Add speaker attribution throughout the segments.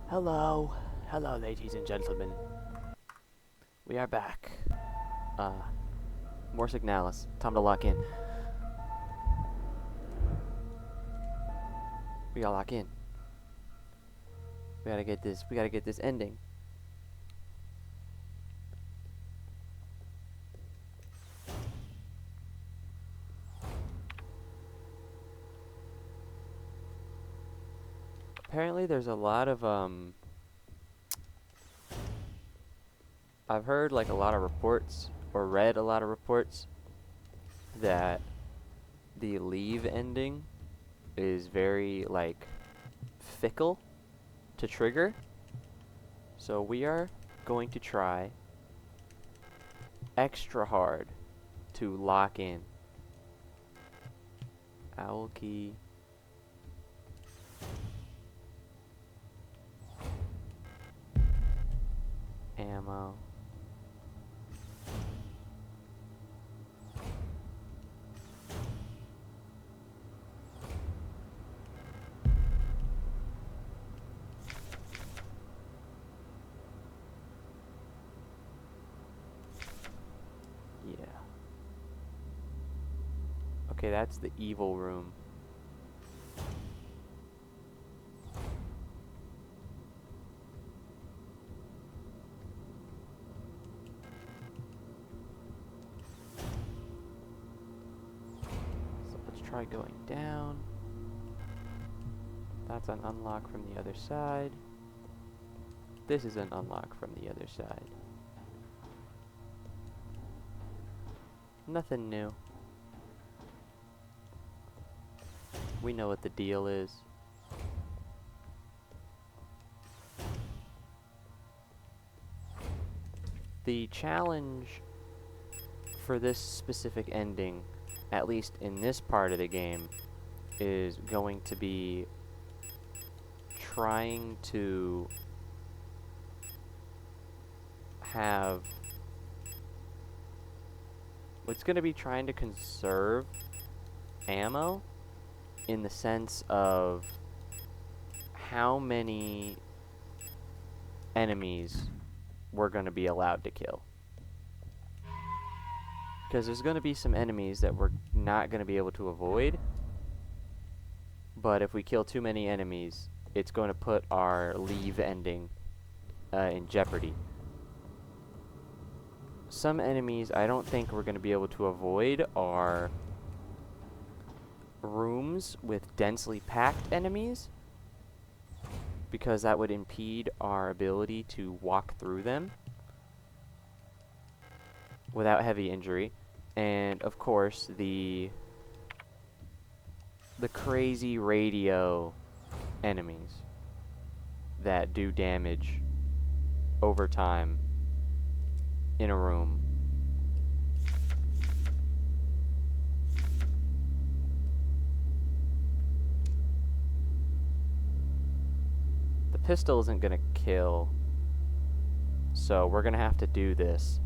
Speaker 1: Hello. Hello, ladies and gentlemen. We are back. More Signalis. Time to lock in. We gotta lock in. We gotta get this ending. Apparently there's a lot of, I've heard like a lot of reports, or read a lot of reports, that the leave ending is very, like, fickle to trigger. So we are going to try extra hard to lock in. Owl key. Ammo. Yeah. Okay, that's the evil room. So let's try going down. That's an unlock from the other side. This is an unlock from the other side. Nothing new. We know what the deal is. The challenge for this specific ending, at least in this part of the game, is going to be trying to have... It's going to be trying to conserve ammo in the sense of how many enemies we're going to be allowed to kill. Because there's going to be some enemies that we're not going to be able to avoid. But if we kill too many enemies, it's going to put our leave ending in jeopardy. Some enemies I don't think we're going to be able to avoid are rooms with densely packed enemies, because that would impede our ability to walk through them without heavy injury. And of course the crazy radio enemies that do damage over time in a room. The pistol isn't gonna kill, so we're gonna have to do this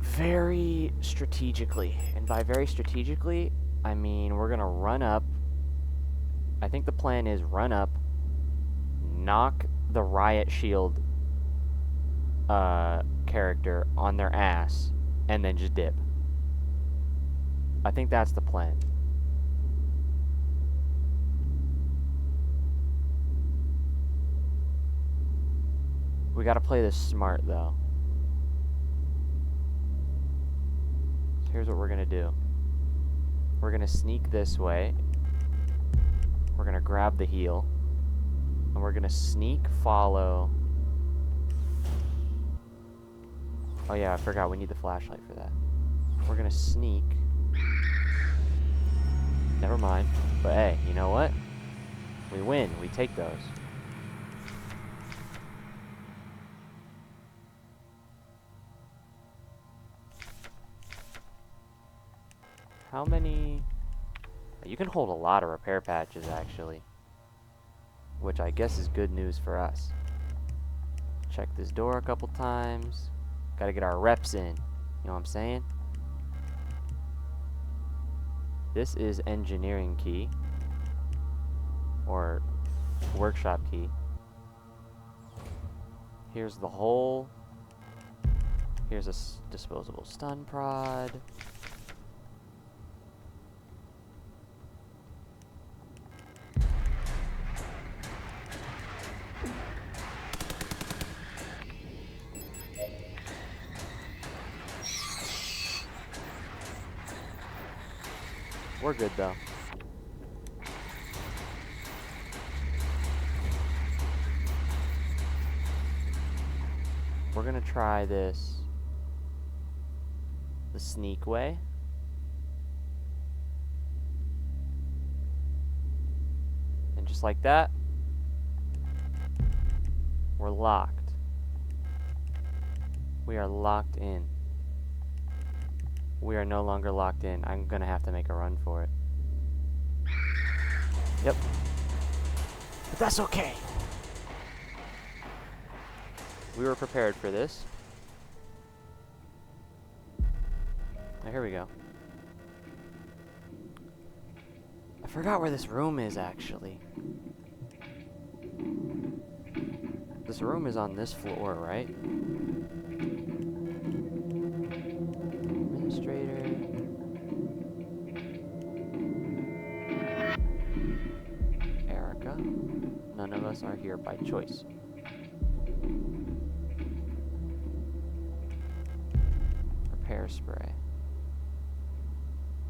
Speaker 1: very strategically. And by very strategically, I mean we're gonna run up. I think the plan is run up, knock the riot shield character on their ass, and then just dip. I think that's the plan. We gotta play this smart though. So here's what we're gonna do. We're gonna sneak this way. We're gonna grab the heal. And we're gonna sneak, follow. Oh yeah, I forgot, we need the flashlight for that. We're gonna sneak. Never mind. But hey, you know what? We win. We take those. How many... You can hold a lot of repair patches, actually. Which I guess is good news for us. Check this door a couple times. Gotta get our reps in. You know what I'm saying? This is engineering key. Or workshop key. Here's the hole. Here's a disposable stun prod. We're good though. We're gonna try this the sneak way. And just like that, we're locked. We are locked in. We are no longer locked in. I'm gonna have to make a run for it. Yep. But that's okay. We were prepared for this. Now, here we go. I forgot where this room is, actually. This room is on this floor, right? Administrator. Erica. None of us are here by choice. Repair spray.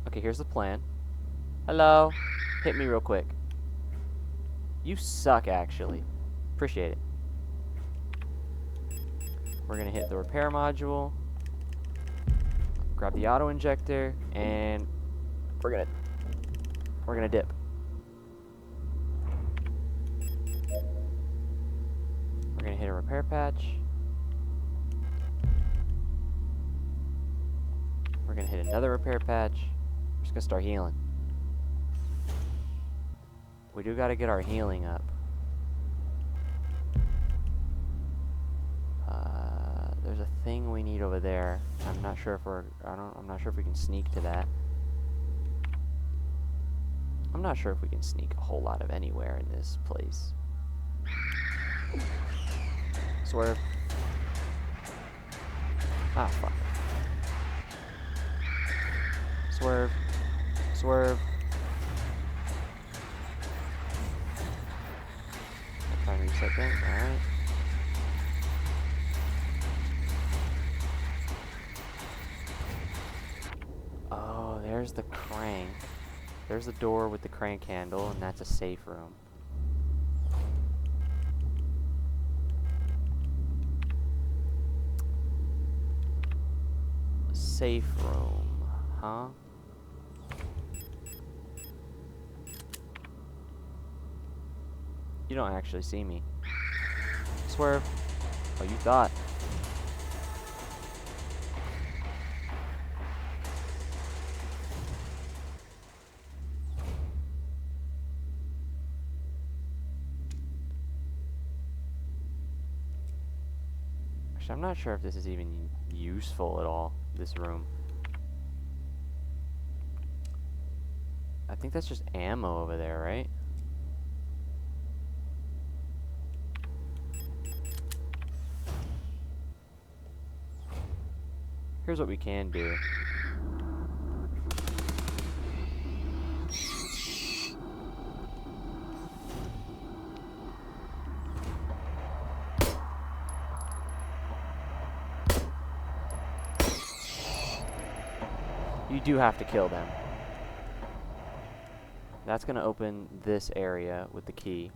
Speaker 1: Okay, here's the plan. Hello. Hit me real quick. You suck, actually. Appreciate it. We're gonna hit the repair module. Grab the auto injector, and we're gonna dip. We're gonna hit a repair patch. We're gonna hit another repair patch. We're just gonna start healing. We do gotta get our healing up. There's a thing we need over there. I'm not sure if I'm not sure if we can sneak to that. I'm not sure if we can sneak a whole lot of anywhere in this place. Swerve. Ah, fuck. Swerve. Swerve. I'm trying to reset things. Alright. Oh, there's the crank. There's the door with the crank handle, and that's a safe room. Safe room, huh? You don't actually see me. Swerve. Oh, you thought. Actually, I'm not sure if this is even useful at all, this room. I think that's just ammo over there, right? Here's what we can do. You do have to kill them. That's gonna open this area with the key.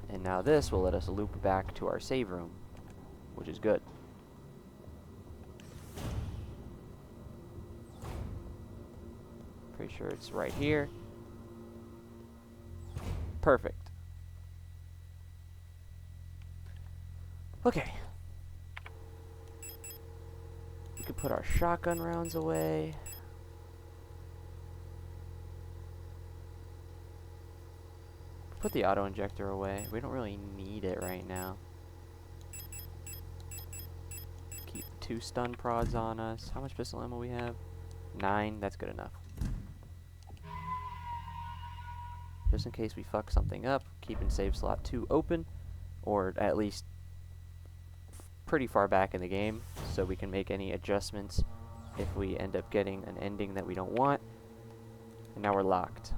Speaker 1: And now this will let us loop back to our save room, which is good. Pretty sure it's right here. Perfect. Okay. We could put our shotgun rounds away. Put the auto injector away. We don't really need it right now. Keep the 2 stun prods on us. How much pistol ammo we have? 9. That's good enough. Just in case we fuck something up, keeping save slot 2 open, or at least pretty far back in the game, so we can make any adjustments if we end up getting an ending that we don't want. And now we're locked.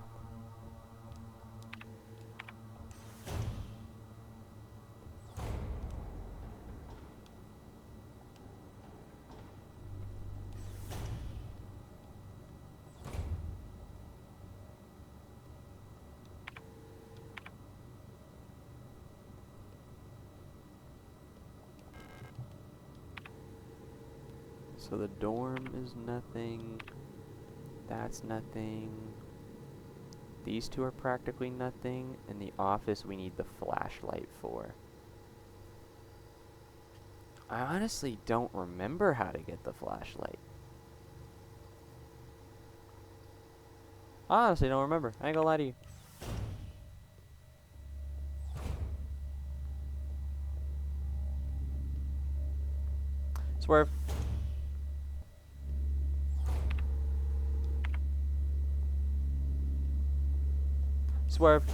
Speaker 1: So the dorm is nothing. That's nothing. These 2 are practically nothing. In the office, we need the flashlight for. I honestly don't remember how to get the flashlight. I honestly don't remember. I ain't gonna lie to you. Swerve. Swerve.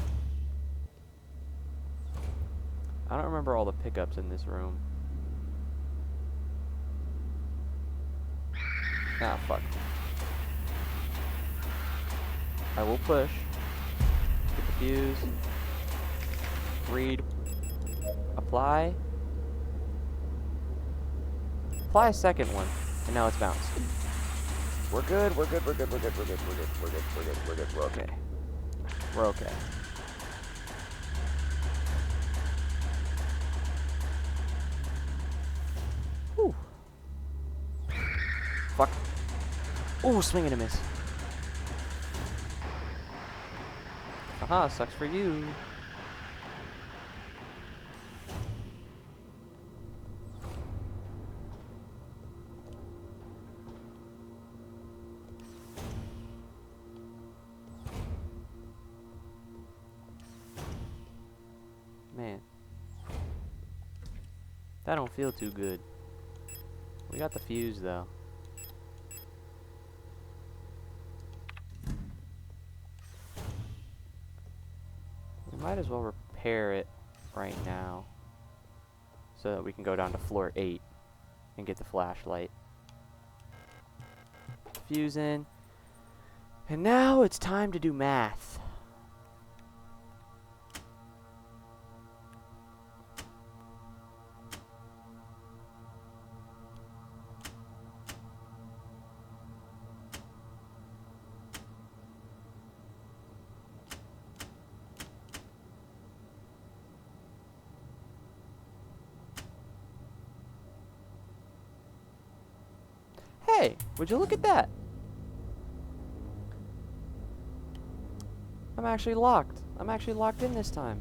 Speaker 1: I don't remember all the pickups in this room. Ah, fuck. I will push. Get the fuse. Read. Apply. Apply a second one. And now it's bounced. We're good, we're good, we're good, we're good, we're good, we're good, we're good, we're good, we're good, we're okay. We're okay. Whew. Fuck. Ooh, swing and a miss. Haha, sucks for you. Man. That don't feel too good. We got the fuse though. We might as well repair it right now so that we can go down to floor 8 and get the flashlight. Fuse in. And now it's time to do math. Hey, would you look at that? I'm actually locked. I'm actually locked in this time.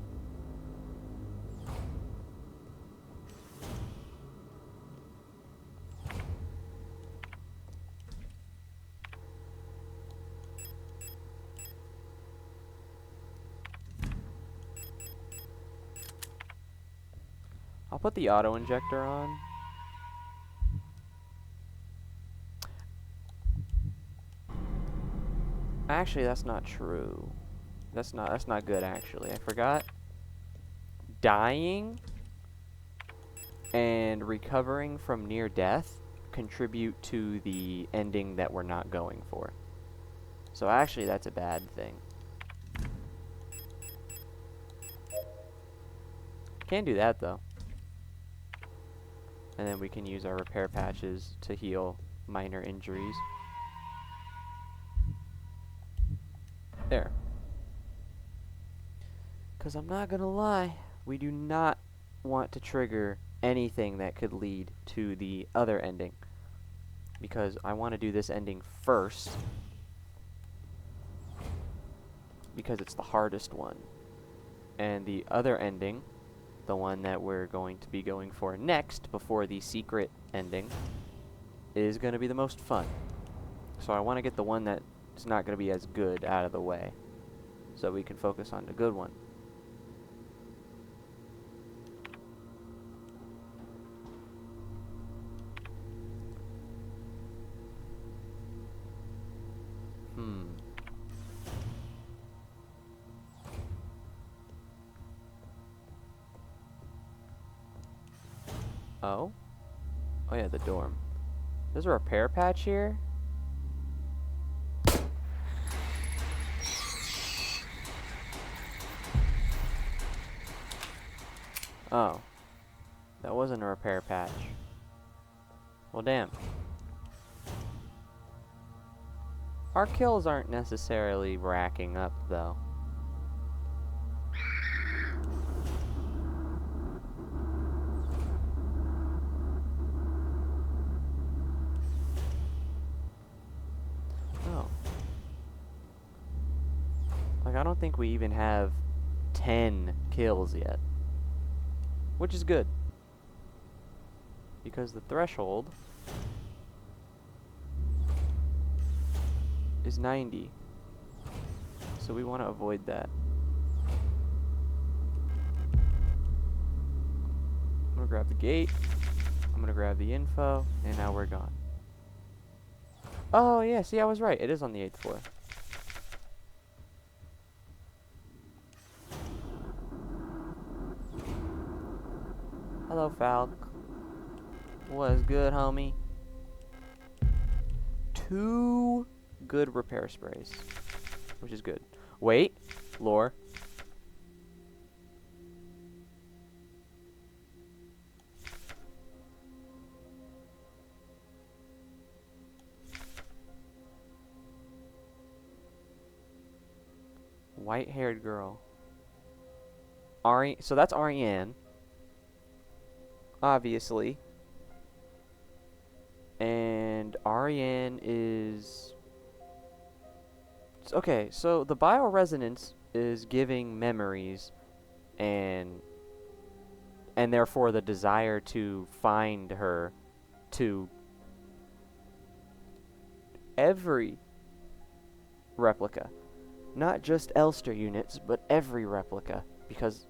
Speaker 1: I'll put the auto injector on. Actually, that's not true. That's not good actually. I forgot. Dying and recovering from near death contribute to the ending that we're not going for. So actually that's a bad thing. Can do that though. And then we can use our repair patches to heal minor injuries. There. Because I'm not going to lie, we do not want to trigger anything that could lead to the other ending. Because I want to do this ending first. Because it's the hardest one. And the other ending, the one that we're going to be going for next, before the secret ending, is going to be the most fun. So I want to get the one that is not going to be as good out of the way, so we can focus on the good one. Oh? Oh yeah, the dorm. There's a repair patch here? Oh. That wasn't a repair patch. Well, damn. Our kills aren't necessarily racking up, though. Oh. Like, I don't think we even have 10 kills yet. Which is good. Because the threshold is 90. So we want to avoid that. I'm going to grab the gate. I'm going to grab the info. And now we're gone. Oh, yeah. See, I was right. It is on the 8th floor. Hello, Falk. What's good, homie? 2 good repair sprays. Which is good. Wait. Lore. White-haired girl. So that's Ariane. Obviously. And Ariane is... Okay, so the bioresonance is giving memories and therefore the desire to find her to every replica. Not just Elster units, but every replica. Because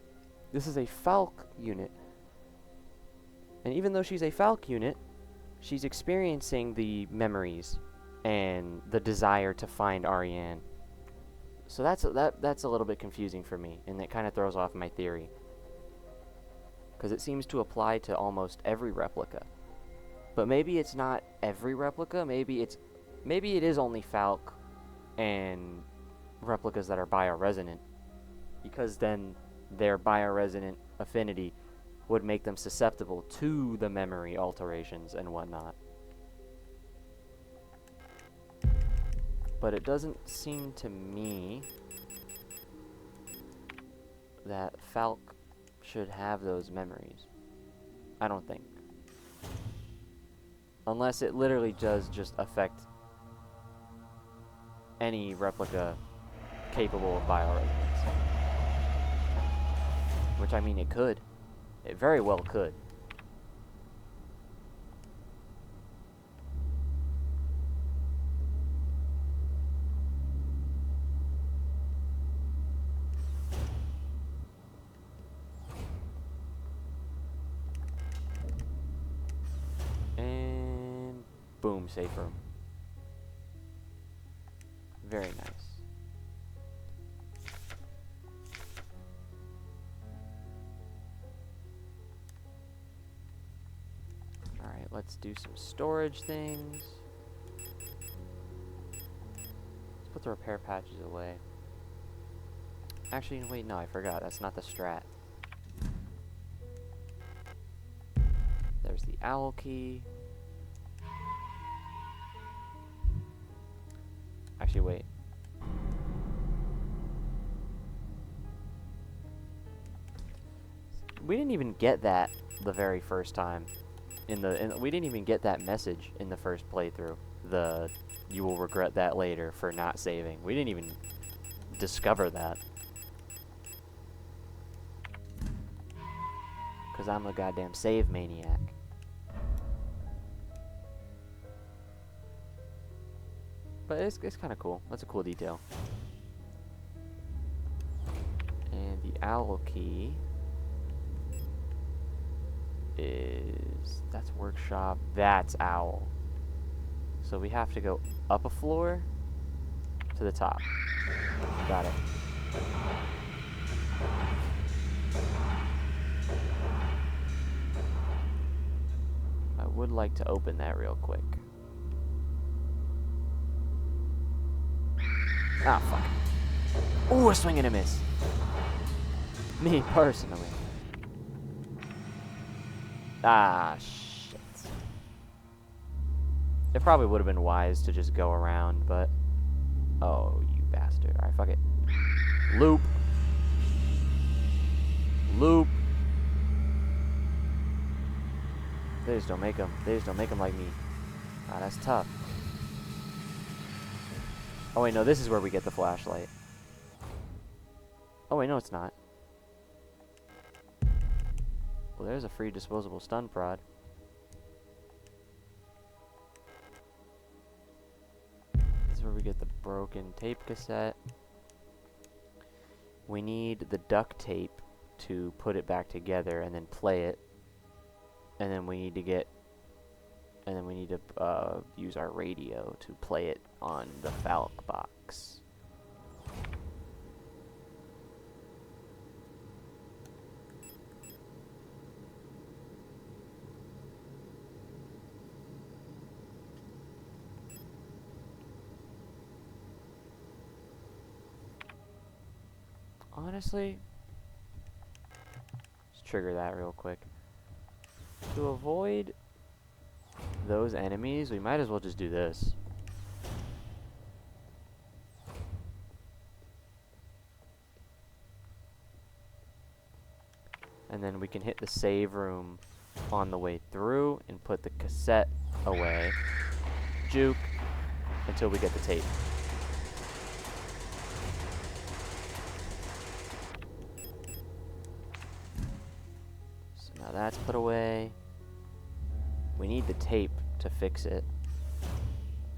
Speaker 1: this is a Falk unit. And even though she's a Falk unit, she's experiencing the memories and the desire to find Ariane. So that's a little bit confusing for me, and that kind of throws off my theory. Because it seems to apply to almost every replica. But maybe it's not every replica, maybe it is only Falk and replicas that are bioresonant. Because then their bioresonant affinity would make them susceptible to the memory alterations and whatnot. But it doesn't seem to me that Falk should have those memories. I don't think. Unless it literally does just affect any replica capable of bioresonance. Which, I mean, it could. It very well could. And boom, safe room. Very nice. Alright, let's do some storage things. Let's put the repair patches away. Actually, wait, no, I forgot. That's not the strat. There's the owl key. Actually, wait. We didn't even get that the very first time. We didn't even get that message in the first playthrough. You will regret that later for not saving. We didn't even discover that. Because I'm a goddamn save maniac. But it's kind of cool. That's a cool detail. And the owl key is... That's workshop. That's owl. So we have to go up a floor to the top. Got it. would like to open that real quick. Ah, fuck. Ooh, a swing and a miss. Me, personally. Ah, shit. It probably would have been wise to just go around, but... Oh, you bastard. Alright, fuck it. Loop. Loop. They just don't make them. They just don't make them like me. Ah, that's tough. Oh, wait, no, this is where we get the flashlight. Oh, wait, no, it's not. Well, there's a free disposable stun prod. This is where we get the broken tape cassette. We need the duct tape to put it back together and then play it. And then we need to get... And then we need to use our radio to play it on the Falc box. Honestly, let's trigger that real quick. To avoid those enemies, we might as well just do this. And then we can hit the save room on the way through and put the cassette away. Juke until we get the tape. So now that's put away. We need the tape to fix it.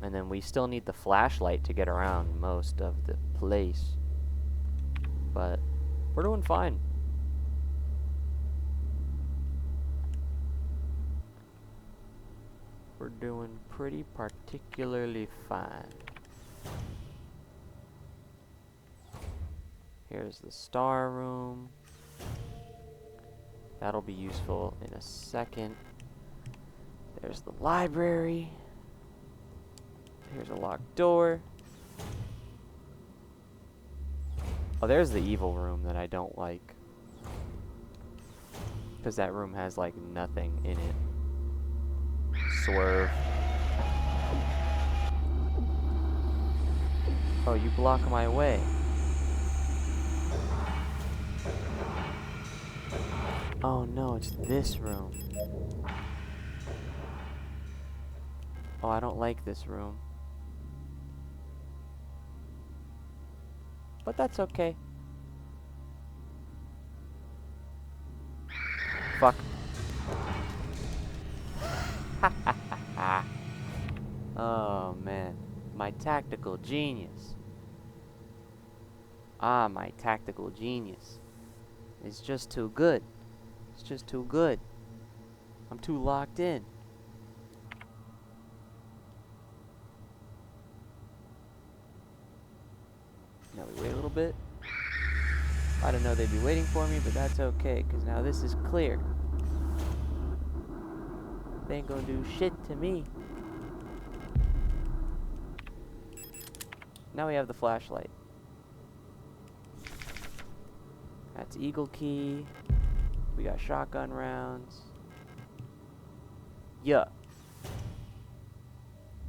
Speaker 1: And then we still need the flashlight to get around most of the place. But we're doing fine. We're doing pretty particularly fine. Here's the star room. That'll be useful in a second. There's the library. Here's a locked door. Oh, there's the evil room that I don't like. Because that room has, like, nothing in it. Swerve. Oh, you block my way. Oh no, it's this room. Oh, I don't like this room. But that's okay. Fuck. Oh man, my tactical genius. Ah, my tactical genius. It's just too good. It's just too good. I'm too locked in. Now we wait a little bit. I didn't know they'd be waiting for me, but that's okay, because now this is clear. They ain't gonna do shit to me. Now we have the flashlight. That's Eagle Key. We got shotgun rounds. Yeah.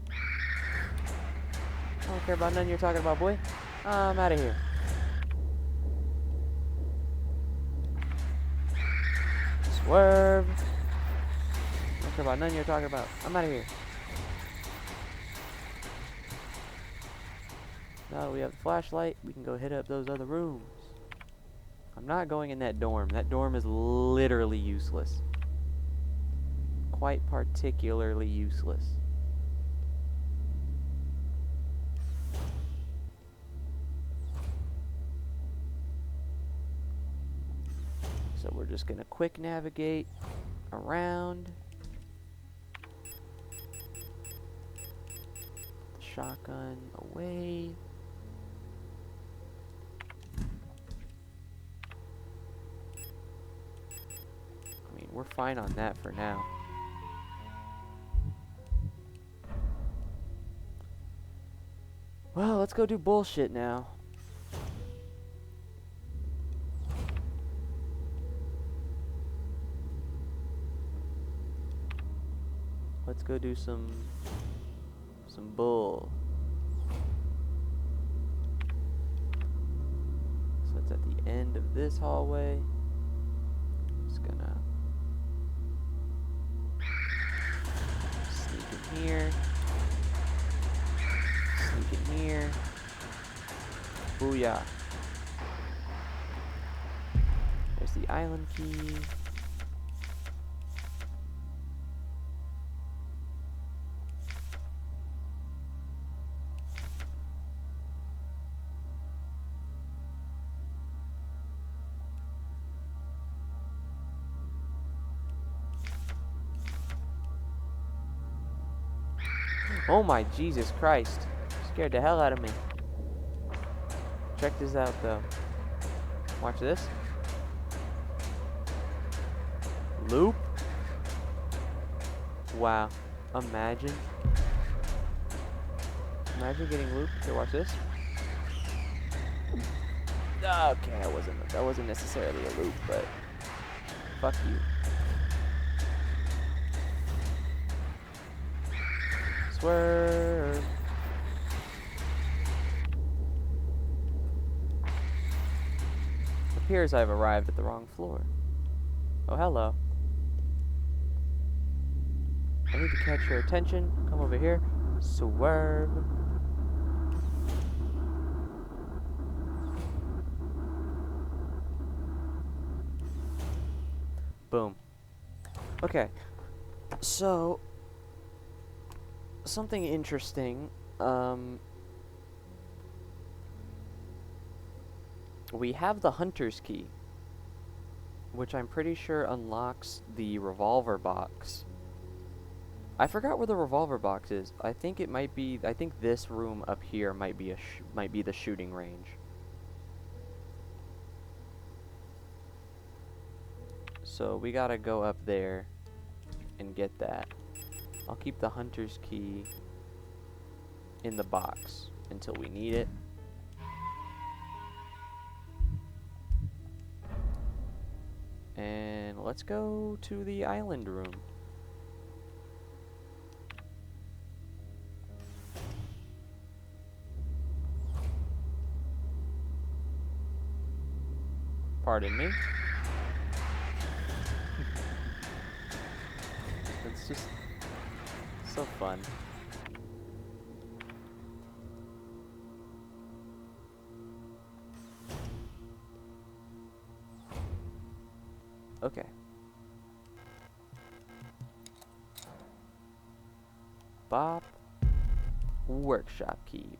Speaker 1: I don't care about nothing you're talking about, boy. I'm out of here. Swerve. I don't care about nothing you're talking about. I'm out of here. Now that we have the flashlight, we can go hit up those other rooms. I'm not going in that dorm. That dorm is literally useless. Quite particularly useless. So we're just gonna quick navigate around. The shotgun away. I mean, we're fine on that for now. Well, let's go do bullshit now. Let's go do some bull. So it's at the end of this hallway. Just gonna sneak in here. Sneak in here. Booyah. There's the island key. Oh my Jesus Christ. Scared the hell out of me. Check this out though. Watch this. Loop. Wow. Imagine. Imagine getting looped. Here, watch this. Okay, that wasn't necessarily a loop, but fuck you. Swerve. Appears I've arrived at the wrong floor. Oh, hello. I need to catch your attention. Come over here. Swerve. Boom. Okay. So, something interesting. We have the hunter's key, which I'm pretty sure unlocks the revolver box. I forgot where the revolver box is. I think it might be. I think this room up here might be the shooting range. So we gotta go up there and get that. I'll keep the hunter's key in the box until we need it. And let's go to the island room. Pardon me. It's just so fun. Okay. Bop. Workshop key.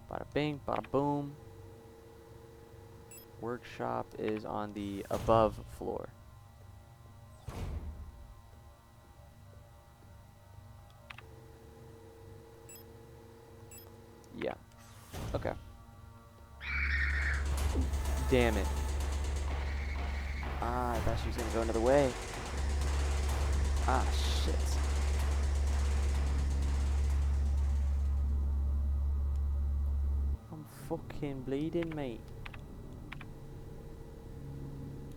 Speaker 1: Bada bing, bada boom. Workshop is on the above floor. Yeah. Okay. Damn it. Ah, I thought she was gonna go another way. Ah, shit. I'm fucking bleeding, mate.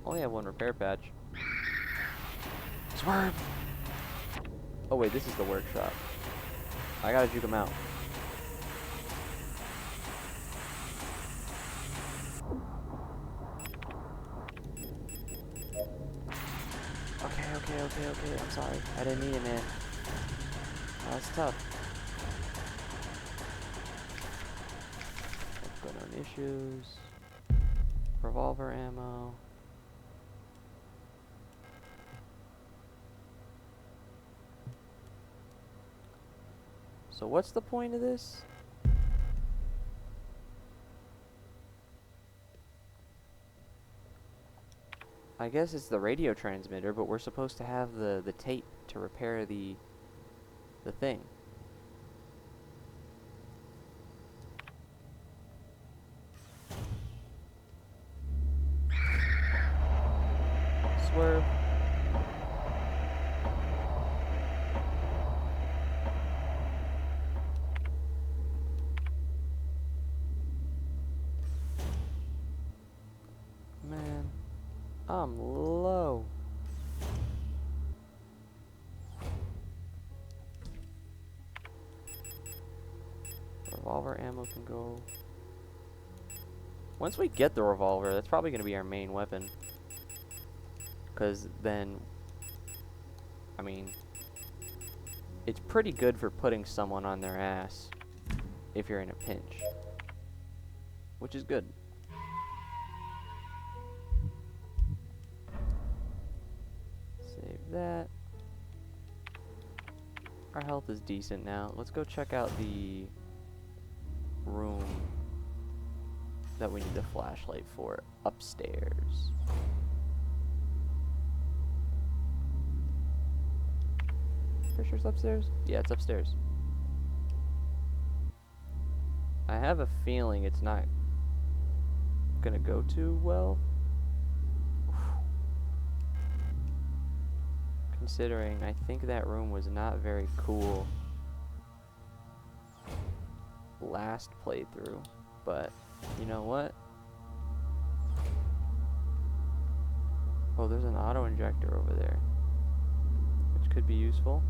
Speaker 1: Only have one repair patch. Swerve! Oh wait, this is the workshop. I gotta juke him out. Okay, I'm sorry. I didn't mean it, man. Oh, that's tough. What's going on? Issues. Revolver ammo. So what's the point of this? I guess it's the radio transmitter, but we're supposed to have the tape to repair the thing. Swerve. I'm low. Revolver ammo can go. Once we get the revolver, that's probably going to be our main weapon. Because then, I mean, it's pretty good for putting someone on their ass if you're in a pinch. Which is good. Save that. Our health is decent now. Let's go check out the room that we need the flashlight for upstairs. Pretty sure it's upstairs? Yeah, it's upstairs. I have a feeling it's not gonna go too well. Considering I think that room was not very cool last playthrough, but you know what? Oh, there's an auto injector over there, which could be useful.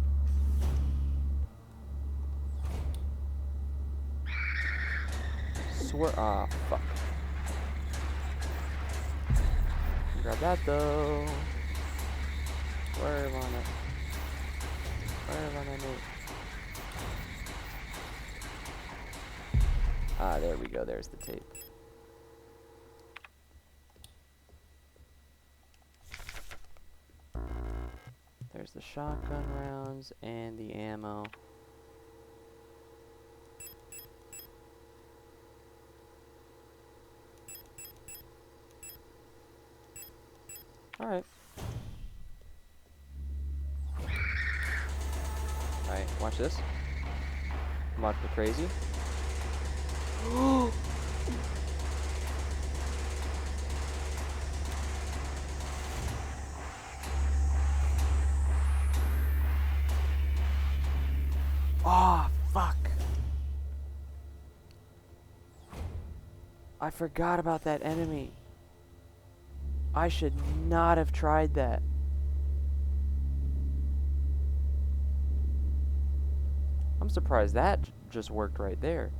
Speaker 1: Ah, fuck. Grab that though. Where am I? Where am I? Ah, there we go. There's the tape. There's the shotgun rounds and the ammo. Alright. Alright, watch this. Watch the crazy. Oh, fuck. I forgot about that enemy. I should not have tried that. I'm surprised that just worked right there.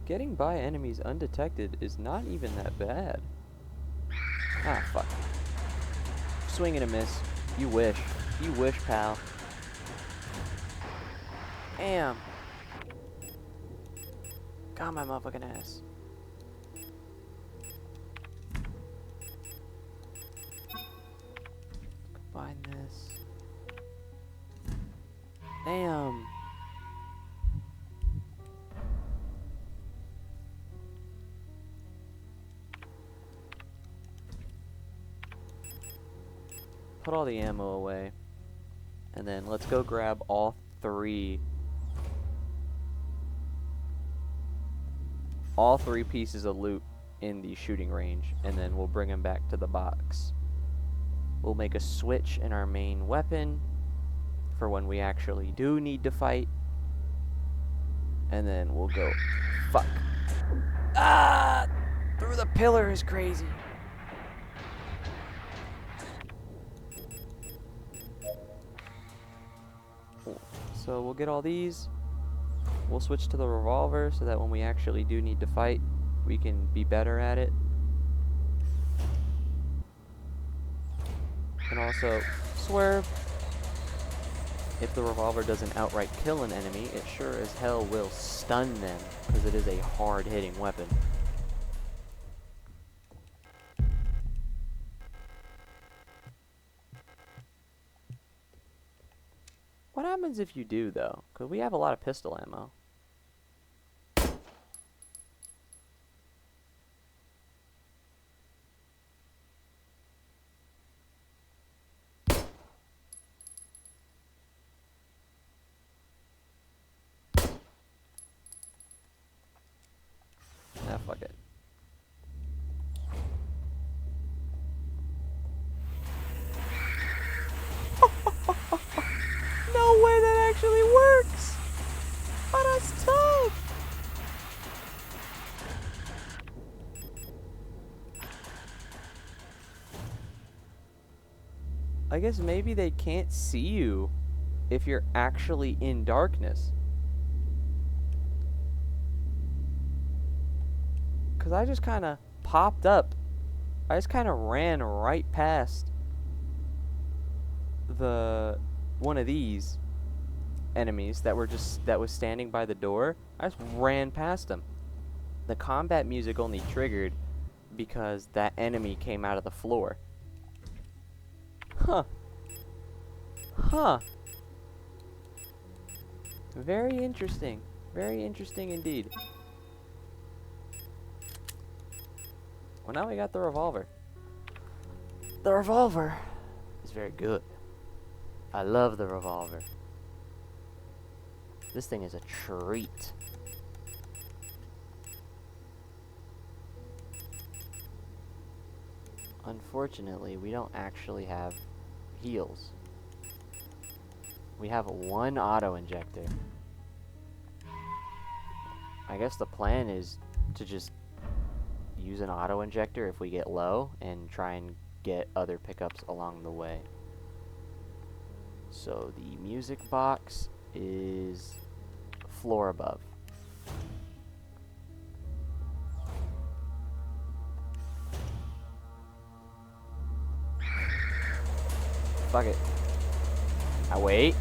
Speaker 1: Getting by enemies undetected is not even that bad. Ah, fuck. Swing and a miss. You wish. You wish, pal. Damn. Got my motherfucking ass. Combine this. Damn. Put all the ammo away. And then let's go grab all three pieces of loot in the shooting range, and then we'll bring them back to the box. We'll make a switch in our main weapon for when we actually do need to fight, and then we'll go. Fuck. Ah! Through the pillar is crazy. So we'll get all these. We'll switch to the revolver so that when we actually do need to fight, we can be better at it. And also, swerve. If the revolver doesn't outright kill an enemy, it sure as hell will stun them, because it is a hard-hitting weapon. What happens if you do, though? Because we have a lot of pistol ammo. Nah, fuck it. No way that actually works! But that's tough! I guess maybe they can't see you if you're actually in darkness. Because I just kind of popped up. I just kind of ran right past the one of these enemies that was standing by the door. I just ran past them. The combat music only triggered because that enemy came out of the floor. Huh. Huh. Very interesting. Very interesting indeed. Well, now we got the revolver. The revolver is very good. I love the revolver. This thing is a treat. Unfortunately, we don't actually have heals. We have one auto injector. I guess the plan is to just use an auto injector if we get low and try and get other pickups along the way. So the music box is floor above. Fuck it. I wait.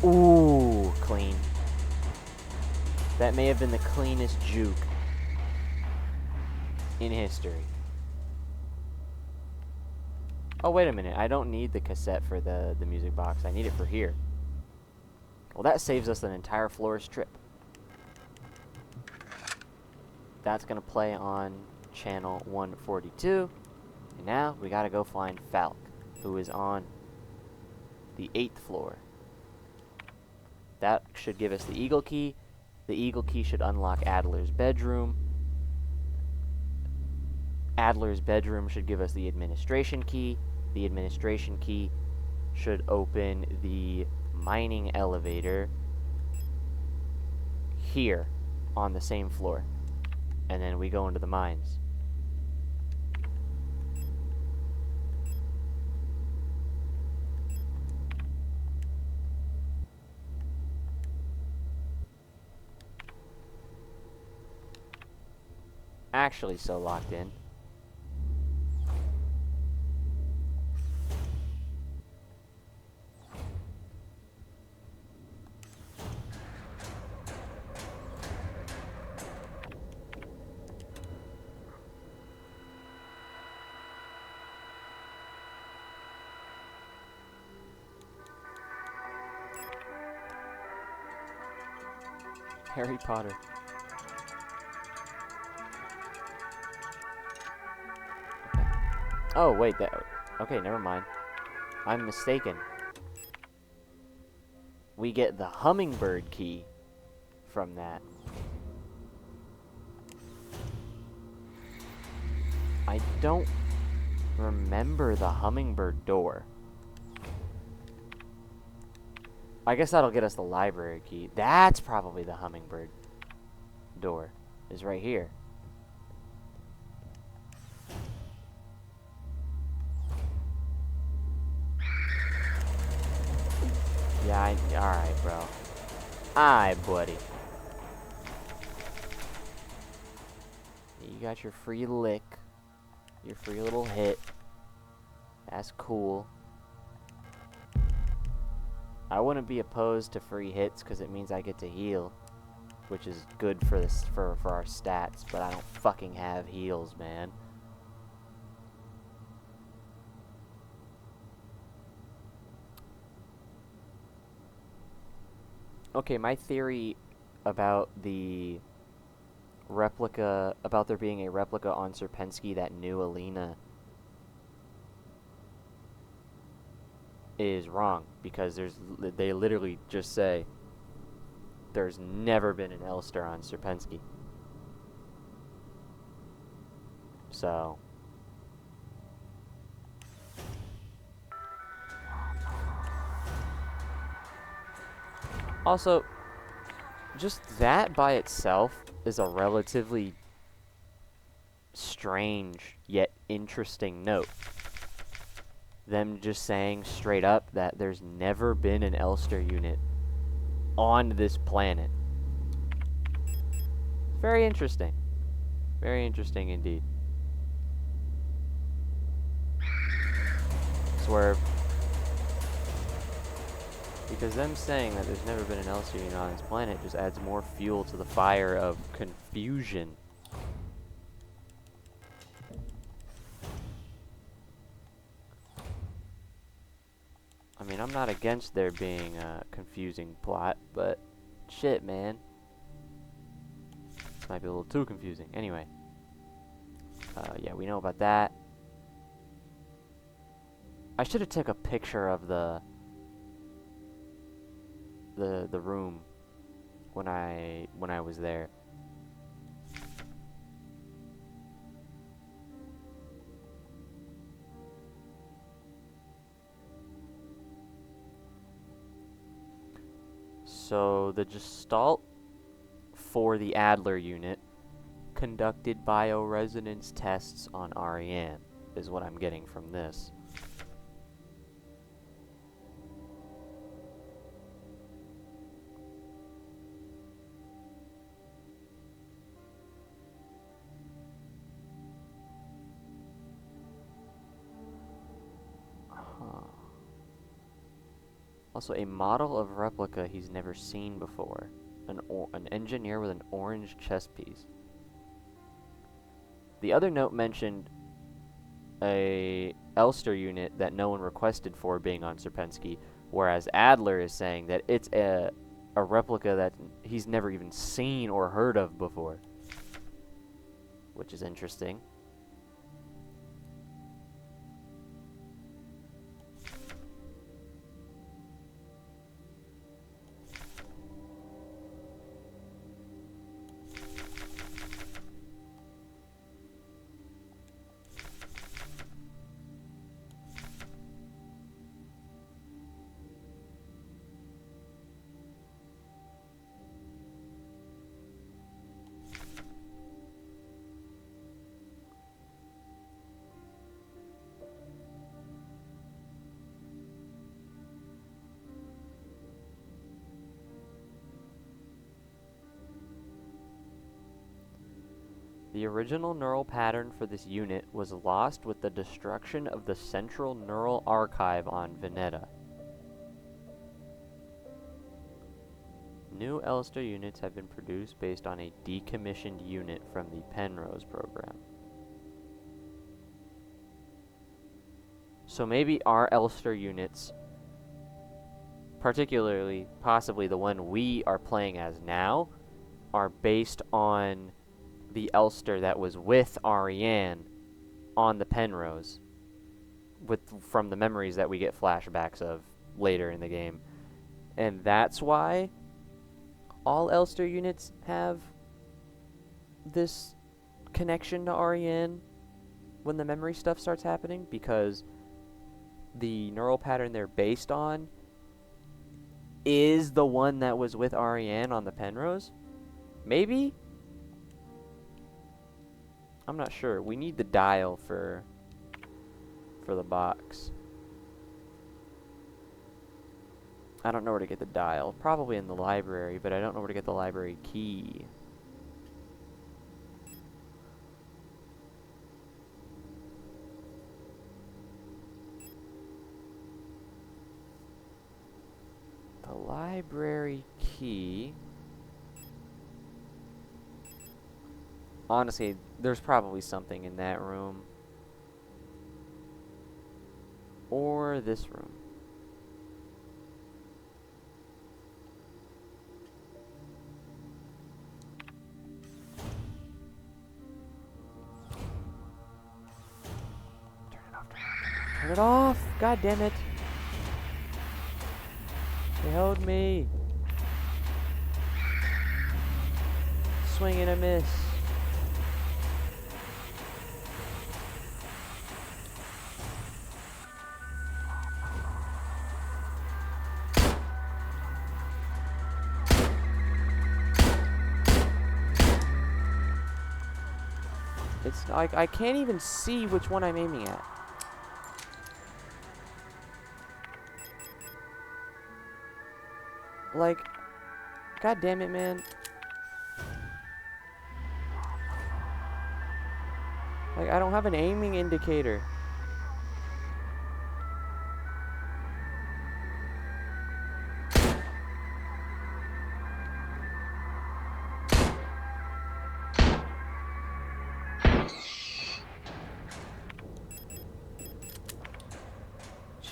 Speaker 1: Ooh, clean. That may have been the cleanest juke in history. Oh, wait a minute. I don't need the cassette for the music box. I need it for here. Well, that saves us an entire florist trip. That's going to play on channel 142. And now we got to go find Falk, who is on the 8th floor. That should give us the Eagle Key. The Eagle Key should unlock Adler's bedroom. Adler's bedroom should give us the Administration Key. The Administration Key should open the mining elevator here on the same floor. And then we go into the mines. Actually so locked in. Harry Potter. Oh, wait, okay, never mind. I'm mistaken. We get the hummingbird key from that. I don't remember the hummingbird door. I guess that'll get us the library key. That's probably the hummingbird door. Is right here. Yeah, alright, bro. Alright, buddy. You got your free lick. Your free little hit. That's cool. I wouldn't be opposed to free hits because it means I get to heal, which is good for this for our stats, but I don't fucking have heals, man. Okay, my theory about the replica, about there being a replica on Serpensky that knew Alina is wrong, because they literally just say there's never been an Elster on Serpensky. So also, just that by itself is a relatively strange yet interesting note. Them just saying straight up that there's never been an Elster unit on this planet. Very interesting. Very interesting indeed. Swerve. Because them saying that there's never been an Elster unit on this planet just adds more fuel to the fire of confusion. I mean, I'm not against there being a confusing plot, but shit, man. This might be a little too confusing. Anyway. Yeah, we know about that. I should have took a picture of the room when I was there. So the Gestalt for the Adler unit conducted bioresonance tests on Ariane is what I'm getting from this. Also, a model of replica he's never seen before. An engineer with an orange chest piece. The other note mentioned a Elster unit that no one requested for being on Sierpinski, whereas Adler is saying that it's a replica that he's never even seen or heard of before. Which is interesting. The original neural pattern for this unit was lost with the destruction of the central neural archive on Veneta. New Elster units have been produced based on a decommissioned unit from the Penrose program. So maybe our Elster units, particularly possibly the one we are playing as now, are based on the Elster that was with Ariane on the Penrose, from the memories that we get flashbacks of later in the game. And that's why all Elster units have this connection to Ariane when the memory stuff starts happening, because the neural pattern they're based on is the one that was with Ariane on the Penrose? Maybe? I'm not sure. We need the dial for the box. I don't know where to get the dial. Probably in the library, but I don't know where to get the library key. The library key... Honestly, there's probably something in that room. Or this room. Turn it off, turn it off. Turn it off! God damn it! They held me! Swing and a miss. It's like I can't even see which one I'm aiming at. Like, god damn it, man. Like, I don't have an aiming indicator.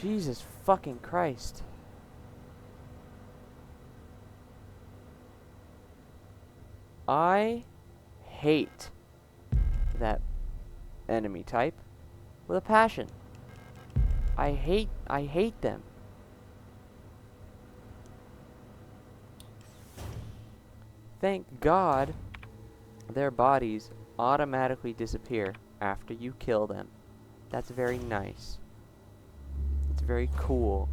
Speaker 1: Jesus fucking Christ. I hate that enemy type with a passion. I hate them. Thank God their bodies automatically disappear after you kill them. That's very nice. It's very cool.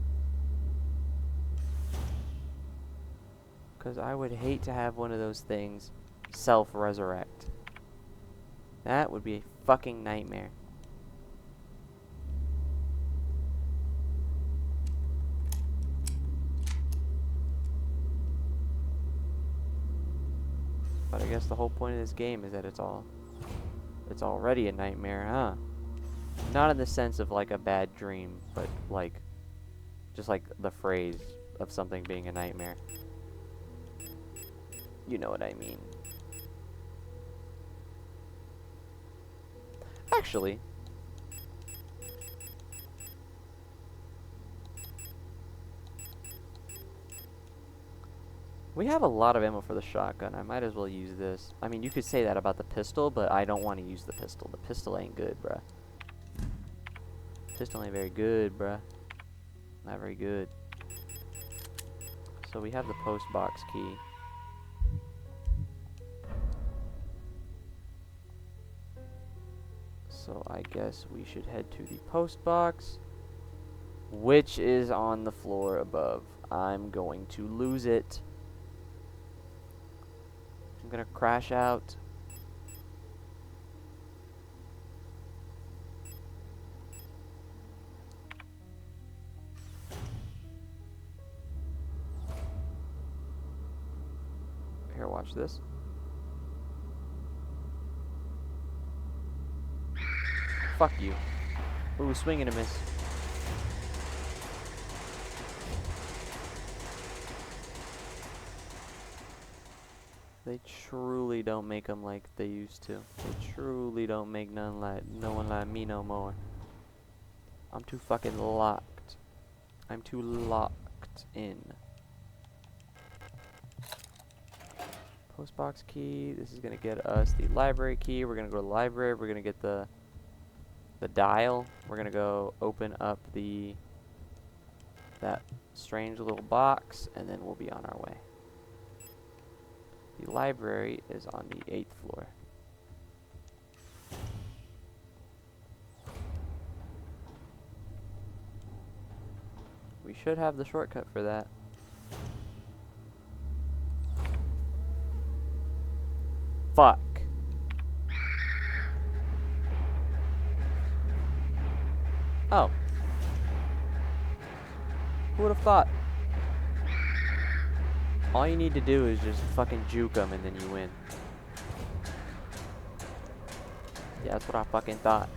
Speaker 1: Because I would hate to have one of those things self-resurrect. That would be a fucking nightmare. But I guess the whole point of this game is that it's already a nightmare, huh? Not in the sense of like a bad dream, but like just like the phrase of something being a nightmare. You know what I mean. Actually, we have a lot of ammo for the shotgun. I might as well use this. I mean, you could say that about the pistol, but I don't want to use the pistol. The pistol ain't good, bruh. Pistol ain't very good, bruh. Not very good. So we have the post box key. So I guess we should head to the post box, which is on the floor above. I'm going to lose it. I'm gonna crash out. Here, watch this. Fuck you. Ooh, swing and a miss. They truly don't make them like they used to. They truly don't make no one like me no more. I'm too fucking locked. I'm too locked in. Postbox key. This is gonna get us the library key. We're gonna go to the library. We're gonna get the dial. We're gonna go open up that strange little box, and then we'll be on our way. The library is on the 8th floor. We should have the shortcut for that. Fuck. Oh. Who would have thought? All you need to do is just fucking juke them and then you win. Yeah, that's what I fucking thought.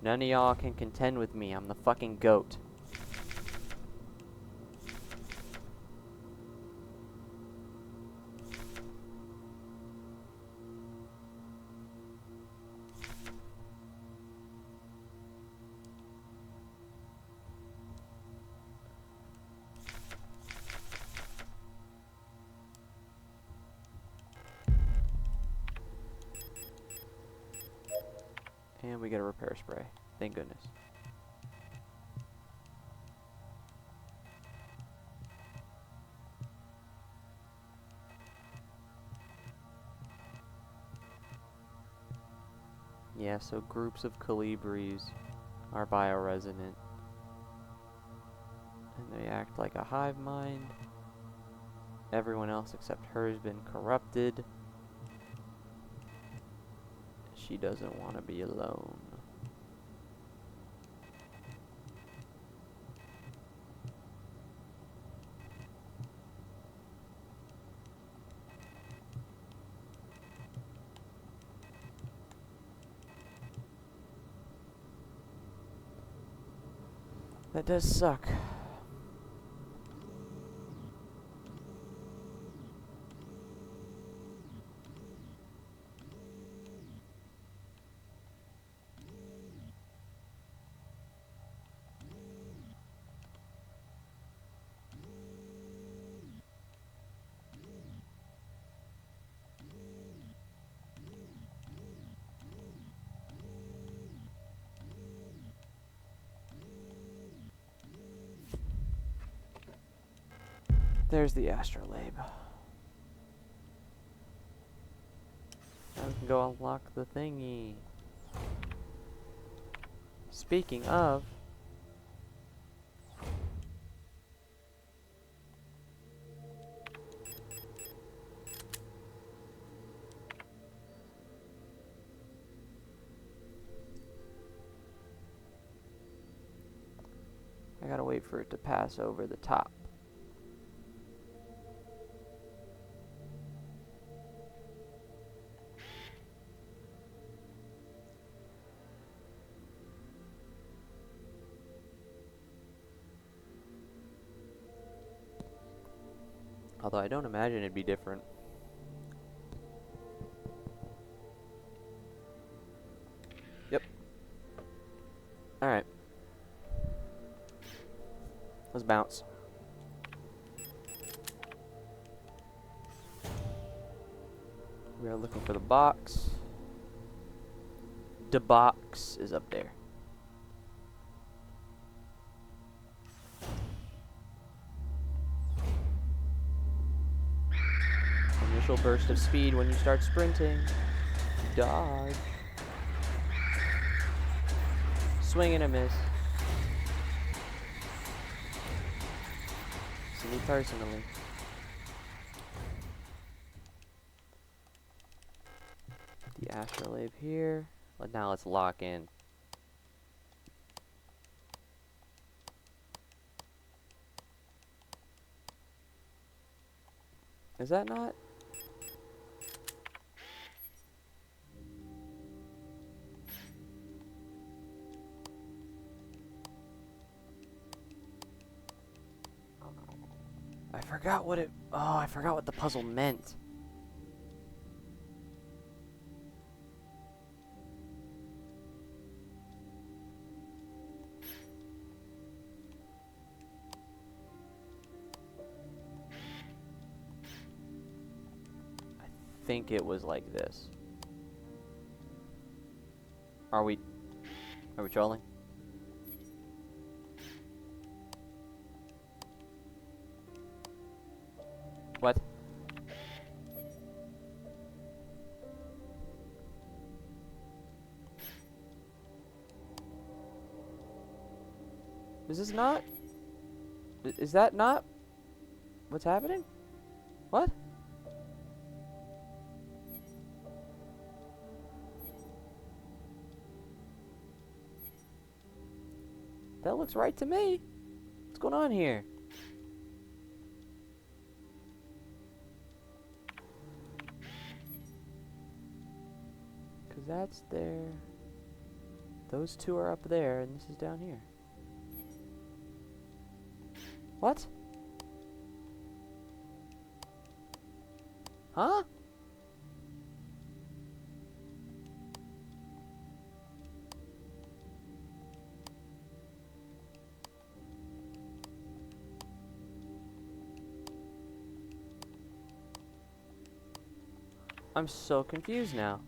Speaker 1: None of y'all can contend with me. I'm the fucking GOAT. And we get a repair spray. Thank goodness. Yeah, so groups of colibris are bioresonant. And they act like a hive mind. Everyone else except her has been corrupted. She doesn't want to be alone. That does suck. There's the astrolabe. Now we can go unlock the thingy. Speaking of, I gotta wait for it to pass over the top. Although I don't imagine it'd be different. Yep. Alright. Let's bounce. We are looking for the box. The box is up there. Initial burst of speed when you start sprinting. Dodge. Swing and a miss. See me personally. The astrolabe here. Now let's lock in. Is that not? I forgot what it... Oh, I forgot what the puzzle meant. I think it was like this. Are we trolling? What? Is this not? Is that not what's happening? What? That looks right to me. What's going on here? Because that's there. Those two are up there, and this is down here. What? Huh? I'm so confused now.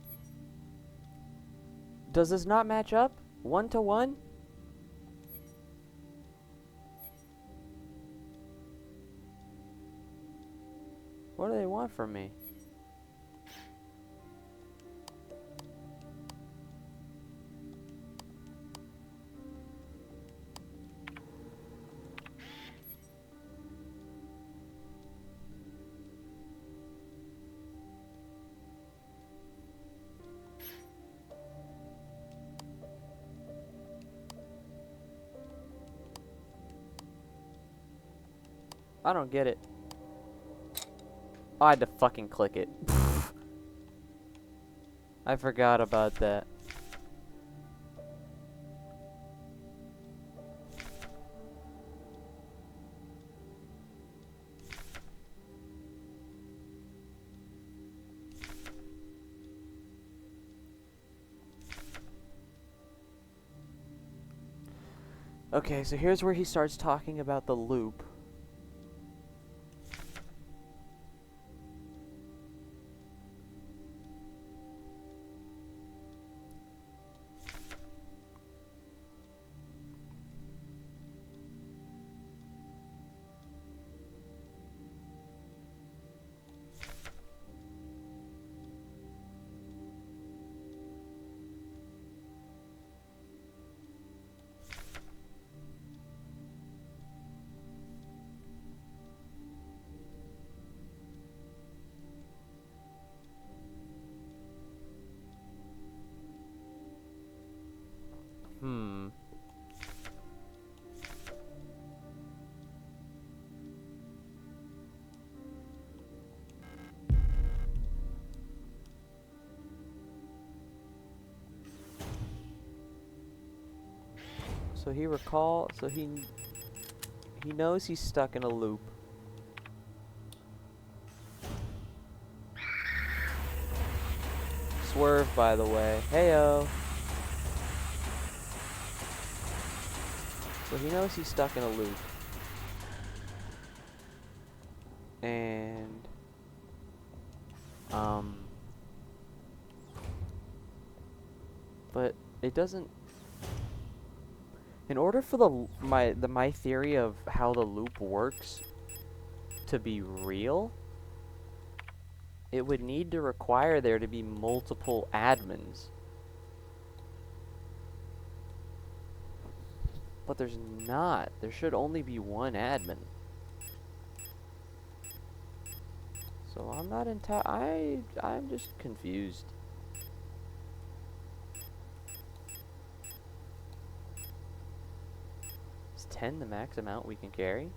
Speaker 1: Does this not match up? 1 to 1? What do they want from me? I don't get it. Oh, I had to fucking click it. I forgot about that. Okay, so here's where he starts talking about the loop. Hmm. So he knows he's stuck in a loop. Swerve, by the way. Heyo. So he knows he's stuck in a loop. And but it doesn't. In order for my theory of how the loop works to be real, it would need to require there to be multiple admins. But there's not. There should only be one admin. So I'm not I'm just confused. Is 10 the max amount we can carry?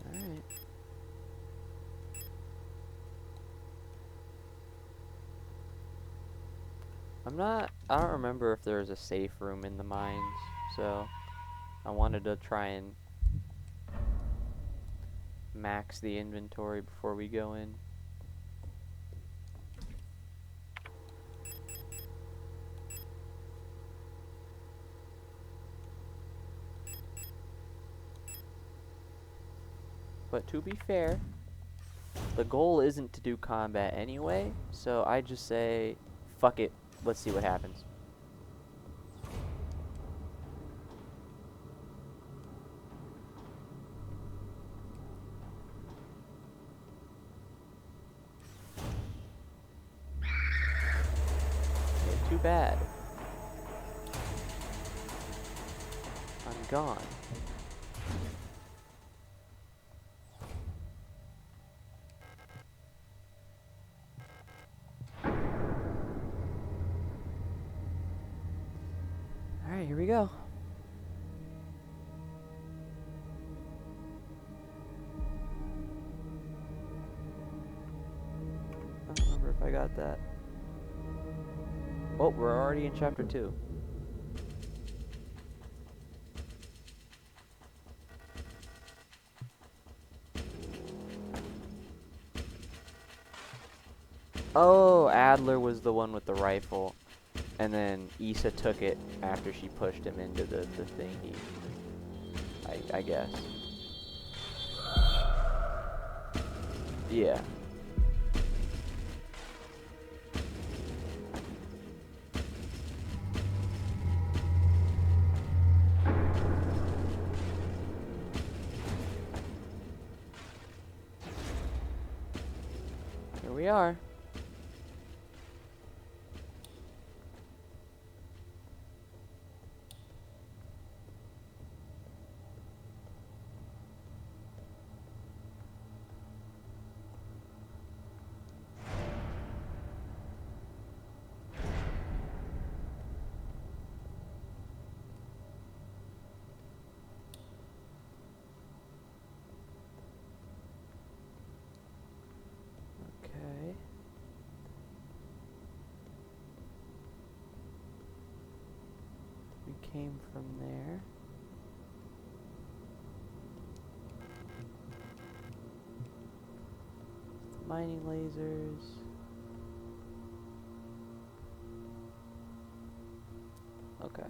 Speaker 1: Alright. I don't remember if there was a safe room in the mines, so I wanted to try and max the inventory before we go in. But to be fair, the goal isn't to do combat anyway, so I just say, fuck it, let's see what happens. Okay, too bad. I'm gone. Alright, here we go. I don't remember if I got that. Oh, we're already in chapter 2. Oh, Adler was the one with the rifle. And then Issa took it after she pushed him into the thingy. I guess. Yeah. Here we are. came from there. Mining lasers. Okay.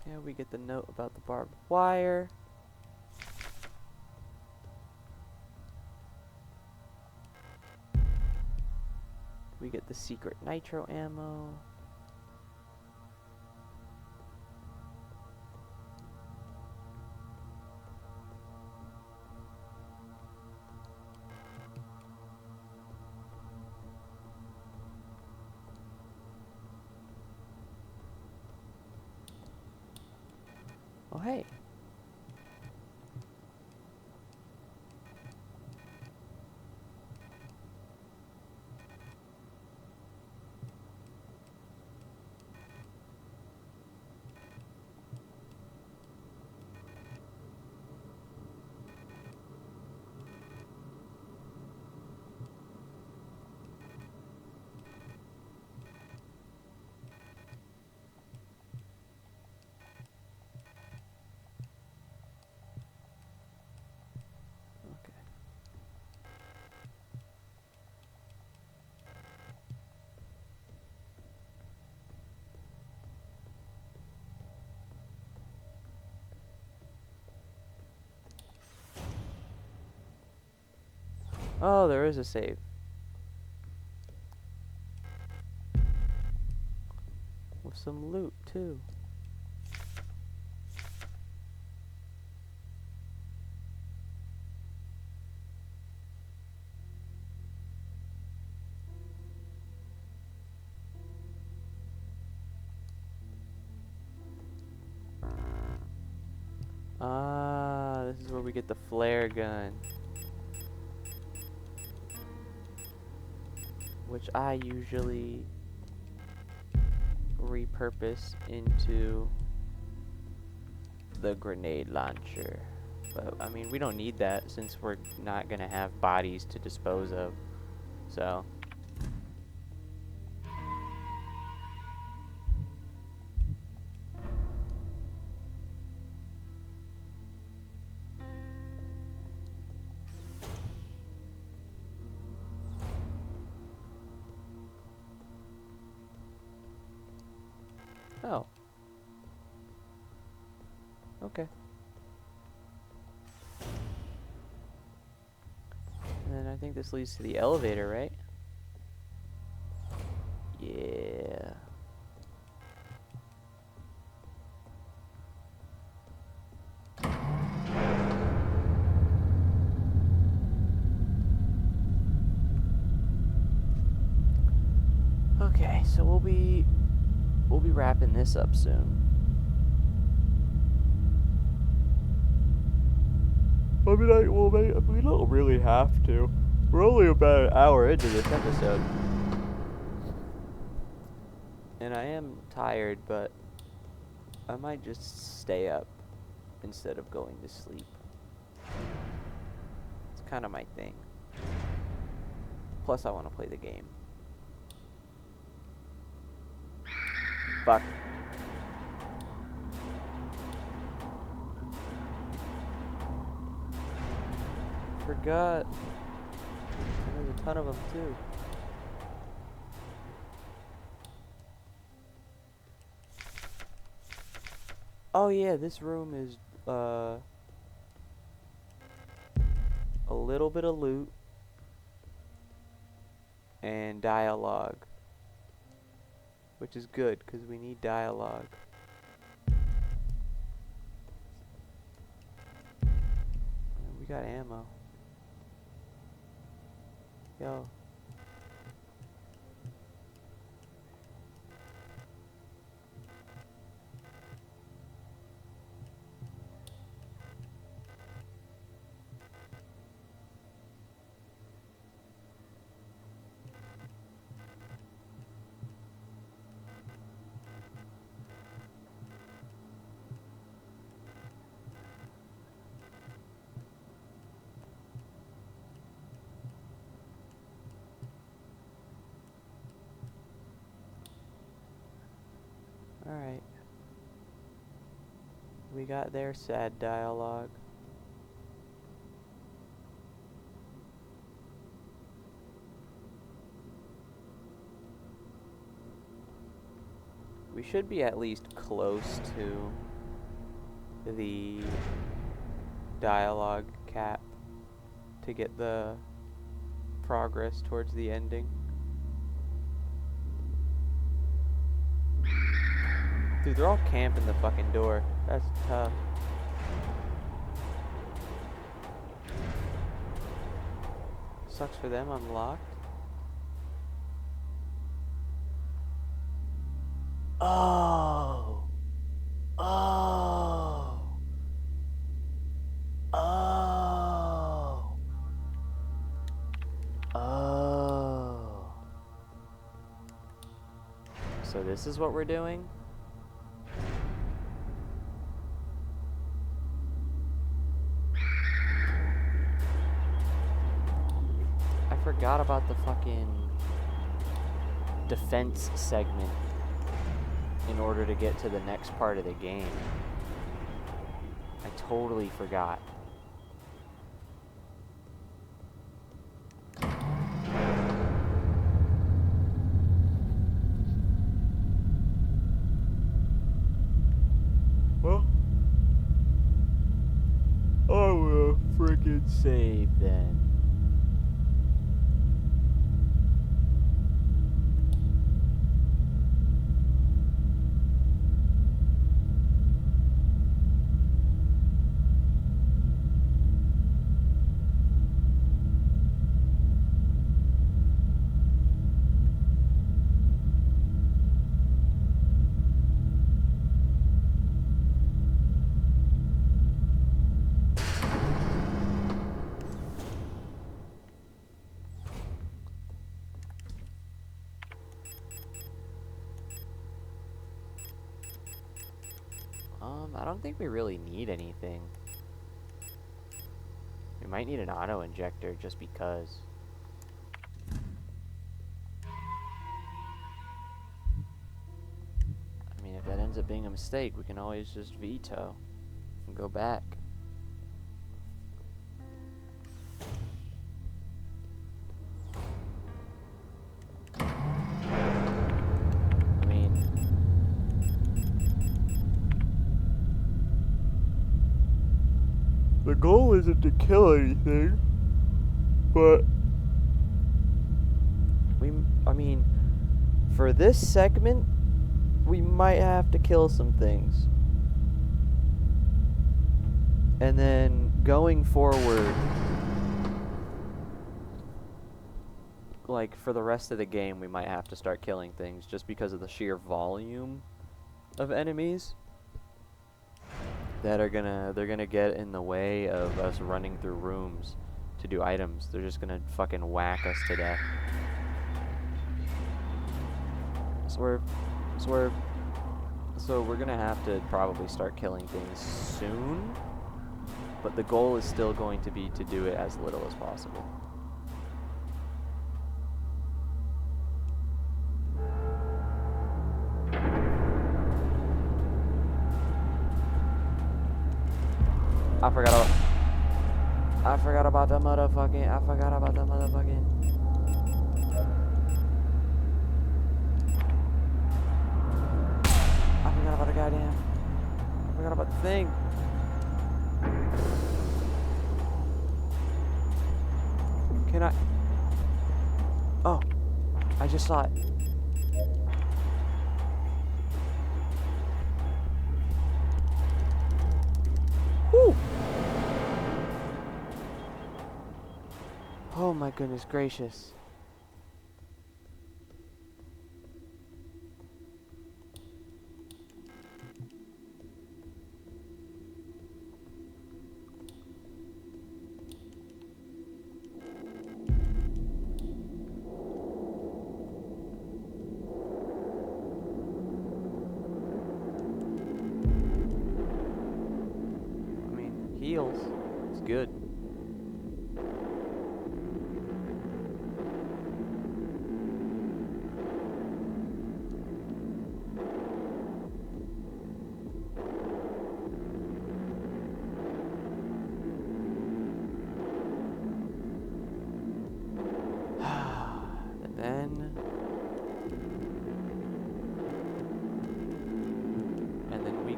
Speaker 1: Yeah, we get the note about the barbed wire. We get the secret nitro ammo. Oh, hey. Okay. Oh, there is a save. With some loot, too. Ah, this is where we get the flare gun. Which I usually repurpose into the grenade launcher. But, I mean, we don't need that since we're not going to have bodies to dispose of. So... Oh. Okay. And then I think this leads to the elevator, right? Yeah. Okay, so we'll be wrapping this up soon. I mean, we don't really have to. We're only about an hour into this episode. And I am tired, but I might just stay up instead of going to sleep. It's kind of my thing. Plus, I want to play the game. Fuck. Forgot. There's a ton of them too. Oh yeah, this room is a little bit of loot and dialogue, which is good because we need dialogue. And we got ammo. Yo. Alright. We got their sad dialogue. We should be at least close to the dialogue cap to get the progress towards the ending. Dude, they're all camping the fucking door. That's tough. Sucks for them, I'm locked. Oh! Oh! Oh! Oh! So this is what we're doing? I forgot about the fucking defense segment in order to get to the next part of the game. I totally forgot. Well, I will frickin' save then. I don't think we really need anything. We might need an auto injector just because. I mean, if that ends up being a mistake, we can always just veto and go back. The goal isn't to kill anything, but I mean, for this segment, we might have to kill some things. And then going forward, like for the rest of the game, we might have to start killing things just because of the sheer volume of enemies that are they're gonna get in the way of us running through rooms to do items. They're just gonna fucking whack us to death. Swerve. So we're gonna have to probably start killing things soon, but the goal is still going to be to do it as little as possible. I forgot about the motherfucking. I forgot about the goddamn. I forgot about the thing. Can I? Oh, I just saw it. Woo! Oh my goodness gracious. I mean, heals. It's good.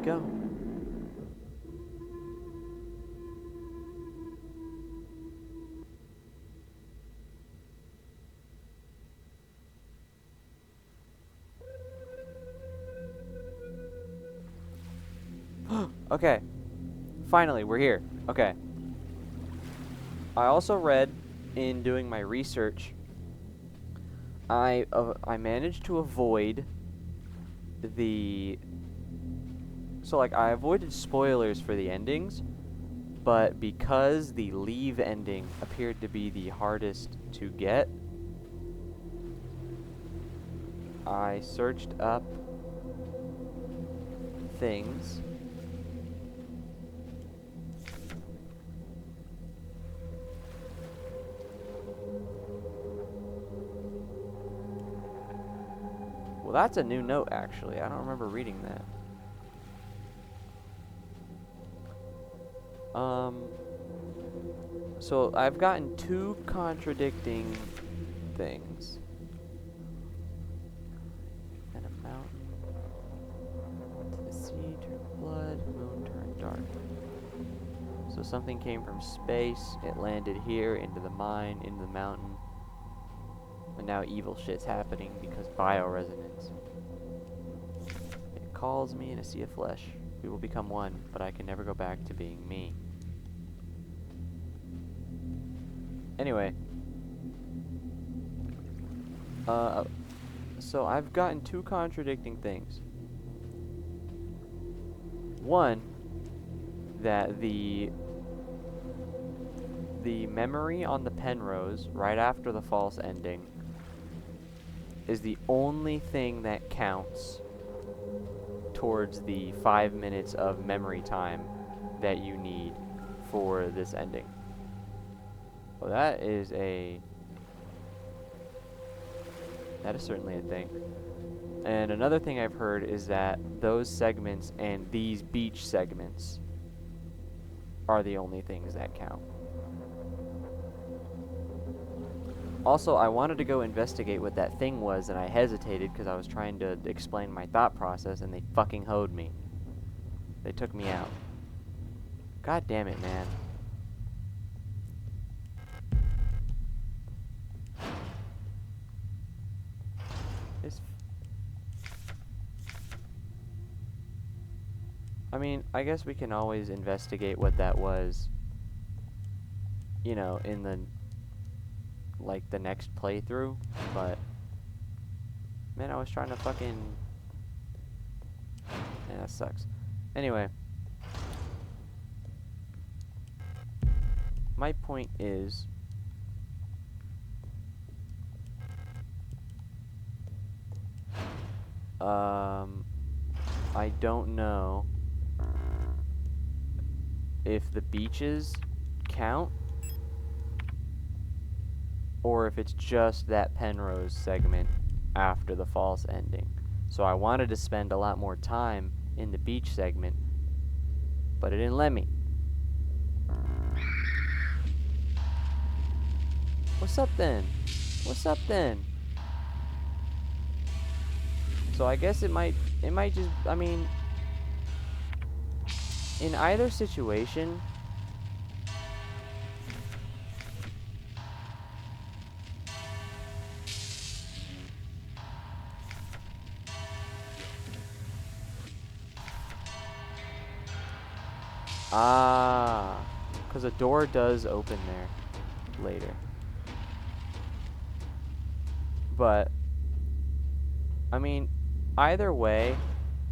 Speaker 1: go. Okay. Finally, we're here. Okay. I also read in doing my research, I managed to avoid the I avoided spoilers for the endings, but because the leave ending appeared to be the hardest to get, I searched up things. Well, that's a new note, actually. I don't remember reading that. So I've gotten two contradicting things. And a mountain. To the sea turned blood, moon turned dark. So something came from space, it landed here, into the mine, into the mountain. And now evil shit's happening because bioresonance. It calls me in a sea of flesh. We will become one, but I can never go back to being me. Anyway. So I've gotten two contradicting things. One, that the memory on the Penrose right after the false ending is the only thing that counts towards the 5 minutes of memory time that you need for this ending. Well, that is certainly a thing. And another thing I've heard is that those segments and these beach segments are the only things that count. Also, I wanted to go investigate what that thing was, and I hesitated because I was trying to explain my thought process, and they fucking hoed me. They took me out. God damn it, man. I mean, I guess we can always investigate what that was, you know, in the next playthrough, but man, I was trying to fucking... Yeah, that sucks. Anyway. My point is... I don't know if the beaches count, or if it's just that Penrose segment after the false ending. So I wanted to spend a lot more time in the beach segment, but it didn't let me. What's up then? What's up then? So I guess it might just, I mean, in either situation, because a door does open there later. But, I mean, either way,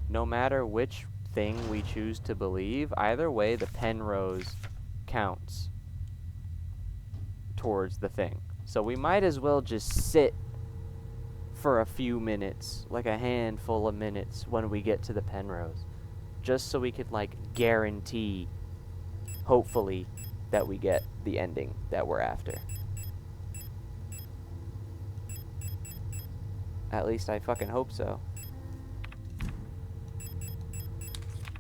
Speaker 1: no matter which thing we choose to believe, either way, the Penrose counts towards the thing. So we might as well just sit for a few minutes, like a handful of minutes, when we get to the Penrose. Just so we could, guarantee, hopefully, that we get the ending that we're after. At least I fucking hope so.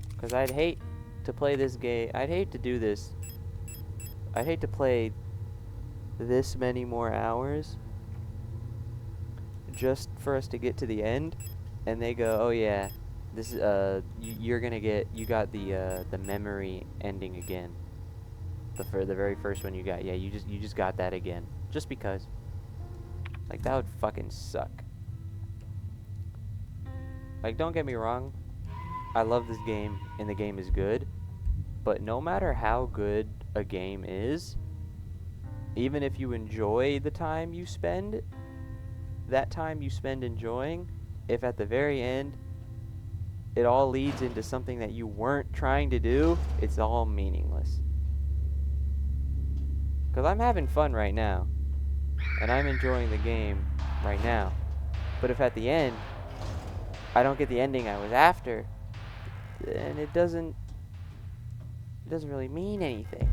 Speaker 1: Because I'd hate to play this game. I'd hate to do this. I'd hate to play this many more hours just for us to get to the end, and they go, oh yeah, This is you're gonna get you got the memory ending again. For the very first one you got. Yeah, you just got that again. Just because. Like that would fucking suck. Like don't get me wrong. I love this game and the game is good, but no matter how good a game is, even if you enjoy the time you spend, that time you spend enjoying, if at the very end it all leads into something that you weren't trying to do, it's all meaningless. Because I'm having fun right now, and I'm enjoying the game right now. But if at the end, I don't get the ending I was after, then it doesn't really mean anything.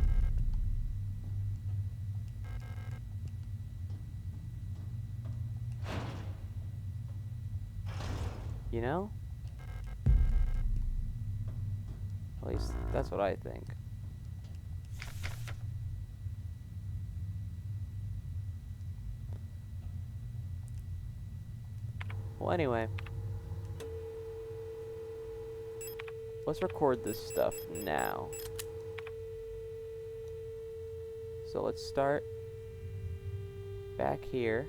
Speaker 1: You know? At least that's what I think. Well, anyway. Let's record this stuff now. So let's start back here.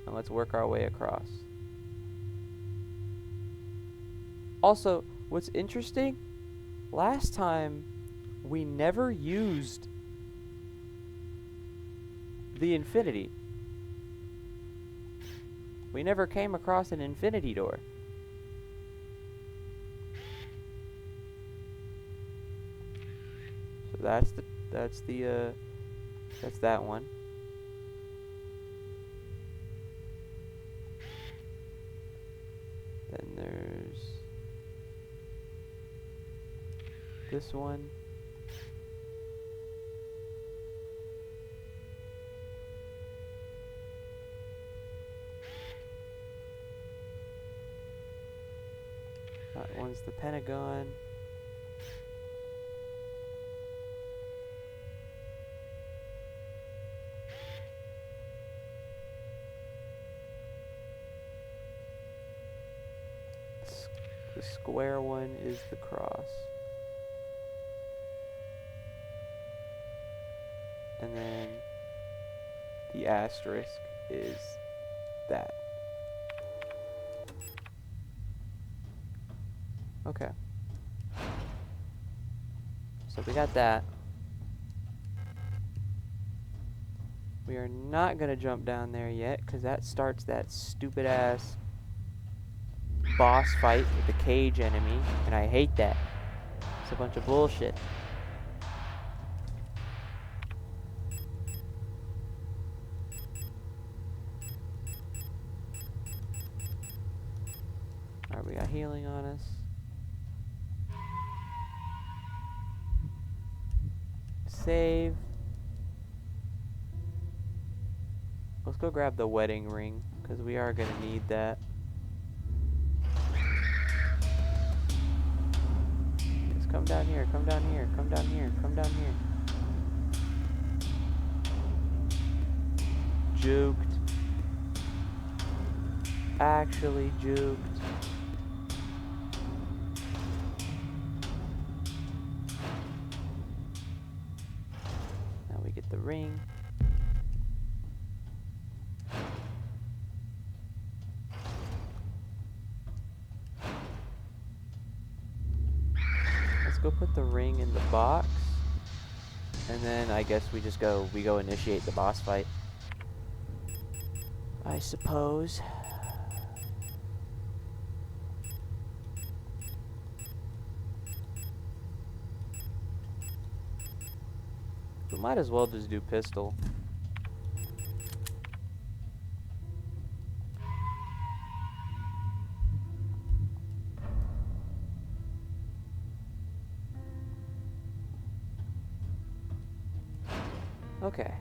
Speaker 1: And let's work our way across. Also, what's interesting, last time we never used the infinity. We never came across an infinity door. So that's that one. Then there's this one. That one's the Pentagon. The square one is the cross. And then the asterisk is that. Okay. So we got that. We are not going to jump down there yet, because that starts that stupid ass boss fight with the cage enemy, and I hate that. It's a bunch of bullshit. Alright, we got healing on us. Save. Let's go grab the wedding ring, because we are going to need that. Just come down here, come down here, come down here, come down here. Juked. Actually juked. Now we get the ring. Let's go put the ring in the box. And then I guess we go initiate the boss fight. I suppose. We might as well just do pistol. Okay.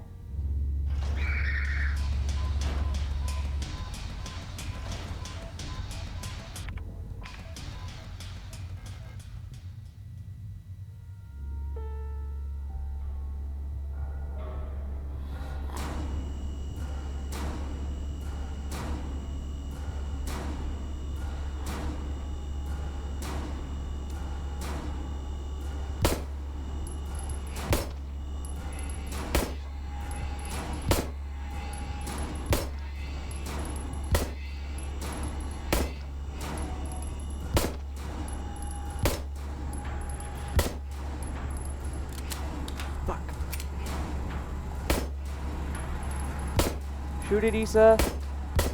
Speaker 1: Shoot it, Issa.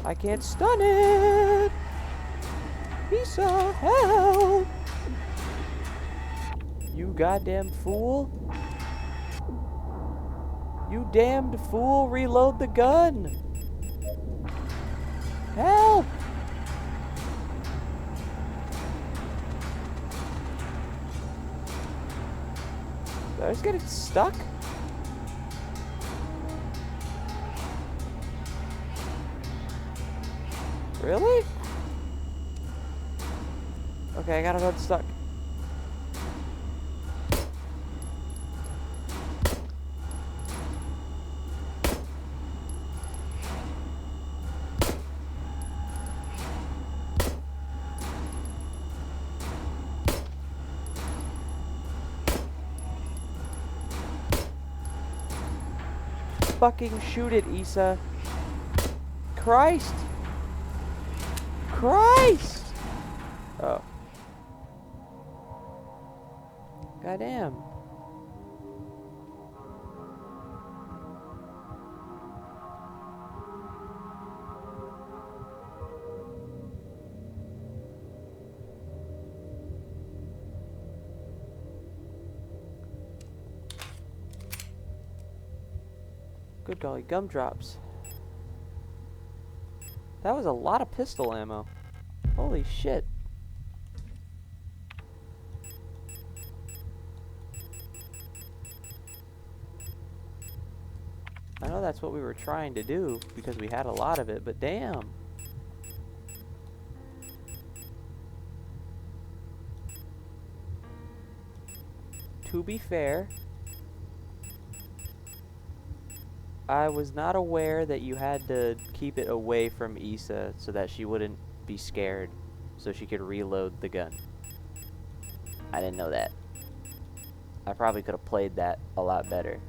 Speaker 1: I can't stun it. Issa, help! You goddamn fool. You damned fool, reload the gun. Help! Did I just get it stuck? Really? Okay, I got it unstuck. Fucking shoot it, Issa. Christ! Christ! Oh. Goddamn. Good golly, gumdrops. That was a lot of pistol ammo. Holy shit. I know that's what we were trying to do because we had a lot of it, but damn. To be fair, I was not aware that you had to keep it away from Issa so that she wouldn't be scared, so she could reload the gun. I didn't know that. I probably could have played that a lot better.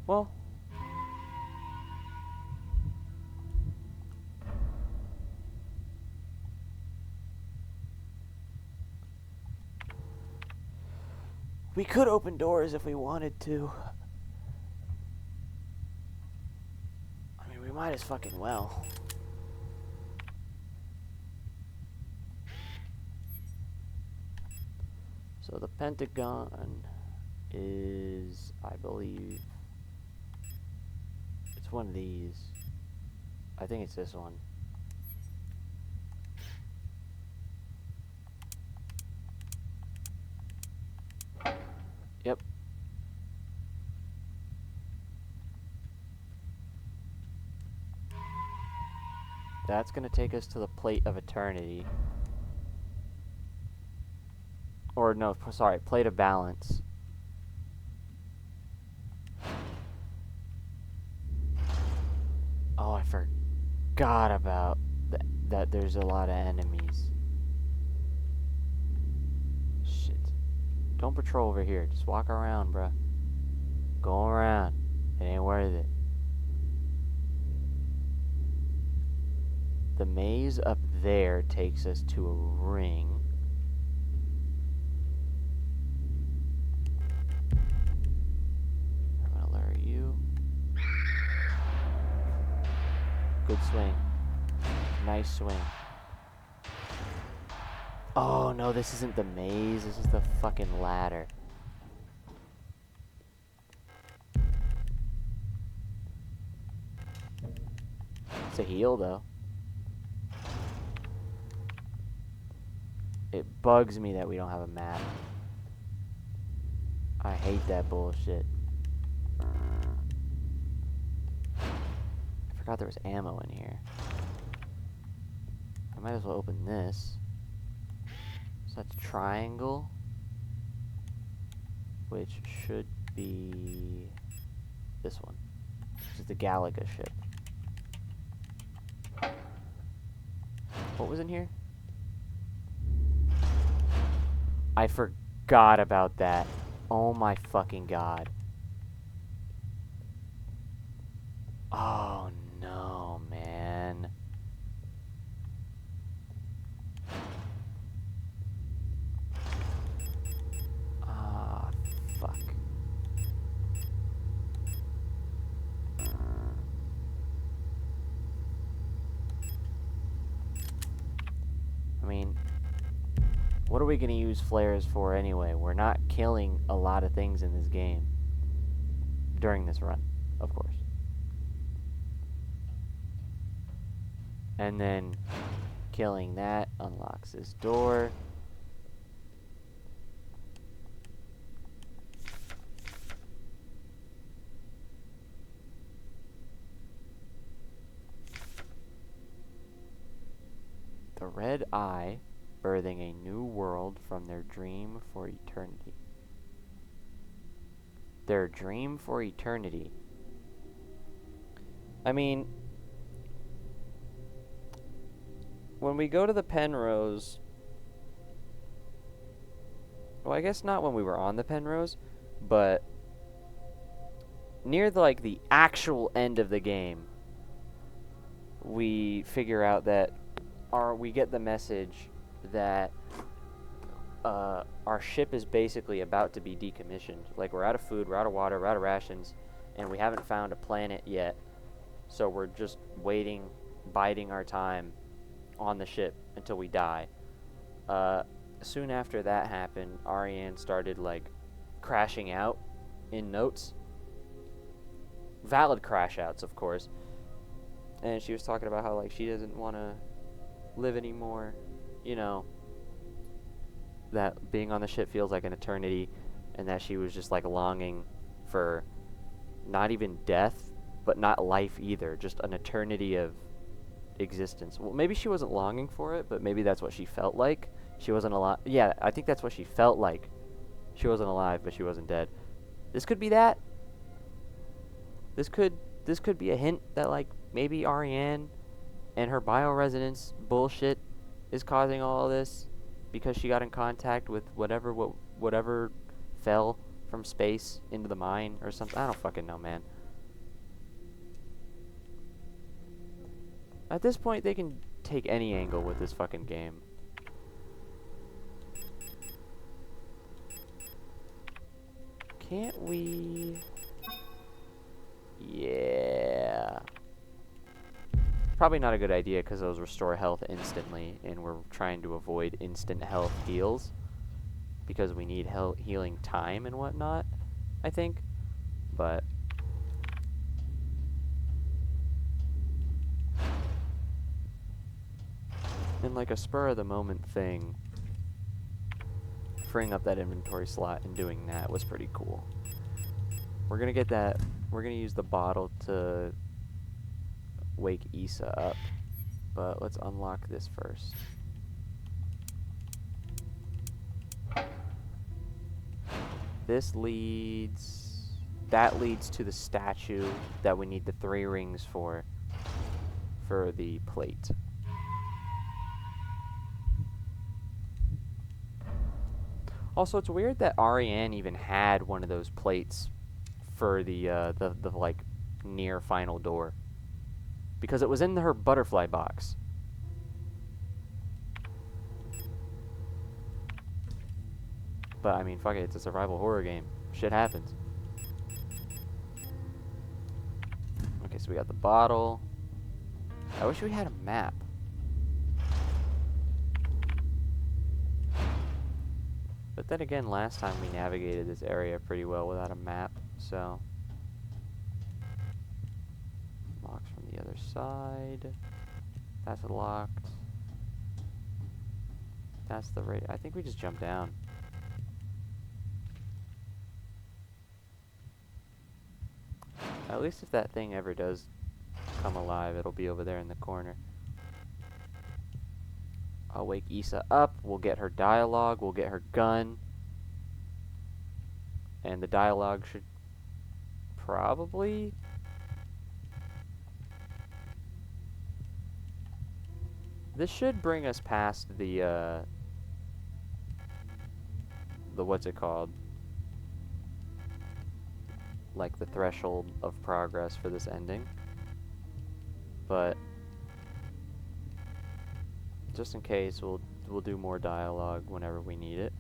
Speaker 1: Well, we could open doors if we wanted to. I mean, we might as fucking well. So the Pentagon is, I believe, it's one of these. I think it's this one. Yep. That's gonna take us to the Plate of Eternity. Or no, sorry, Plate of Balance. Oh, I forgot about that there's a lot of enemies. Shit. Don't patrol over here. Just walk around, bruh. Go around. It ain't worth it. The maze up there takes us to a ring. I'm gonna lure you. Good swing. Nice swing. Oh no, this isn't the maze. This is the fucking ladder. It's a heal though. It bugs me that we don't have a map. I hate that bullshit. I forgot there was ammo in here. I might as well open this. So that's triangle, which should be this one, which is the Galaga ship. What was in here? I forgot about that. Oh my fucking god. Oh no, man. Ah, fuck. I mean, what are we gonna use flares for anyway? We're not killing a lot of things in this game. During this run, of course. And then killing that unlocks this door. The red eye, birthing a new world from their dream for eternity. Their dream for eternity. I mean, when we go to the Penrose, well, I guess not when we were on the Penrose, but near the actual end of the game, we figure out that we get the message that our ship is basically about to be decommissioned. Like, we're out of food, we're out of water, we're out of rations, and we haven't found a planet yet. So we're just waiting, biding our time on the ship until we die. Soon after that happened, Ariane started, crashing out in notes. Valid crash outs, of course. And she was talking about how, she doesn't want to live anymore. You know, that being on the ship feels like an eternity, and that she was just, longing for not even death, but not life either, just an eternity of existence. Well, maybe she wasn't longing for it, but maybe that's what she felt like. She wasn't alive. Yeah, I think that's what she felt like. She wasn't alive, but she wasn't dead. This could be that. This could be a hint that, maybe Ariane and her bioresonance bullshit is causing all of this because she got in contact with whatever fell from space into the mine or something. I don't fucking know, man. At this point, they can take any angle with this fucking game. Can't we... Yeah. Probably not a good idea because those restore health instantly, and we're trying to avoid instant health heals because we need healing time and whatnot, I think. But... in a spur-of-the-moment thing, freeing up that inventory slot and doing that was pretty cool. We're gonna get that. We're gonna use the bottle to wake Issa up, but let's unlock this first. This leads... that leads to the statue that we need the 3 rings for the plate. Also, it's weird that Ariane even had one of those plates for the near final door, because it was in her butterfly box. But I mean, fuck it, it's a survival horror game. Shit happens. Okay, so we got the bottle. I wish we had a map. But then again, last time we navigated this area pretty well without a map, so... Locks from the other side. That's locked. That's the right... I think we just jumped down. At least if that thing ever does come alive, it'll be over there in the corner. I'll wake Issa up, we'll get her dialogue, we'll get her gun. And the dialogue should probably... this should bring us past the what's it called? like the threshold of progress for this ending. But just in case, we'll do more dialogue whenever we need it.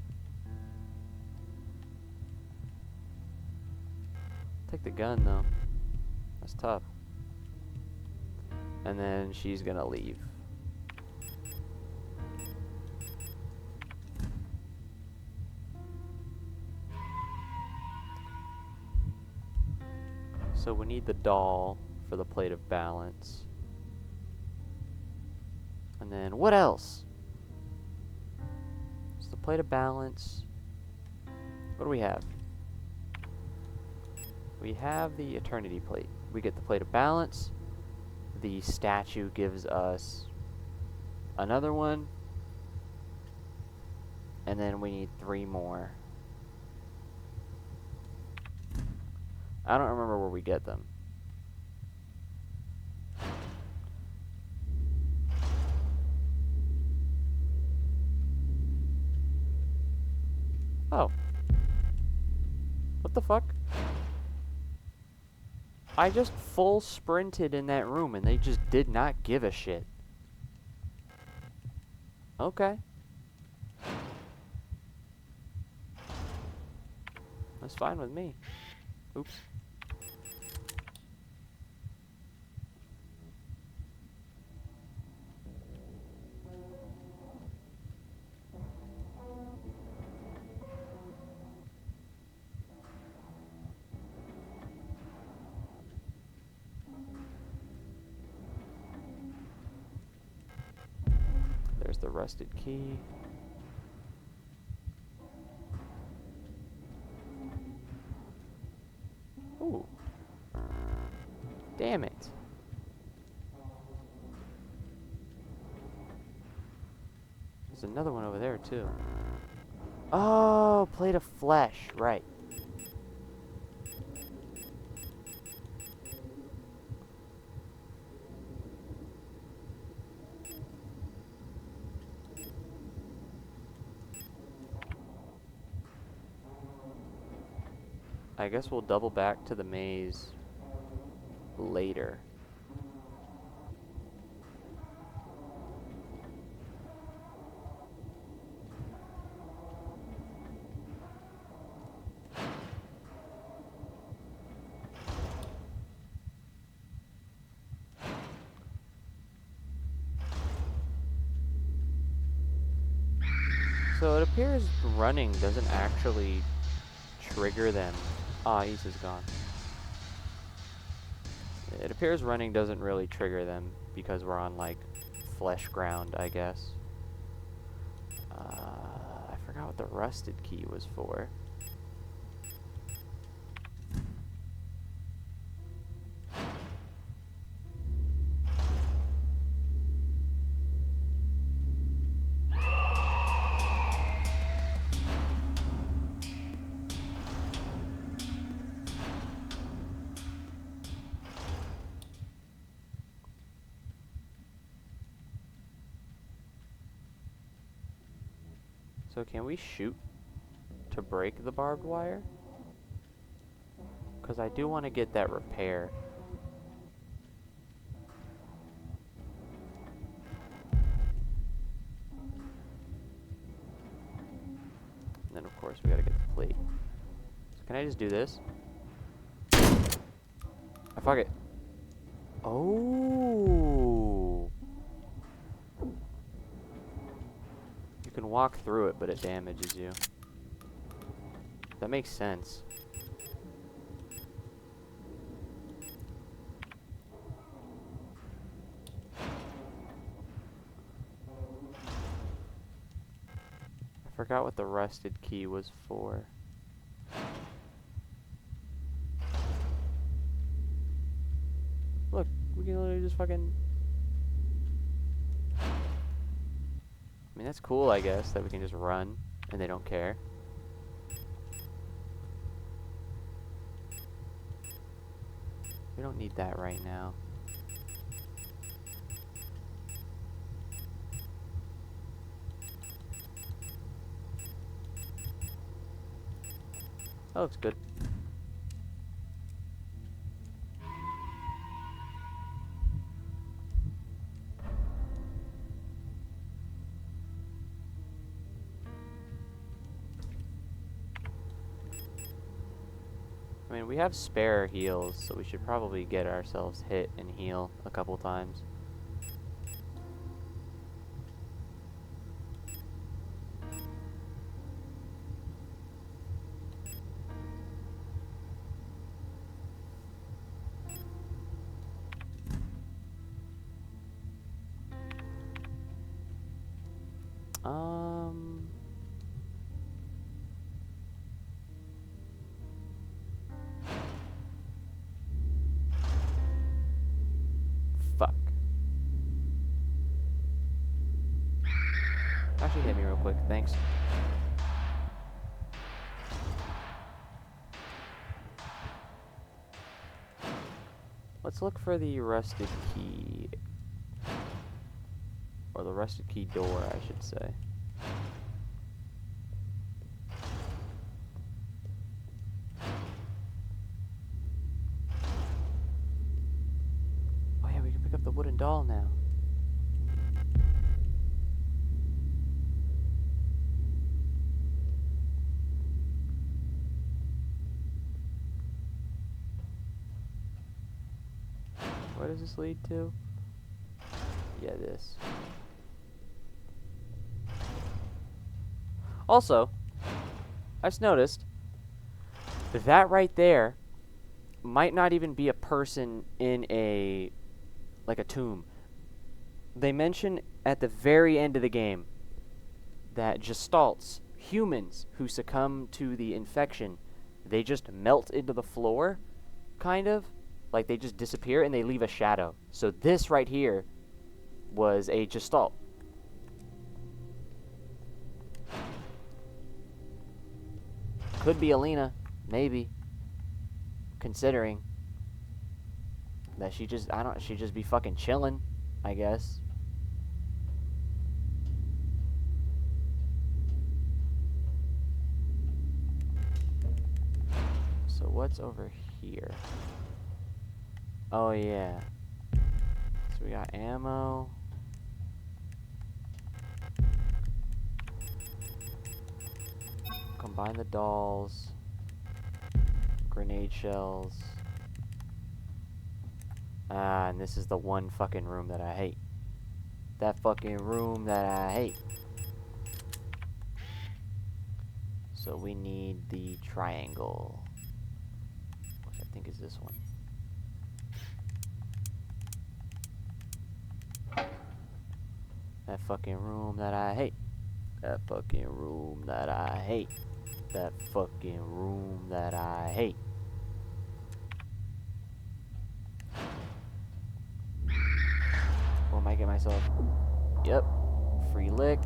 Speaker 1: Take the gun though. That's tough. And then she's gonna leave. So we need the doll for the plate of balance. And then what else? It's the plate of balance. What do we have? We have the eternity plate. We get the plate of balance. The statue gives us another one. And then we need 3 more. I don't remember where we get them. Oh. What the fuck? I just full sprinted in that room and they just did not give a shit. Okay. That's fine with me. Oops. There's the rusted key. Ooh. Damn it. There's another one over there too. Oh, plate of flesh, right. I guess we'll double back to the maze later. So it appears running doesn't actually trigger them. Ah, Ace is gone. It appears running doesn't really trigger them because we're on, like, flesh ground, I guess. I forgot what the rusted key was for. So can we shoot to break the barbed wire? Because I do want to get that repair. And then of course we gotta get the plate. So can I just do this? Ah, fuck it. Oh. You can walk through it, but it damages you. That makes sense. I forgot what the rusted key was for. Look, we can literally just fucking... I mean, that's cool, I guess, that we can just run and they don't care. We don't need that right now. That looks good. I mean, we have spare heals, so we should probably get ourselves hit and heal a couple times. Fuck. Actually, hit me real quick, thanks. Let's look for the rusted key. Or the rusted key door, I should say. Oh yeah, we can pick up the wooden doll now. Where does this lead to? Yeah, this. Also, I just noticed that right there might not even be a person in a tomb. They mention at the very end of the game that gestalts, humans who succumb to the infection, they just melt into the floor, kind of. Like they just disappear and they leave a shadow. So this right here was a gestalt. Could be Alina, maybe. Considering that she just be fucking chilling, I guess. So what's over here? Oh yeah. So we got ammo. Combine the dolls. Grenade shells. Ah, and this is the one fucking room that I hate. That fucking room that I hate. So we need the triangle, which I think is this one. That fucking room that I hate. That fucking room that I hate. That fucking room that I hate. What am I getting myself? Yep. Free lick.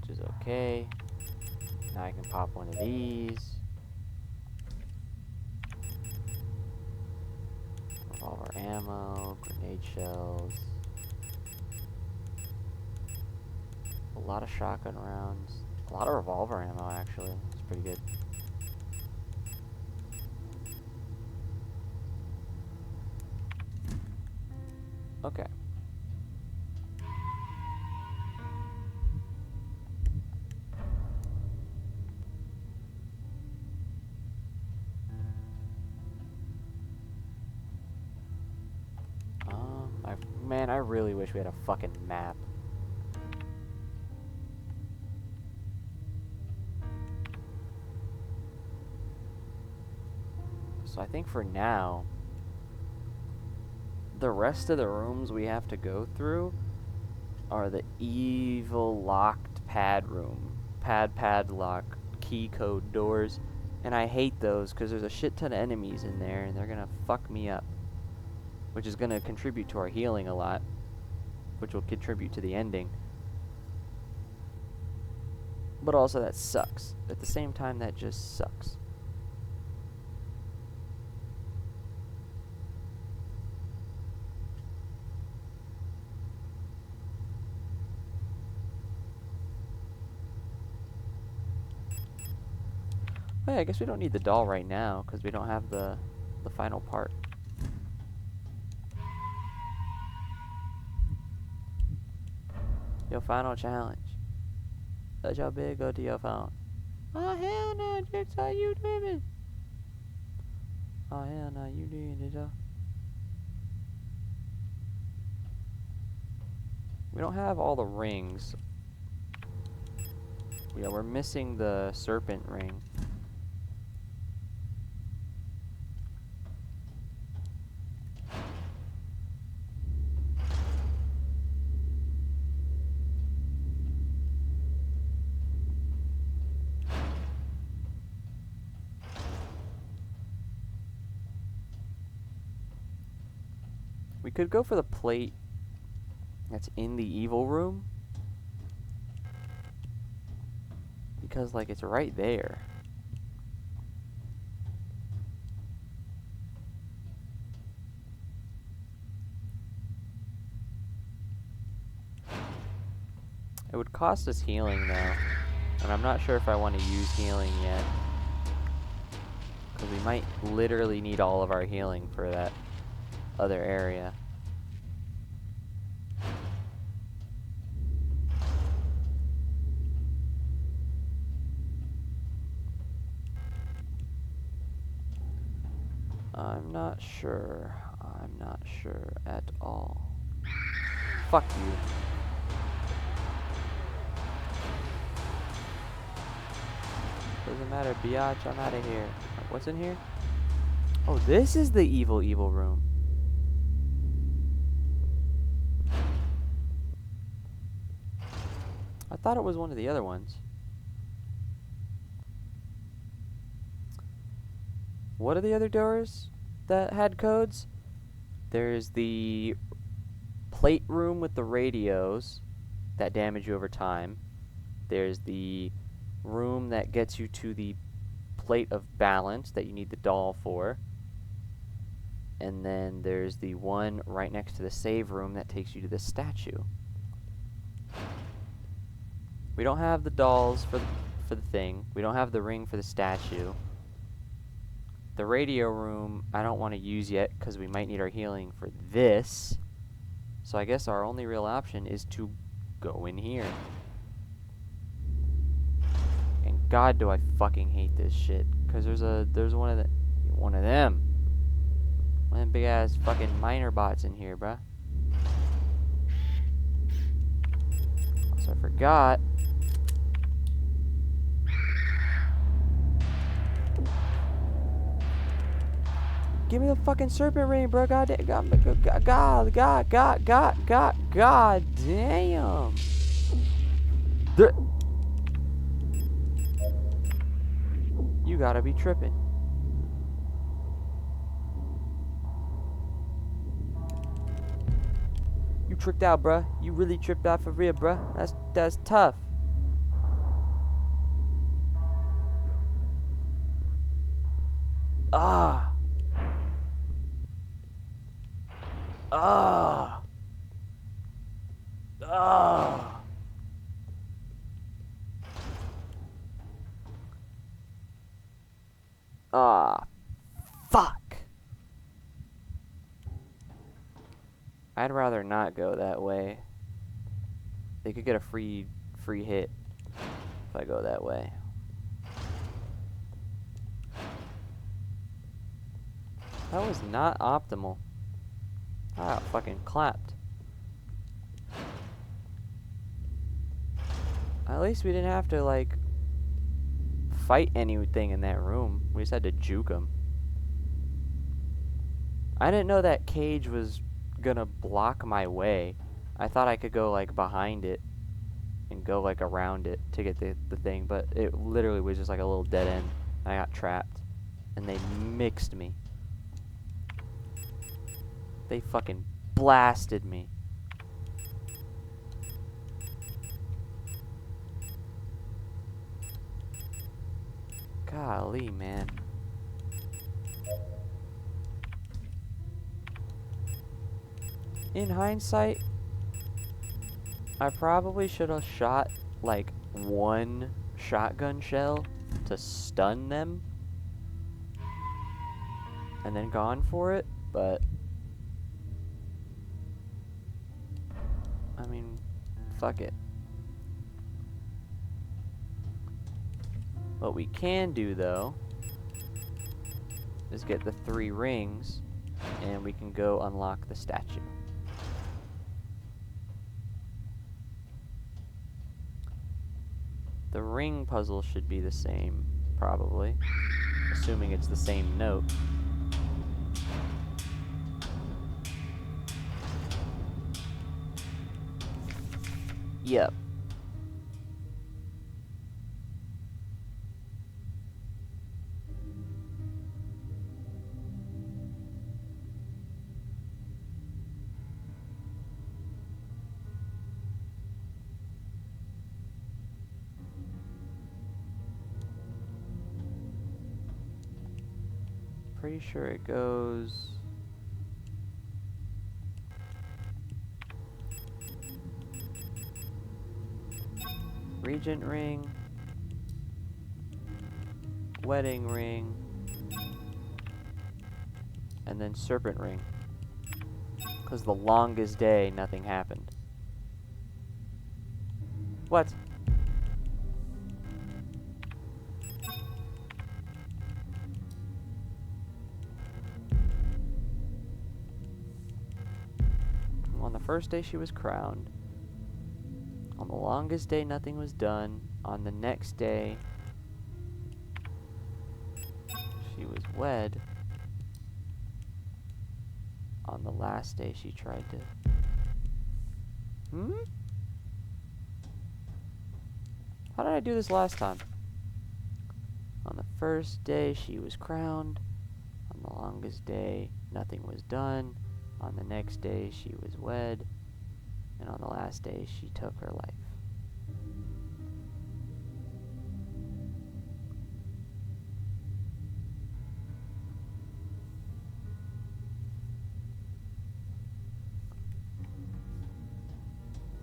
Speaker 1: Which is okay. Now I can pop one of these. Revolver ammo, grenade shells. A lot of shotgun rounds. A lot of revolver ammo, actually. It's pretty good. Okay. Man, I really wish we had a fucking map. So I think for now, the rest of the rooms we have to go through are the evil locked padlock, key code doors. And I hate those because there's a shit ton of enemies in there and they're gonna fuck me up. Which is gonna contribute to our healing a lot. Which will contribute to the ending. But also that sucks. At the same time, that just sucks. Oh yeah, I guess we don't need the doll right now, because we don't have the final part. Your final challenge. Touch your big, go to your phone. Oh hell no, Jigsaw, you doing it? Oh hell no, you doing it, Jigsaw? We don't have all the rings. Yeah, we're missing the serpent ring. We could go for the plate that's in the evil room. Because, like, it's right there. It would cost us healing, though. And I'm not sure if I want to use healing yet. Because we might literally need all of our healing for that other area. I'm not sure. I'm not sure at all. Fuck you. Doesn't matter, biatch. I'm out of here. What's in here? Oh, this is the evil room. I thought it was one of the other ones. What are the other doors that had codes? There's the plate room with the radios that damage you over time. There's the room that gets you to the plate of balance that you need the doll for. And then there's the one right next to the save room that takes you to the statue. We don't have the dolls for the thing. We don't have the ring for the statue. The radio room I don't want to use yet because we might need our healing for this. So I guess our only real option is to go in here. And God, do I fucking hate this shit. Because there's one of them. One of them big ass fucking miner bots in here, bruh. So I forgot. Give me the fucking serpent ring, bro. God damn. God damn. You gotta be tripping. You tricked out, bruh. You really tripped out for real, bruh. That's tough. Ah. Ah. Ah. Ah. Fuck. I'd rather not go that way. They could get a free hit if I go that way. That was not optimal. I got fucking clapped. At least we didn't have to, like, fight anything in that room. We just had to juke them. I didn't know that cage was gonna block my way. I thought I could go, like, behind it and go, like, around it to get the thing, but it literally was just like a little dead end. I got trapped. And they mixed me. They fucking blasted me. Golly, man. In hindsight, I probably should have shot like one shotgun shell to stun them and then gone for it, but I mean, fuck it. What we can do, though, is get the 3 rings, and we can go unlock the statue. The ring puzzle should be the same, probably, assuming it's the same note. Yep. Pretty sure it goes... Regent ring, wedding ring, and then serpent ring. Because the longest day, nothing happened. What? On the first day she was crowned. On the longest day, nothing was done. On the next day, she was wed. On the last day, she tried to... How did I do this last time? On the first day, she was crowned. On the longest day, nothing was done. On the next day, she was wed. And on the last day, she took her life.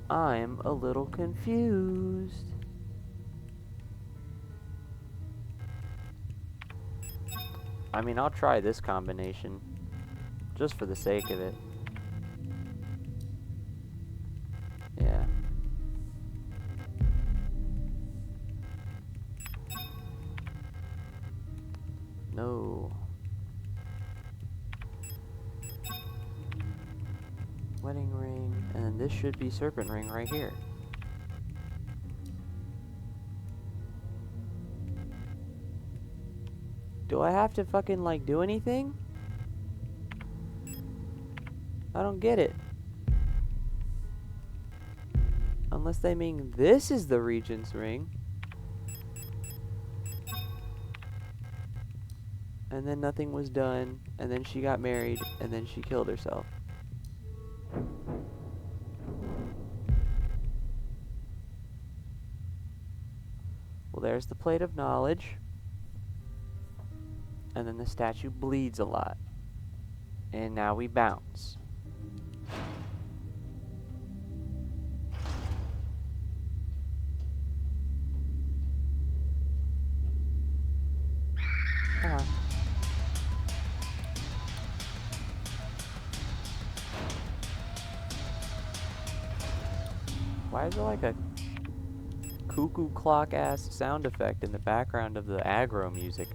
Speaker 1: I'm a little confused. I mean, I'll try this combination, just for the sake of it. Yeah. No. Wedding ring, and then this should be serpent ring right here. Do I have to fucking, like, do anything? I don't get it. Unless they mean this is the Regent's ring. And then nothing was done, and then she got married, and then she killed herself. Well, there's the plate of knowledge. And then the statue bleeds a lot. And now we bounce. Why is there like a cuckoo clock ass sound effect in the background of the aggro music?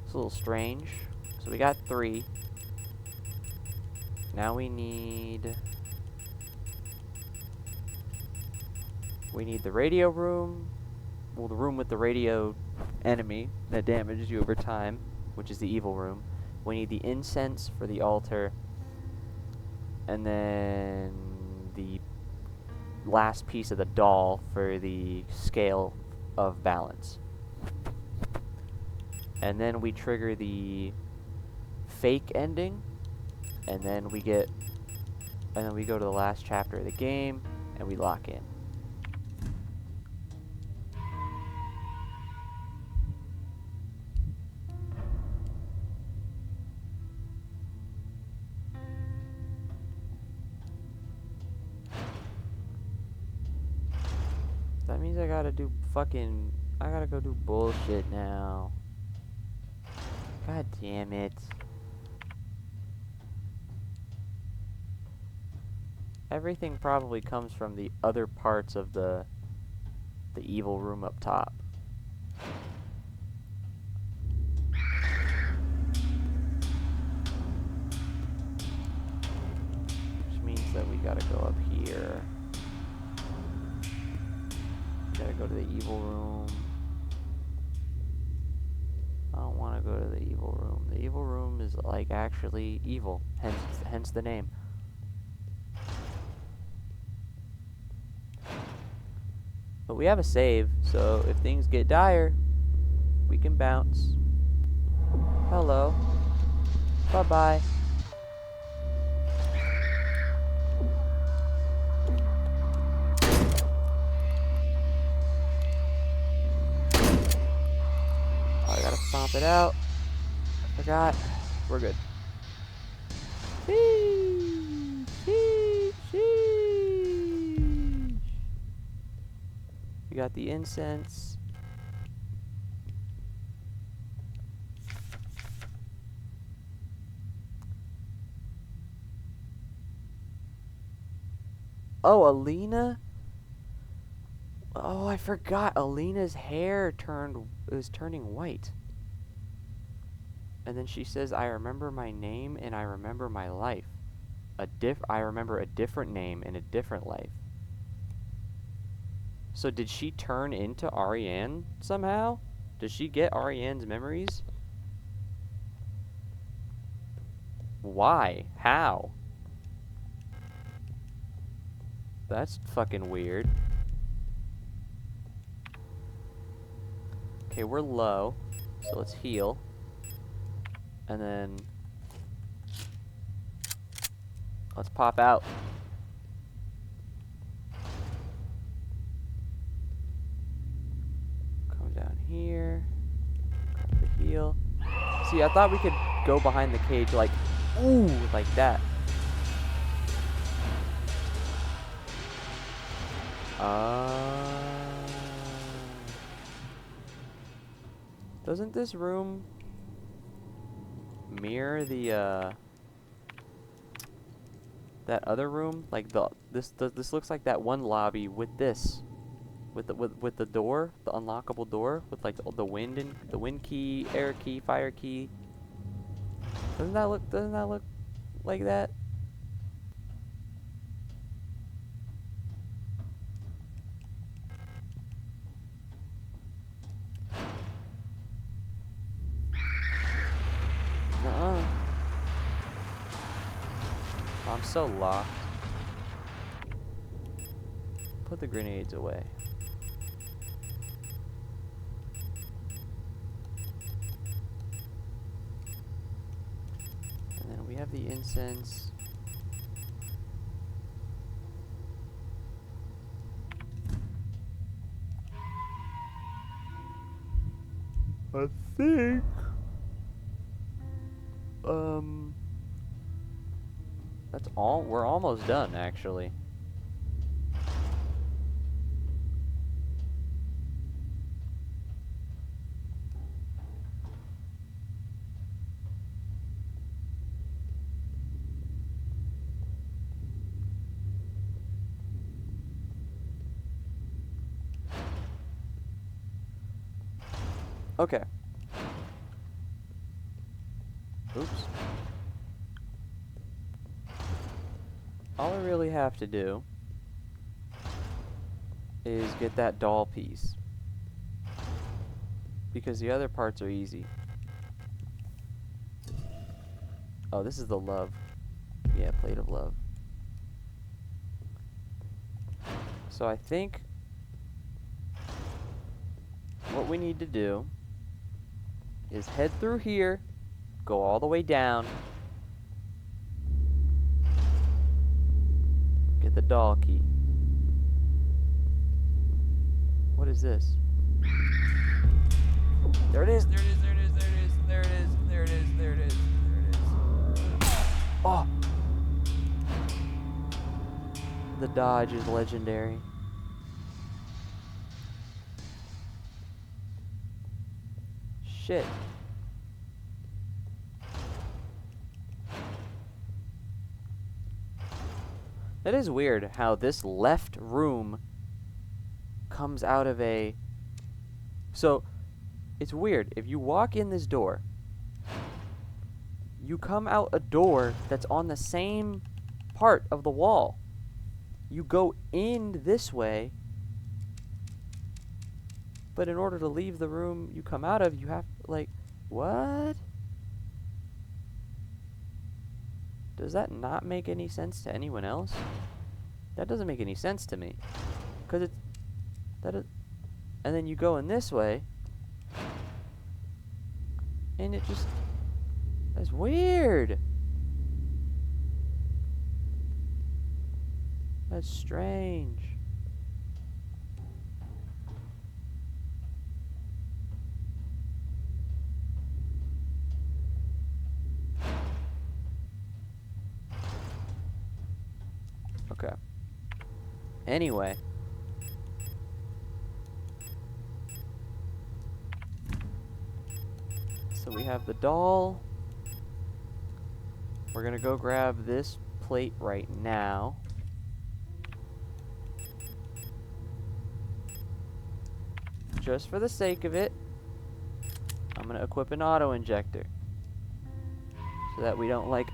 Speaker 1: It's a little strange. So we got 3. Now we need the radio room. Well, the room with the radio enemy that damages you over time, which is the evil room. We need the incense for the altar. And then the last piece of the doll for the scale of balance. And then we trigger the fake ending, and then we go to the last chapter of the game, and we lock in. That means I gotta go do bullshit now. God damn it. Everything probably comes from the other parts of the evil room up top. gotta go up here. Gotta go to the evil room. I don't want to go to the evil room. The evil room is like actually evil, hence the name. But we have a save, so if things get dire, we can bounce. Hello. Bye-bye. Oh, I gotta stomp it out. Forgot. We're good. Sheesh, sheesh, sheesh. We got the incense. Oh, Alina? Oh, I forgot. Alina's hair is turning white. And then she says, I remember my name and I remember my life. I remember a different name and a different life. So did she turn into Ariane somehow? Does she get Ariane's memories? Why? How? That's fucking weird. Okay, we're low. So let's heal. And then let's pop out. Come down here. Grab the heal. See, I thought we could go behind the cage like, ooh, like that. Doesn't this room mirror the that other room? Like this looks like that one lobby with this, with the door, the unlockable door with like the wind key, air key, fire key. Doesn't that look like that? Nuh-uh. I'm so locked. Put the grenades away. And then we have the incense. I think that's all. We're almost done, actually. Okay. Oops. All I really have to do is get that doll piece. Because the other parts are easy. Oh, this is the love. Yeah, plate of love. So I think what we need to do is head through here, go all the way down, get the doll key. What is this? There it is, there it is, there it is, there it is, there it is, there it is, there it is, there it is. Oh! The dodge is legendary. Shit. That is weird how this left room comes out of a... So, it's weird. If you walk in this door, you come out a door that's on the same part of the wall. You go in this way, but in order to leave the room you come out of, you have, like, what? Does that not make any sense to anyone else? That doesn't make any sense to me. Because it's, and then you go in this way, and it just, that's weird. That's strange. Okay. Anyway. So we have the doll. We're gonna go grab this plate right now. Just for the sake of it, I'm gonna equip an auto injector. So that we don't, like,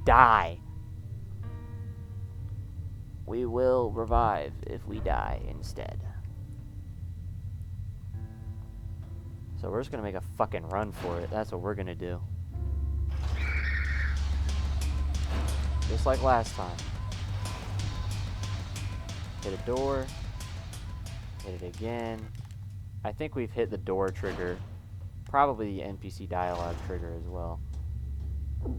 Speaker 1: die. We will revive if we die instead. So we're just gonna make a fucking run for it. That's what we're gonna do. Just like last time. Hit a door. Hit it again. I think we've hit the door trigger. Probably the NPC dialogue trigger as well. So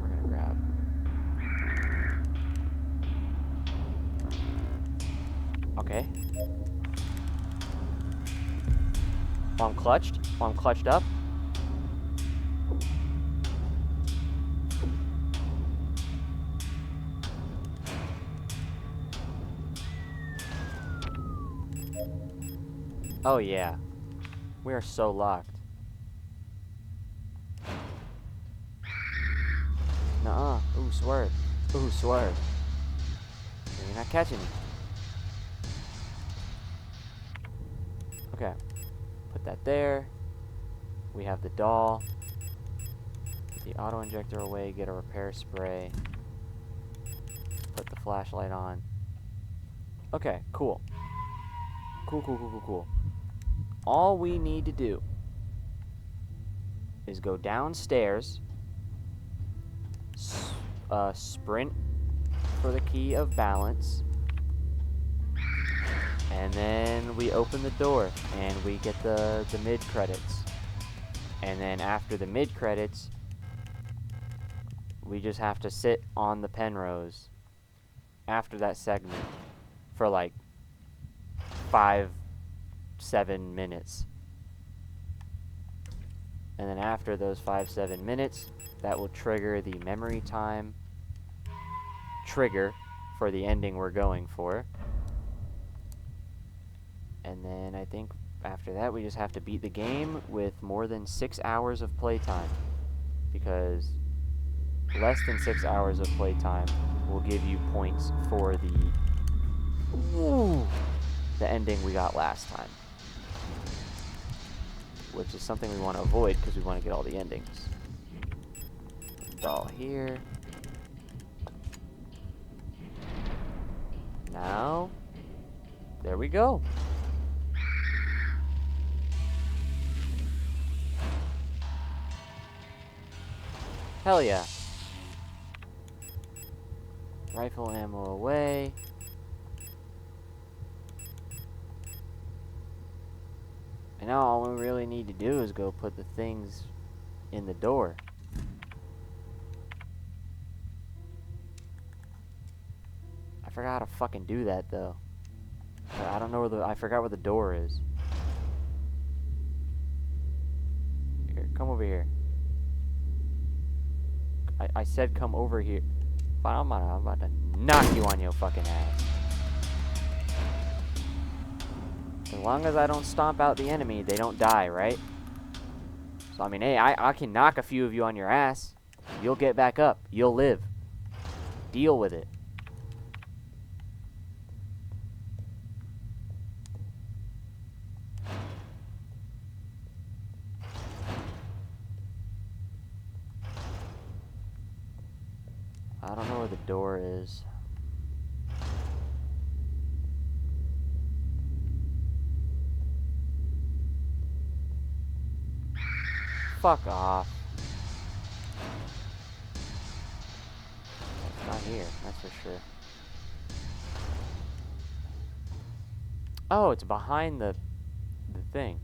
Speaker 1: we're gonna grab. Okay. While I'm clutched. While I'm clutched up. Oh yeah. We are so locked. Nuh-uh. Ooh, swerve. Ooh, swerve. You're not catching me. Okay. Put that there. We have the doll. Put the auto injector away. Get a repair spray. Put the flashlight on. Okay, cool. Cool. All we need to do is go downstairs, sprint for the key of balance, and then we open the door and we get the mid-credits. And then after the mid-credits, we just have to sit on the Penrose after that segment for like 5-7 minutes. And then after those 5-7 minutes, that will trigger the memory time trigger for the ending we're going for. And then I think after that we just have to beat the game with more than 6 hours of playtime, because less than 6 hours of playtime will give you points for the ending we got last time, which is something we want to avoid because we want to get all the endings. Doll here. Now, there we go. Hell yeah. Rifle ammo away. And now all we really need to do is go put the things in the door. I forgot how to fucking do that though. I don't know where I forgot where the door is. Here, come over here. I said come over here. Fine, I'm about to knock you on your fucking ass. As long as I don't stomp out the enemy, they don't die, right? So, I mean, hey, I can knock a few of you on your ass. You'll get back up. You'll live. Deal with it. I don't know where the door is. fuck off. It's not here, that's for sure. Oh, it's behind the thing.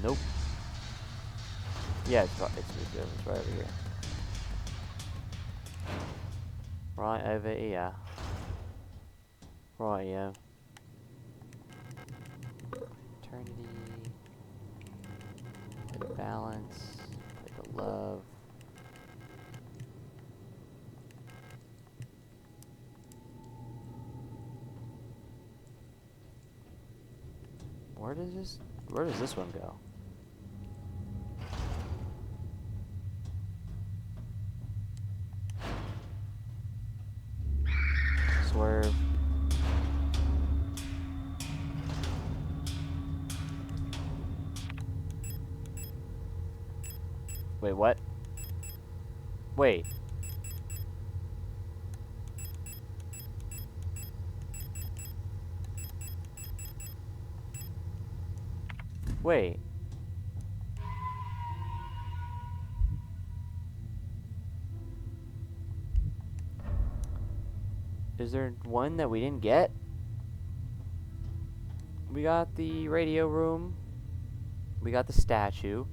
Speaker 1: Nope. Yeah, it's right over here. Right over here. Right, yeah. Eternity. Bit of balance. Bit of love. Where does this one go? Swerve. Wait, what? Wait. Wait. Is there one that we didn't get? We got the radio room. We got the statue.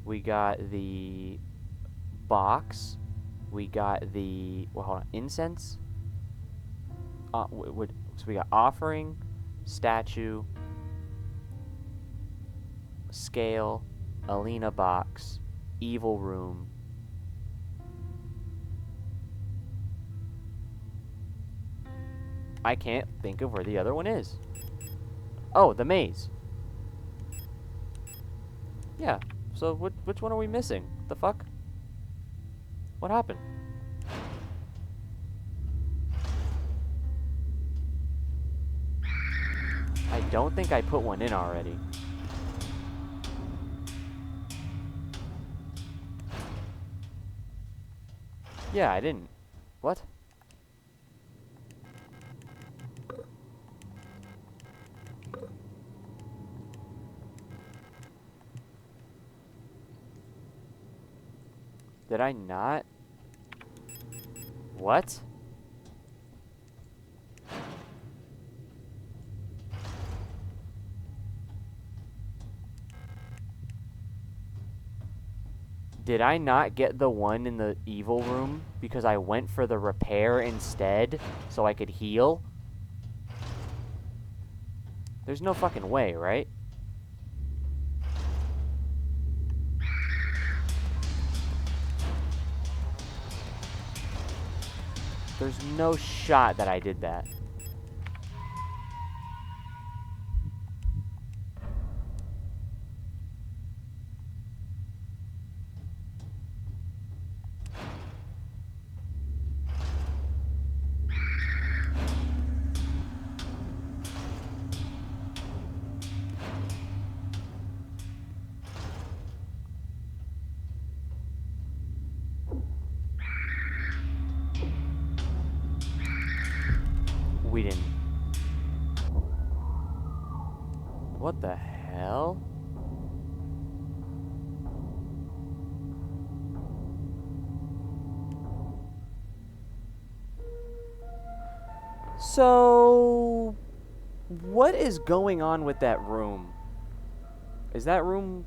Speaker 1: We got the box. We got the, well, hold on, incense. So we got offering, statue, scale, Alina box, evil room. I can't think of where the other one is. Oh, the maze. Yeah. So which one are we missing? The fuck? What happened? I don't think I put one in already. Yeah, I didn't. What? Did I not? What? Did I not get the one in the evil room because I went for the repair instead so I could heal? There's no fucking way, right? There's no shot that I did that. We didn't. What the hell? So, what is going on with that room? Is that room...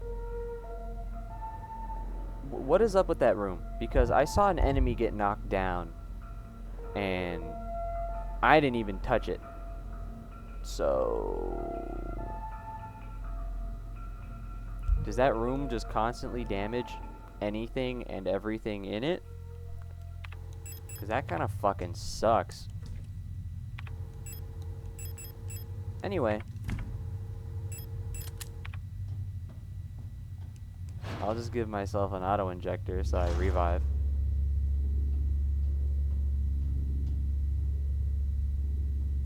Speaker 1: What is up with that room? Because I saw an enemy get knocked down, and I didn't even touch it. So... Does that room just constantly damage anything and everything in it? Because that kind of fucking sucks. Anyway. I'll just give myself an auto-injector so I revive.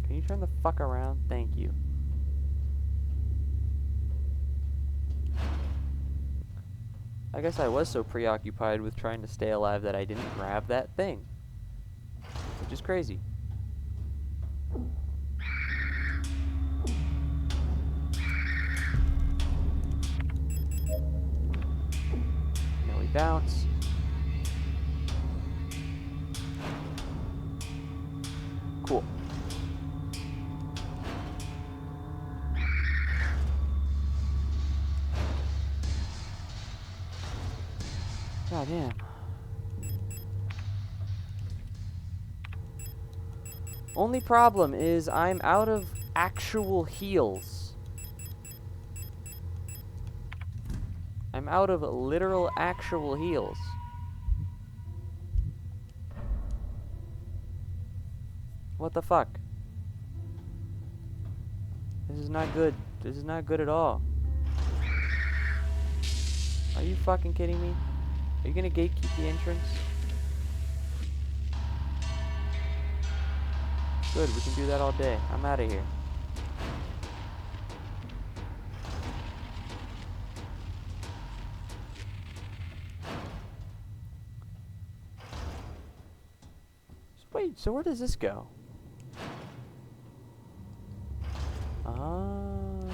Speaker 1: Can you turn the fuck around? Thank you. I guess I was so preoccupied with trying to stay alive that I didn't grab that thing. Which is crazy. Bounce. Cool. God damn. Only problem is I'm out of actual heals. I'm out of literal actual heals. What the fuck? This is not good. This is not good at all. Are you fucking kidding me? Are you gonna gatekeep the entrance? Good, we can do that all day. I'm out of here. Wait, so where does this go? Oh.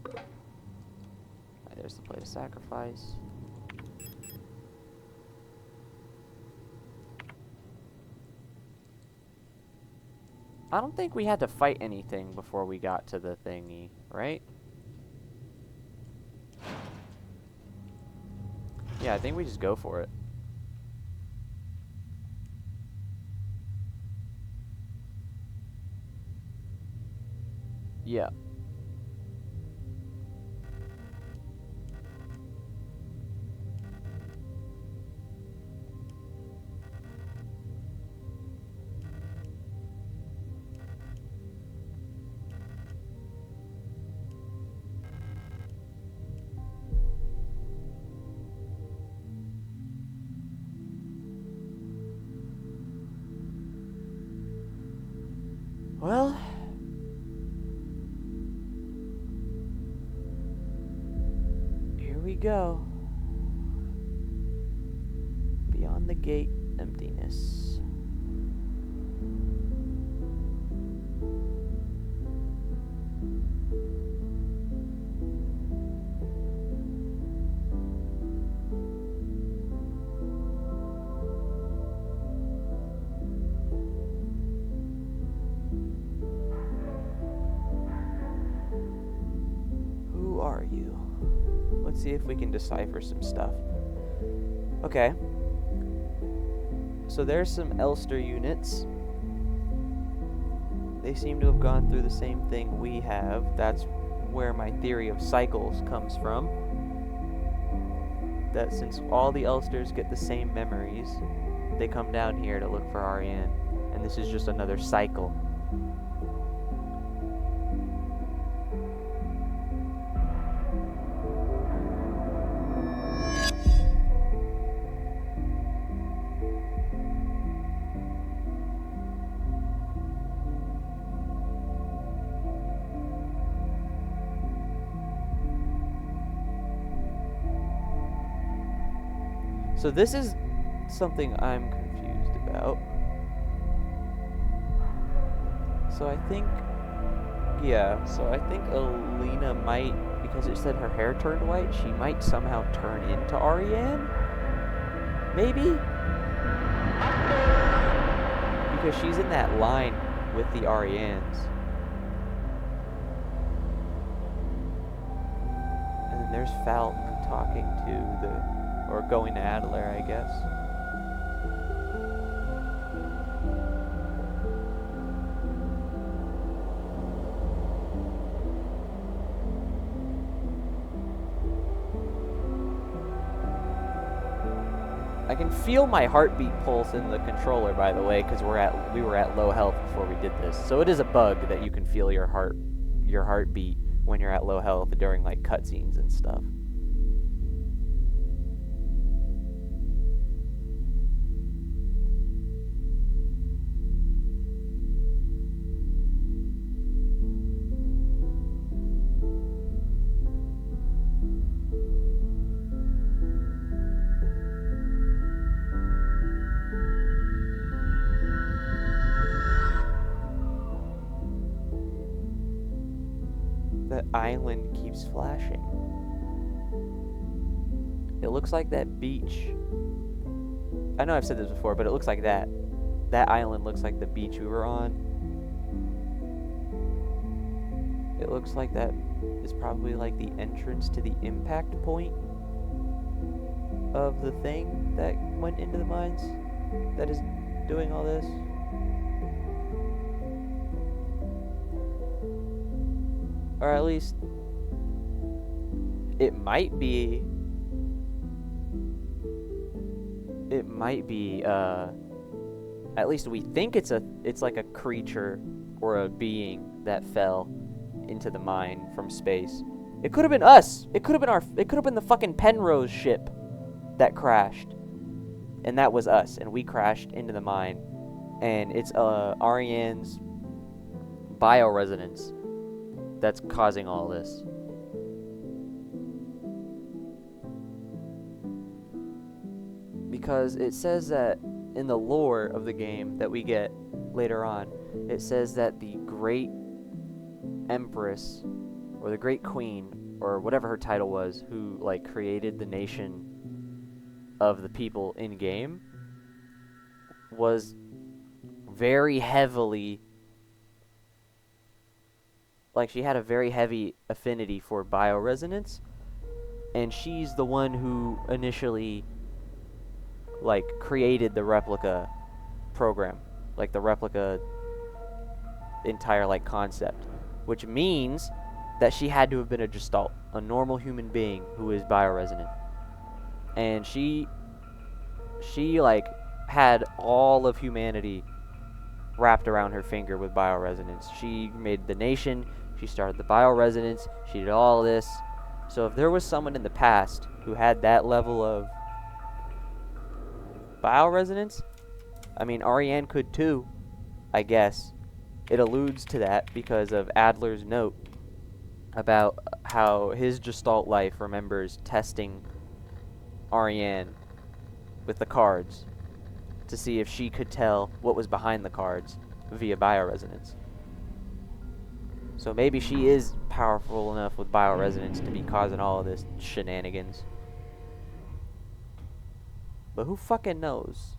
Speaker 1: Right, there's the plate of sacrifice. I don't think we had to fight anything before we got to the thingy, right? Yeah, I think we just go for it. Yeah. Well, here we go. Beyond the gate, emptiness. Who are you? Let's see if we can decipher some stuff. Okay. So there's some Elster units. They seem to have gone through the same thing we have. That's where my theory of cycles comes from. That since all the Elsters get the same memories, they come down here to look for Ariane. And this is just another cycle. So this is something I'm confused about. So I think Alina might, because it said her hair turned white, she might somehow turn into Ariane? Maybe? Because she's in that line with the Arianes. And then there's Falk talking to or going to Adler, I guess. I can feel my heartbeat pulse in the controller, by the way, because we were at low health before we did this. So it is a bug that you can feel your heartbeat when you're at low health during like cutscenes and stuff. the island keeps flashing. It looks like that beach. I know I've said this before, but it looks like that. That island looks like the beach we were on. It looks like that is probably like the entrance to the impact point of the thing that went into the mines that is doing all this. Or at least it might be at least we think it's like a creature or a being that fell into the mine from space. It could have been us. It could have been the fucking Penrose ship that crashed. And that was us, and we crashed into the mine. And it's Ariane's bioresonance that's causing all this. Because it says that in the lore of the game that we get later on, it says that the Great Empress, or the Great Queen, or whatever her title was, who like created the nation of the people in game, was very heavily, like, she had a very heavy affinity for bioresonance, and she's the one who initially like created the replica program, like the replica entire like concept, which means that she had to have been a gestalt, a normal human being who is bioresonant. And she like had all of humanity wrapped around her finger with bioresonance. She made the nation, she started the bioresonance, she did all this. So if there was someone in the past who had that level of bioresonance, I mean, Ariane could too, I guess. It alludes to that because of Adler's note about how his Gestalt life remembers testing Ariane with the cards to see if she could tell what was behind the cards via bioresonance. So maybe she is powerful enough with bioresonance to be causing all of this shenanigans. But who fucking knows?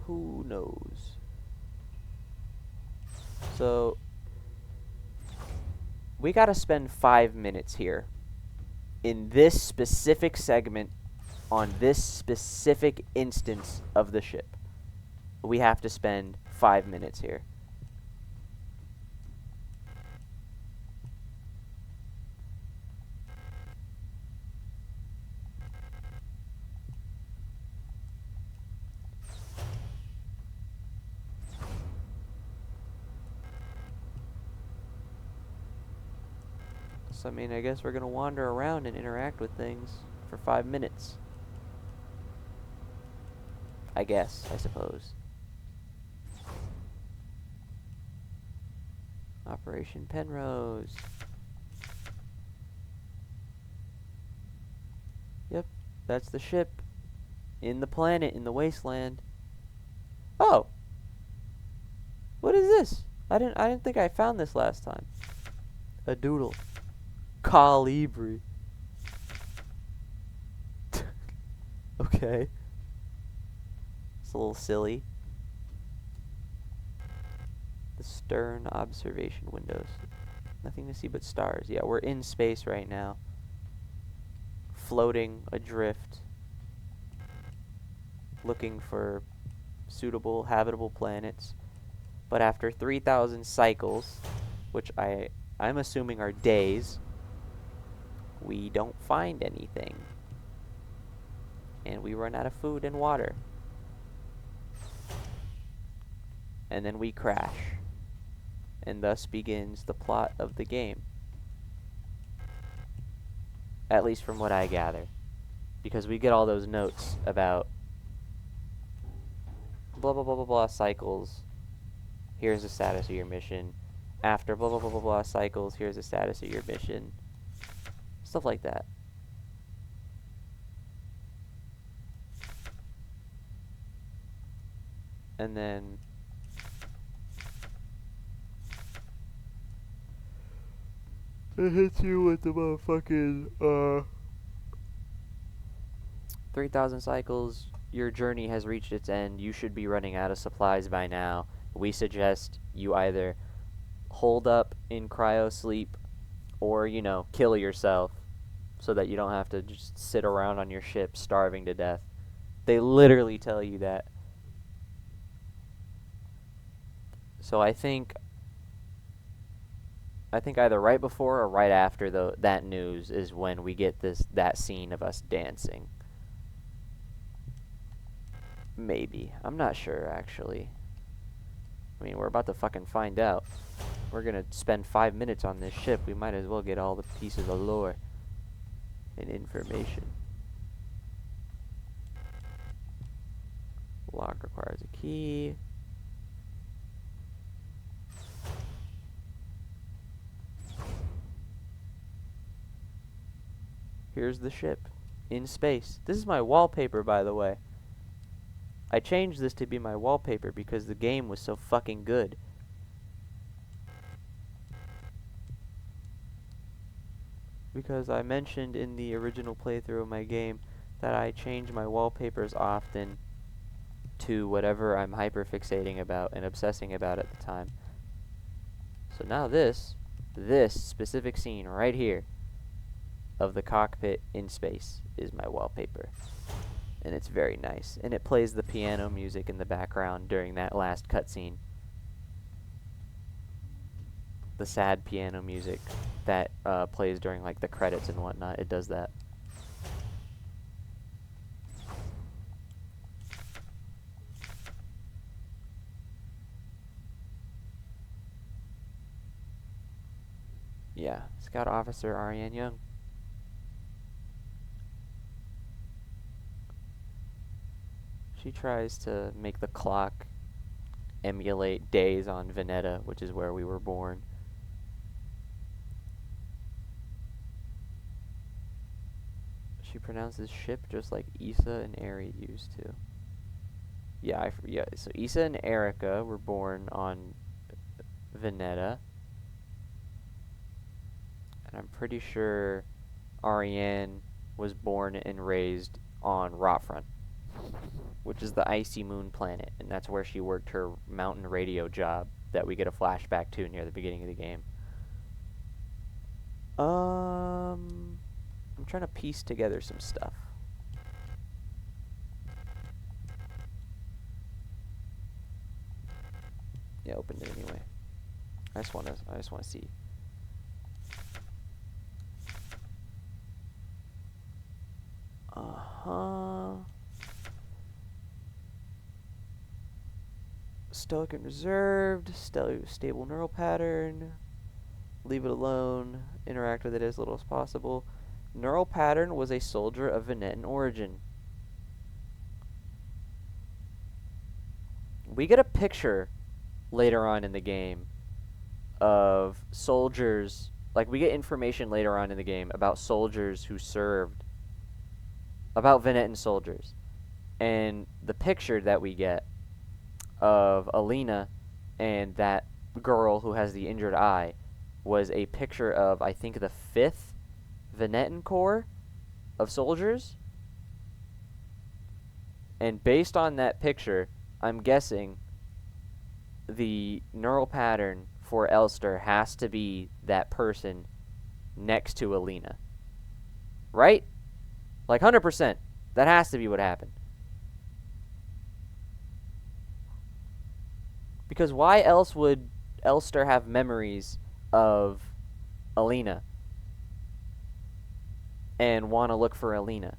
Speaker 1: Who knows? So we gotta spend 5 minutes here in this specific segment on this specific instance of the ship. We have to spend 5 minutes here. So, I mean, I guess we're gonna wander around and interact with things for 5 minutes. I guess, I suppose. Operation Penrose. Yep, that's the ship. In the planet, in the wasteland. Oh! What is this? I didn't think I found this last time. A doodle. Colibri. Okay. It's a little silly. The stern observation windows. Nothing to see but stars. Yeah, we're in space right now. Floating adrift. Looking for suitable, habitable planets. But after 3,000 cycles, which I'm assuming are days, we don't find anything. And we run out of food and water. And then we crash. And thus begins the plot of the game. At least from what I gather. Because we get all those notes about blah blah blah blah blah cycles. Here's the status of your mission. After blah blah blah blah blah cycles, here's the status of your mission. Stuff like that. And then It hits you with the motherfucking 3,000 cycles. Your journey has reached its end. You should be running out of supplies by now. We suggest you either hold up in cryo sleep or, kill yourself so that you don't have to just sit around on your ship starving to death. They literally tell you that. So I think either right before or right after that news is when we get that scene of us dancing. Maybe. I'm not sure, actually. I mean, we're about to fucking find out. We're gonna spend 5 minutes on this ship. We might as well get all the pieces of lore and information. Lock requires a key. Here's the ship in space. This is my wallpaper, by the way. I changed this to be my wallpaper because the game was so fucking good. Because I mentioned in the original playthrough of my game that I change my wallpapers often to whatever I'm hyperfixating about and obsessing about at the time. So now this specific scene right here of the cockpit in space is my wallpaper. And it's very nice. And it plays the piano music in the background during that last cutscene. The sad piano music that plays during like the credits and whatnot. It does that. Yeah, Scout Officer Ariane Young. She tries to make the clock emulate days on Veneta, which is where we were born. She pronounces ship just like Issa and Eri used to. Yeah, so Issa and Erica were born on Veneta. And I'm pretty sure Ariane was born and raised on Rotfront, which is the icy moon planet, and that's where she worked her mountain radio job that we get a flashback to near the beginning of the game. I'm trying to piece together some stuff. Yeah, open it anyway. I just want to see. Stoic and reserved, stable neural pattern, leave it alone, interact with it as little as possible. Neural pattern was a soldier of Venetan origin. We get a picture later on in the game of soldiers, like we get information later on in the game about soldiers who served, about Venetan soldiers. And the picture that we get of Alina and that girl who has the injured eye was a picture of, I think, the 5th Venetan Corps of soldiers. And based on that picture, I'm guessing the neural pattern for Elster has to be that person next to Alina. Right? Like 100%. That has to be what happened. Because why else would Elster have memories of Alina and want to look for Alina,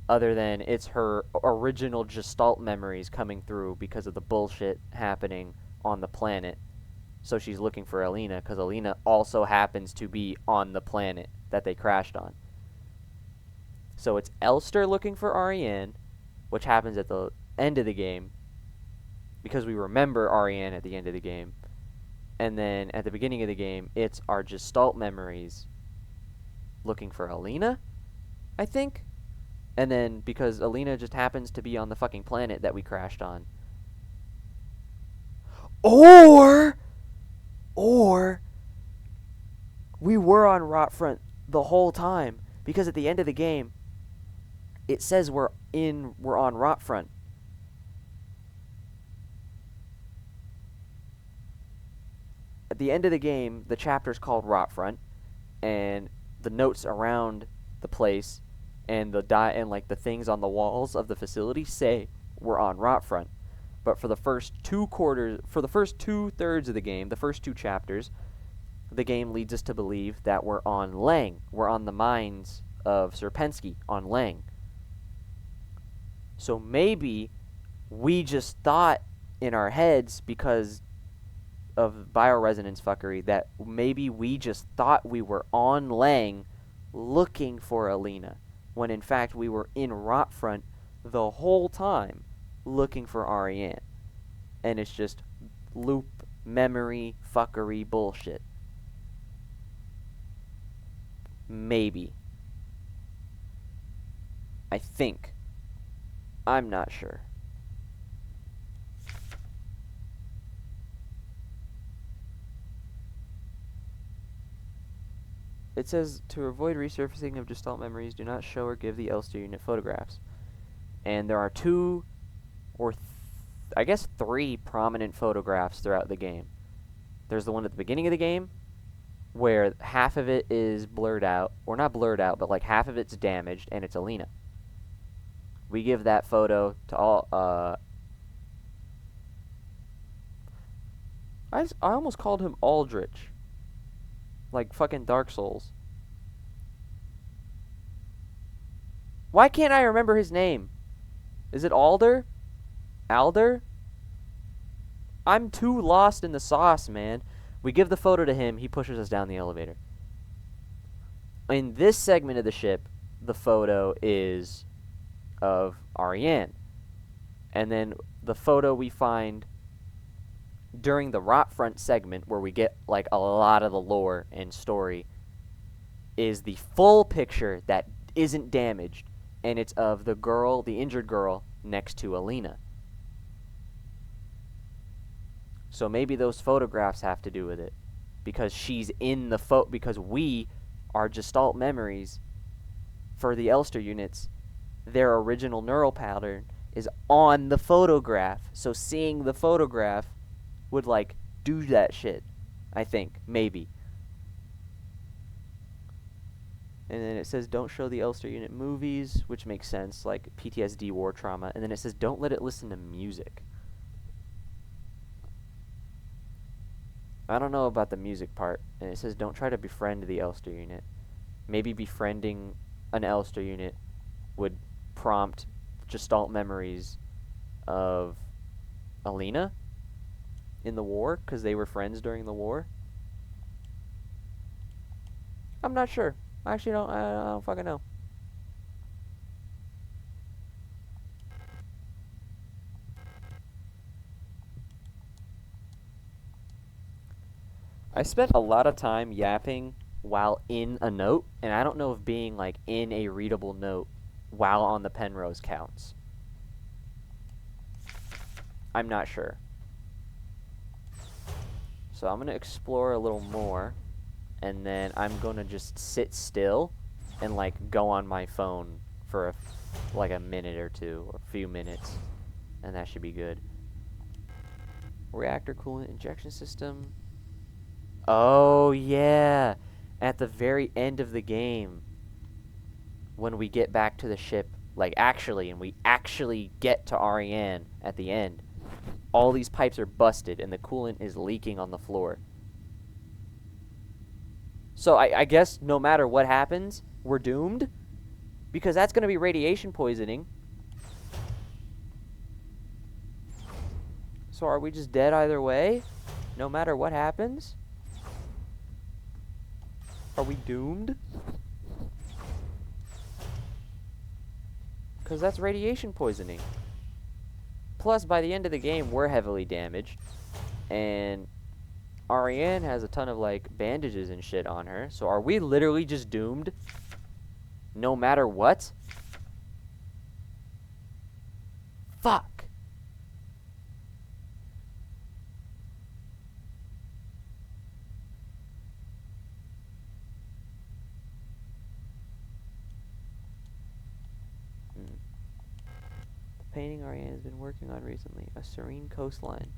Speaker 1: other than it's her original Gestalt memories coming through because of the bullshit happening on the planet. So she's looking for Alina because Alina also happens to be on the planet that they crashed on. So it's Elster looking for Ariane, which happens at the end of the game, because we remember Ariane at the end of the game. And then at the beginning of the game, it's our Gestalt memories looking for Alina, I think. And then because Alina just happens to be on the fucking planet that we crashed on. Or We were on Rotfront the whole time because at the end of the game, it says we're on Rotfront. At the end of the game, the chapter's called Rotfront, and the notes around the place and like the things on the walls of the facility say we're on Rotfront. But for the first 2/3 of the game, the first 2 chapters, the game leads us to believe that we're on Lang. We're on the mines of Sierpinski on Lang. So maybe we just thought in our heads, because of bioresonance fuckery, that maybe we just thought we were on Lang looking for Alina, when in fact we were in Rotfront the whole time looking for Ariane. And it's just loop memory fuckery bullshit. Maybe. I think. I'm not sure. It says, to avoid resurfacing of Gestalt memories, do not show or give the Elster unit photographs. And there are 2 or I guess 3 prominent photographs throughout the game. There's the one at the beginning of the game, where half of it is blurred out, or not blurred out, but like half of it's damaged, and it's Alina. We give that photo to all, I almost called him Aldrich. Like fucking Dark Souls. Why can't I remember his name? Is it Alder? Alder? I'm too lost in the sauce, man. We give the photo to him, he pushes us down the elevator. In this segment of the ship, the photo is of Ariane. And then the photo we find during the Rotfront segment, where we get like a lot of the lore and story, is the full picture that isn't damaged, and it's of the girl, the injured girl, next to Alina. So maybe those photographs have to do with it, because she's in the because we, our Gestalt memories for the Elster units, their original neural pattern is on the photograph. So seeing the photograph would like do that shit, I think, maybe. And then it says don't show the Elster unit movies, which makes sense, like PTSD, war trauma. And then it says don't let it listen to music. I don't know about the music part. And it says don't try to befriend the Elster unit. Maybe befriending an Elster unit would prompt Gestalt memories of Alina in the war, because they were friends during the war. I'm not sure. I actually don't. I don't fucking know. I spent a lot of time yapping while in a note, and I don't know if being like in a readable note while on the Penrose counts. I'm not sure. So I'm going to explore a little more, and then I'm going to just sit still and like go on my phone for like a minute or two, or a few minutes, and that should be good. Reactor coolant injection system. Oh yeah, at the very end of the game, when we get back to the ship, like actually, and we actually get to Ariane at the end, all these pipes are busted and the coolant is leaking on the floor. So I guess no matter what happens, we're doomed, because that's going to be radiation poisoning. So are we just dead either way, no matter what happens? Are we doomed? Because that's radiation poisoning. Plus, by the end of the game, we're heavily damaged. And Ariane has a ton of, like, bandages and shit on her. So are we literally just doomed? No matter what? Fuck. painting Ariane has been working on recently. A serene coastline.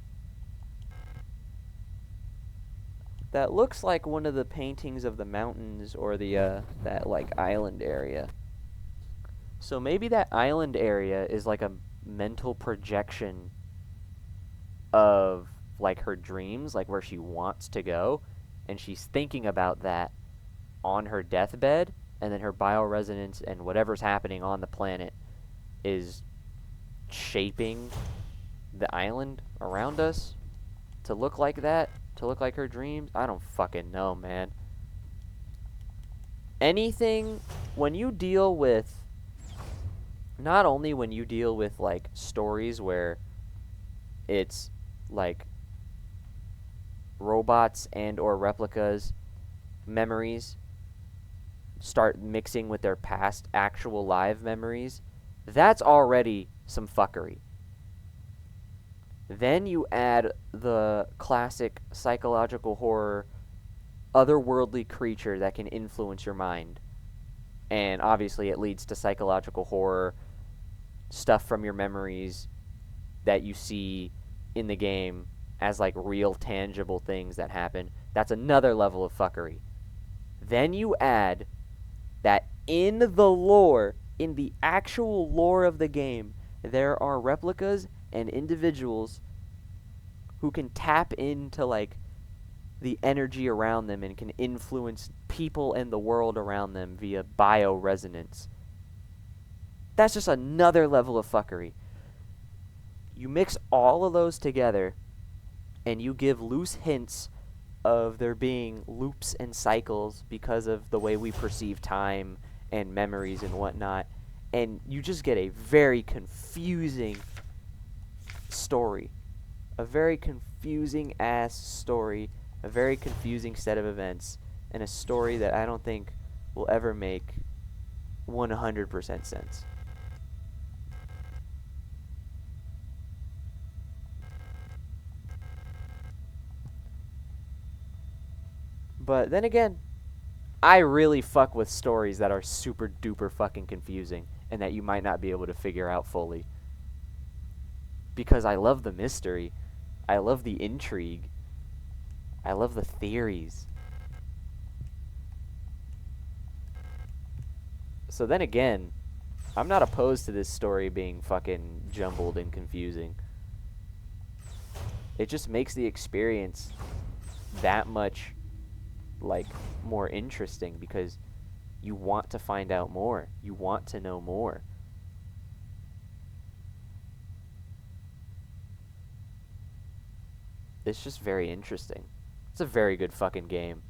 Speaker 1: That looks like one of the paintings of the mountains or the that like island area. So maybe that island area is like a mental projection of like her dreams, like where she wants to go, and she's thinking about that on her deathbed, and then her bioresonance and whatever's happening on the planet is shaping the island around us to look like that, to look like her dreams. I don't fucking know, man. Anything, when you deal with, not only when you deal with like stories where it's like robots and or replicas memories start mixing with their past actual live memories, that's already some fuckery. Then you add the classic psychological horror otherworldly creature that can influence your mind, and obviously it leads to psychological horror stuff from your memories that you see in the game as like real tangible things that happen. That's another level of fuckery. Then you add that in the lore, in the actual lore of the game, there are replicas and individuals who can tap into like the energy around them and can influence people and the world around them via bioresonance. That's just another level of fuckery. You mix all of those together and you give loose hints of there being loops and cycles because of the way we perceive time and memories and whatnot, and you just get a very confusing story. A very confusing ass story, a very confusing set of events, and a story that I don't think will ever make 100% sense. But then again, I really fuck with stories that are super duper fucking confusing and that you might not be able to figure out fully. Because I love the mystery. I love the intrigue. I love the theories. So then again, I'm not opposed to this story being fucking jumbled and confusing. It just makes the experience that much like more interesting because you want to find out more. You want to know more. It's just very interesting. It's a very good fucking game.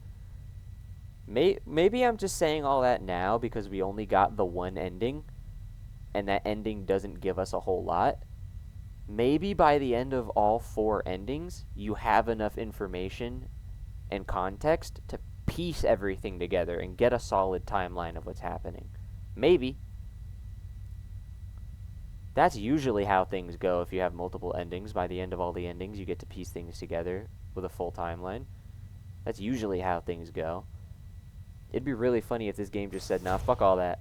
Speaker 1: Maybe I'm just saying all that now because we only got the one ending, and that ending doesn't give us a whole lot. Maybe by the end of all 4 endings, you have enough information and context to piece everything together and get a solid timeline of what's happening. Maybe. That's usually how things go if you have multiple endings. By the end of all the endings, you get to piece things together with a full timeline. That's usually how things go. It'd be really funny if this game just said, nah, fuck all that.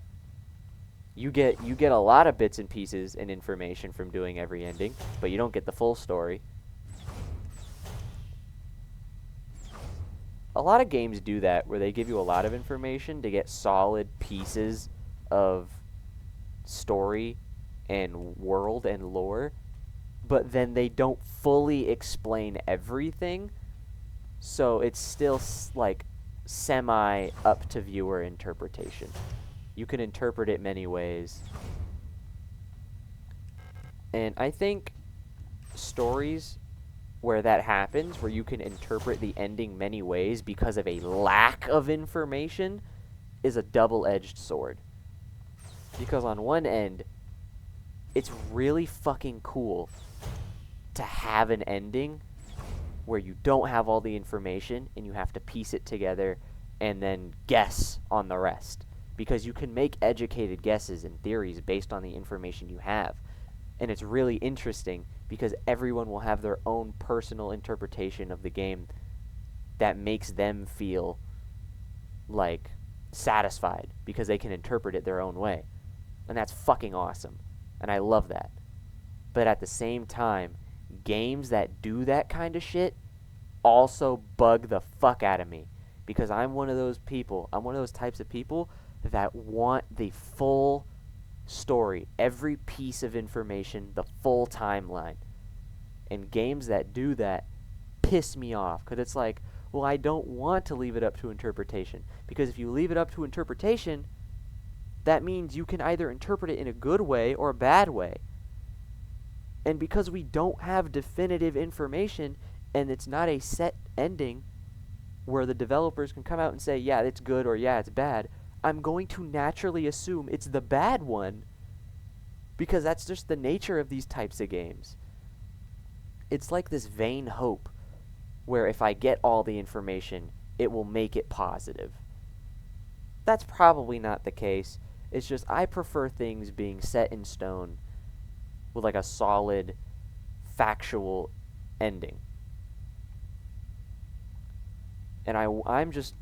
Speaker 1: You get a lot of bits and pieces and information from doing every ending, but you don't get the full story. A lot of games do that, where they give you a lot of information to get solid pieces of story and world and lore, but then they don't fully explain everything, so it's still like semi up to viewer interpretation. You can interpret it many ways. And I think stories where that happens, where you can interpret the ending many ways because of a lack of information, is a double-edged sword. Because on one end, it's really fucking cool to have an ending where you don't have all the information and you have to piece it together and then guess on the rest. Because you can make educated guesses and theories based on the information you have. And it's really interesting because everyone will have their own personal interpretation of the game that makes them feel like satisfied because they can interpret it their own way. And that's fucking awesome. And I love that. But at the same time, games that do that kind of shit also bug the fuck out of me. Because I'm one of those people, I'm one of those types of people that want the full story, every piece of information, the full timeline. And games that do that piss me off because it's like, well, I don't want to leave it up to interpretation. Because if you leave it up to interpretation, that means you can either interpret it in a good way or a bad way. And because we don't have definitive information and it's not a set ending where the developers can come out and say, yeah, it's good or yeah, it's bad, I'm going to naturally assume it's the bad one because that's just the nature of these types of games. It's like this vain hope where if I get all the information, it will make it positive. That's probably not the case. It's just I prefer things being set in stone with like a solid, factual ending. And I'm just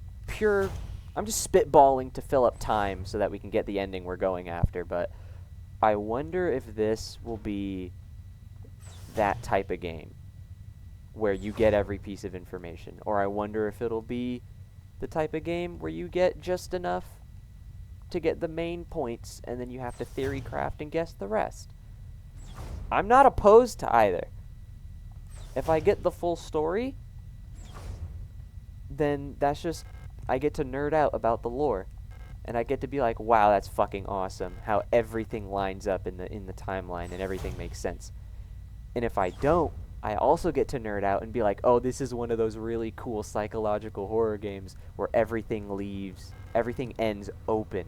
Speaker 1: spitballing to fill up time so that we can get the ending we're going after, but I wonder if this will be that type of game where you get every piece of information, or I wonder if it'll be the type of game where you get just enough to get the main points and then you have to theory craft and guess the rest. I'm not opposed to either. If I get the full story, then that's just, I get to nerd out about the lore. And I get to be like, wow, that's fucking awesome. How everything lines up in the timeline and everything makes sense. And if I don't, I also get to nerd out and be like, oh, this is one of those really cool psychological horror games where everything ends open.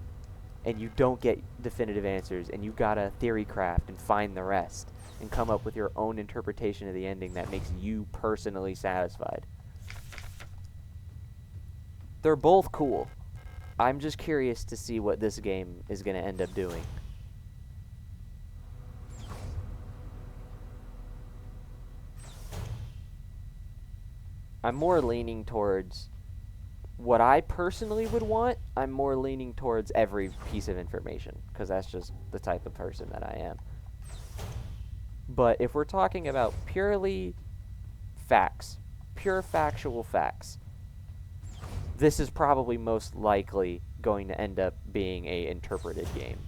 Speaker 1: And you don't get definitive answers, and you gotta theory craft and find the rest, and come up with your own interpretation of the ending that makes you personally satisfied. They're both cool. I'm just curious to see what this game is gonna end up doing. I'm more leaning towards what I personally would want. I'm more leaning towards every piece of information because that's just the type of person that I am. But if we're talking about purely facts, pure factual facts, this is probably most likely going to end up being a interpreted game.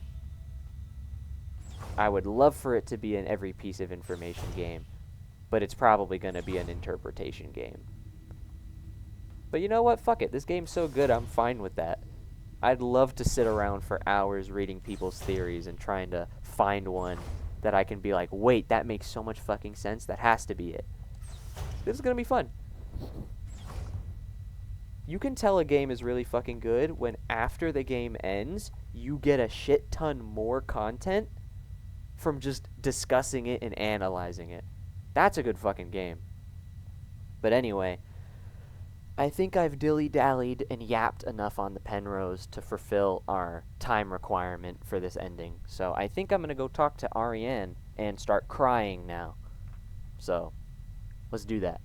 Speaker 1: I would love for it to be an every piece of information game, but it's probably going to be an interpretation game. But you know what? Fuck it. This game's so good, I'm fine with that. I'd love to sit around for hours reading people's theories and trying to find one that I can be like, wait, that makes so much fucking sense. That has to be it. This is going to be fun. You can tell a game is really fucking good when after the game ends, you get a shit ton more content from just discussing it and analyzing it. That's a good fucking game. But anyway, I think I've dilly-dallied and yapped enough on the Penrose to fulfill our time requirement for this ending. So I think I'm going to go talk to Ariane and start crying now. So, let's do that.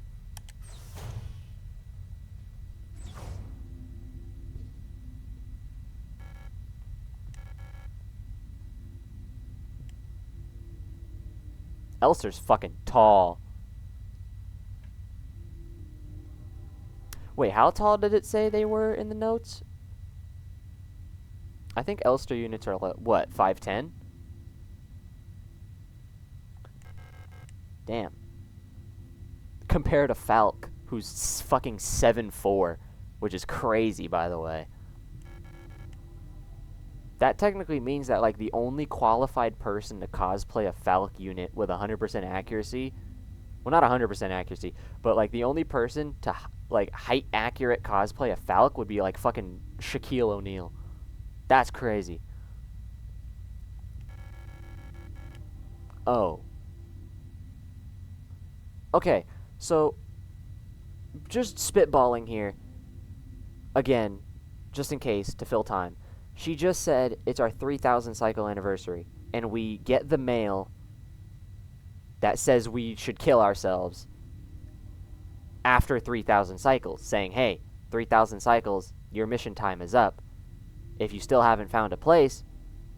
Speaker 1: Elster's fucking tall. Wait, how tall did it say they were in the notes? I think Elster units are, what, 5'10"? Damn. Compared to Falk, who's fucking 7'4", which is crazy, by the way. That technically means that, like, the only qualified person to cosplay a Falk unit with 100% accuracy, well, not 100% accuracy, but, like, the only person to, like, height-accurate cosplay a Falk would be, like, fucking Shaquille O'Neal. That's crazy. Oh. Okay, so, just spitballing here. Again, just in case, to fill time. She just said it's our 3,000 cycle anniversary, and we get the mail that says we should kill ourselves after 3,000 cycles, saying, hey, 3,000 cycles, your mission time is up. If you still haven't found a place,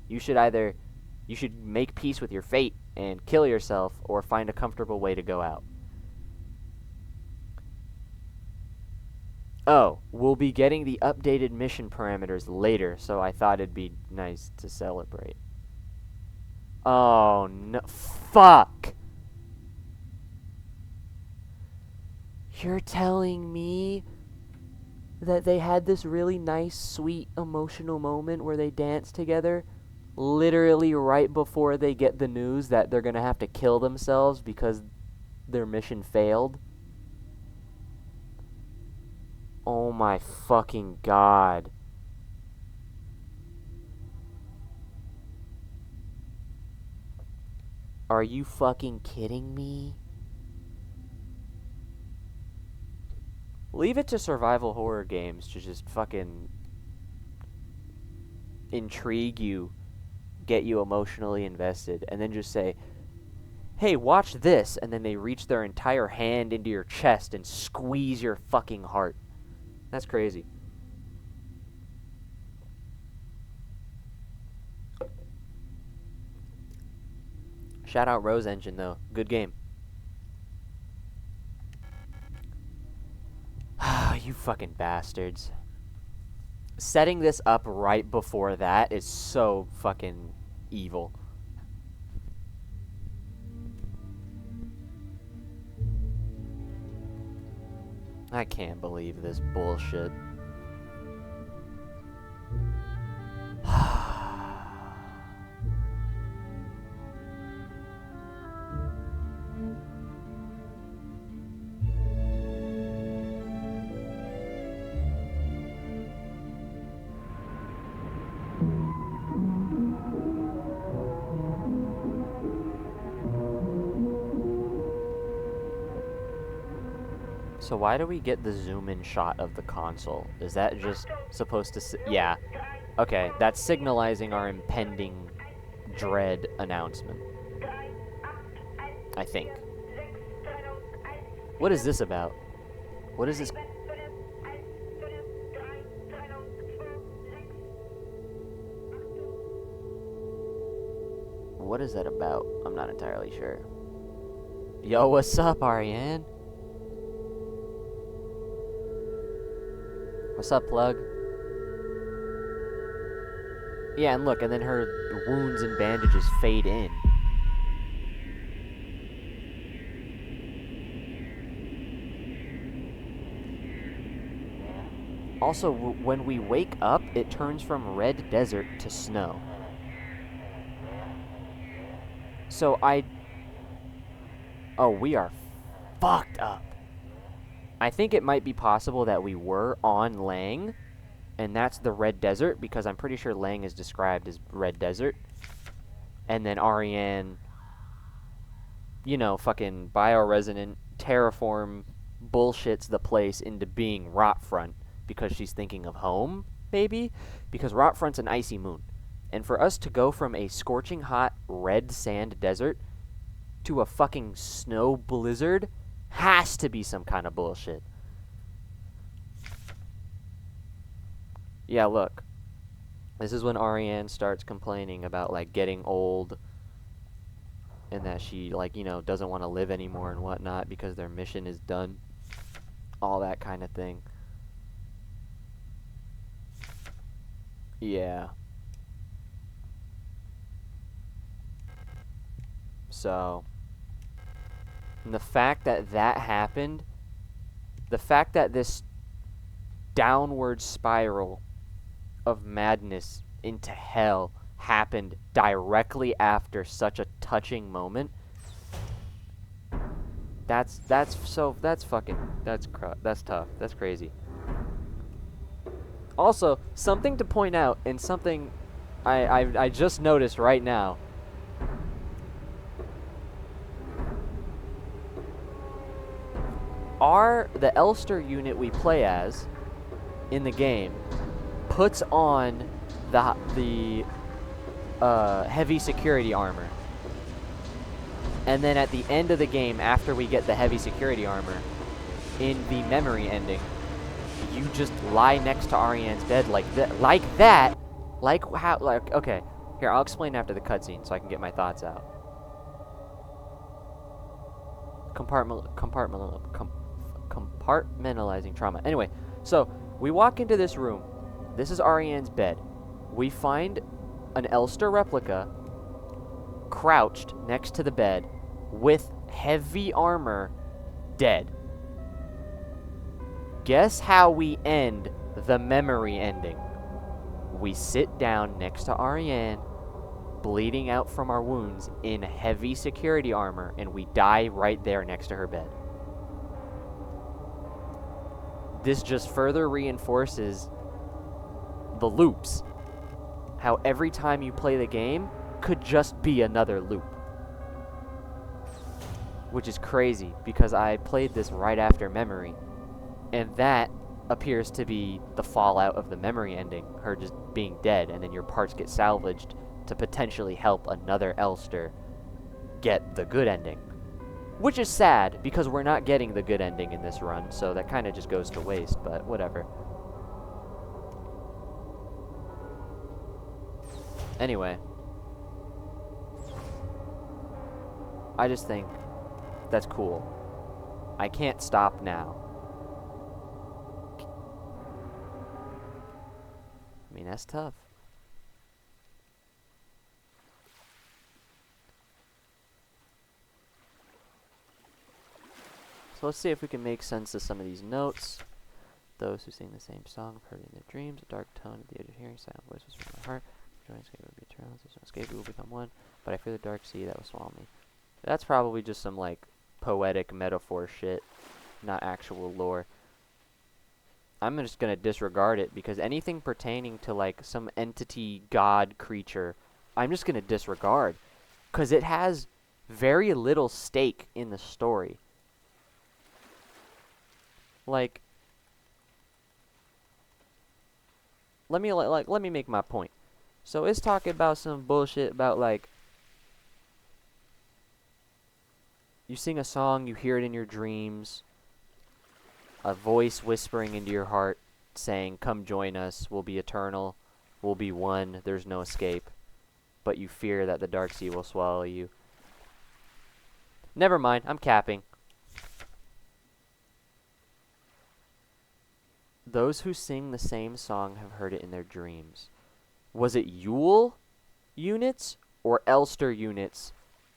Speaker 1: you should make peace with your fate and kill yourself or find a comfortable way to go out. Oh, we'll be getting the updated mission parameters later, so I thought it'd be nice to celebrate. Oh, no. Fuck! You're telling me that they had this really nice, sweet, emotional moment where they dance together literally right before they get the news that they're gonna have to kill themselves because their mission failed? Oh my fucking god. Are you fucking kidding me? Leave it to survival horror games to just fucking intrigue you, get you emotionally invested, and then just say, hey, watch this, and then they reach their entire hand into your chest and squeeze your fucking heart. That's crazy. Shout out Rose Engine, though. Good game. You fucking bastards. Setting this up right before that is so fucking evil. I can't believe this bullshit. So why do we get the zoom-in shot of the console? Is that just supposed to... yeah. Okay, that's signalizing our impending dread announcement. I think. What is this about? What is this... What is that about? I'm not entirely sure. Yo, what's up, Ariane? What's up, plug? Yeah, and look, and then her wounds and bandages fade in. Also, when we wake up, it turns from red desert to snow. So oh, we are fucked up. I think it might be possible that we were on Lang, and that's the red desert, because I'm pretty sure Lang is described as red desert. And then Ariane, you know, fucking bioresonant terraform bullshits the place into being Rotfront because she's thinking of home, maybe? Because Rotfront's an icy moon. And for us to go from a scorching hot red sand desert to a fucking snow blizzard has to be some kind of bullshit. Yeah, look. This is when Ariane starts complaining about, like, getting old and that she, like, you know, doesn't want to live anymore and whatnot because their mission is done. All that kind of thing. Yeah. So, and the fact that that happened, the fact that this downward spiral of madness into hell happened directly after such a touching moment, that's tough. That's crazy. Also, something to point out, and something I just noticed right now. The Elster unit we play as in the game puts on the heavy security armor. And then at the end of the game, after we get the heavy security armor, in the memory ending, you just lie next to Ariane's bed like that. Okay, here, I'll explain after the cutscene so I can get my thoughts out. compartmentalizing trauma. Anyway, so we walk into this room. This is Ariane's bed. We find an Elster replica crouched next to the bed with heavy armor, dead. Guess how we end the memory ending? We sit down next to Ariane, bleeding out from our wounds in heavy security armor, and we die right there next to her bed. This just further reinforces the loops. How every time you play the game could just be another loop. Which is crazy, because I played this right after memory. And that appears to be the fallout of the memory ending, her just being dead, and then your parts get salvaged to potentially help another Elster get the good ending. Which is sad, because we're not getting the good ending in this run, so that kind of just goes to waste, but whatever. Anyway. I just think that's cool. I can't stop now. I mean, that's tough. So let's see if we can make sense of some of these notes. Those who sing the same song have heard it in their dreams. A dark tone at the edge of hearing, silent voices from my heart. Joining escape will be eternal. There's no escape, we will become one. But I fear the dark sea that will swallow me. That's probably just some, like, poetic metaphor shit, not actual lore. I'm just gonna disregard it, because anything pertaining to, like, some entity, god, creature, I'm just gonna disregard. Because it has very little stake in the story. Like, let me make my point. So it's talking about some bullshit about, like, you sing a song, you hear it in your dreams, a voice whispering into your heart saying, come join us, we'll be eternal, we'll be one, there's no escape, but you fear that the dark sea will swallow you. Never mind, I'm capping. Those who sing the same song have heard it in their dreams. Was it Yule units or Elster units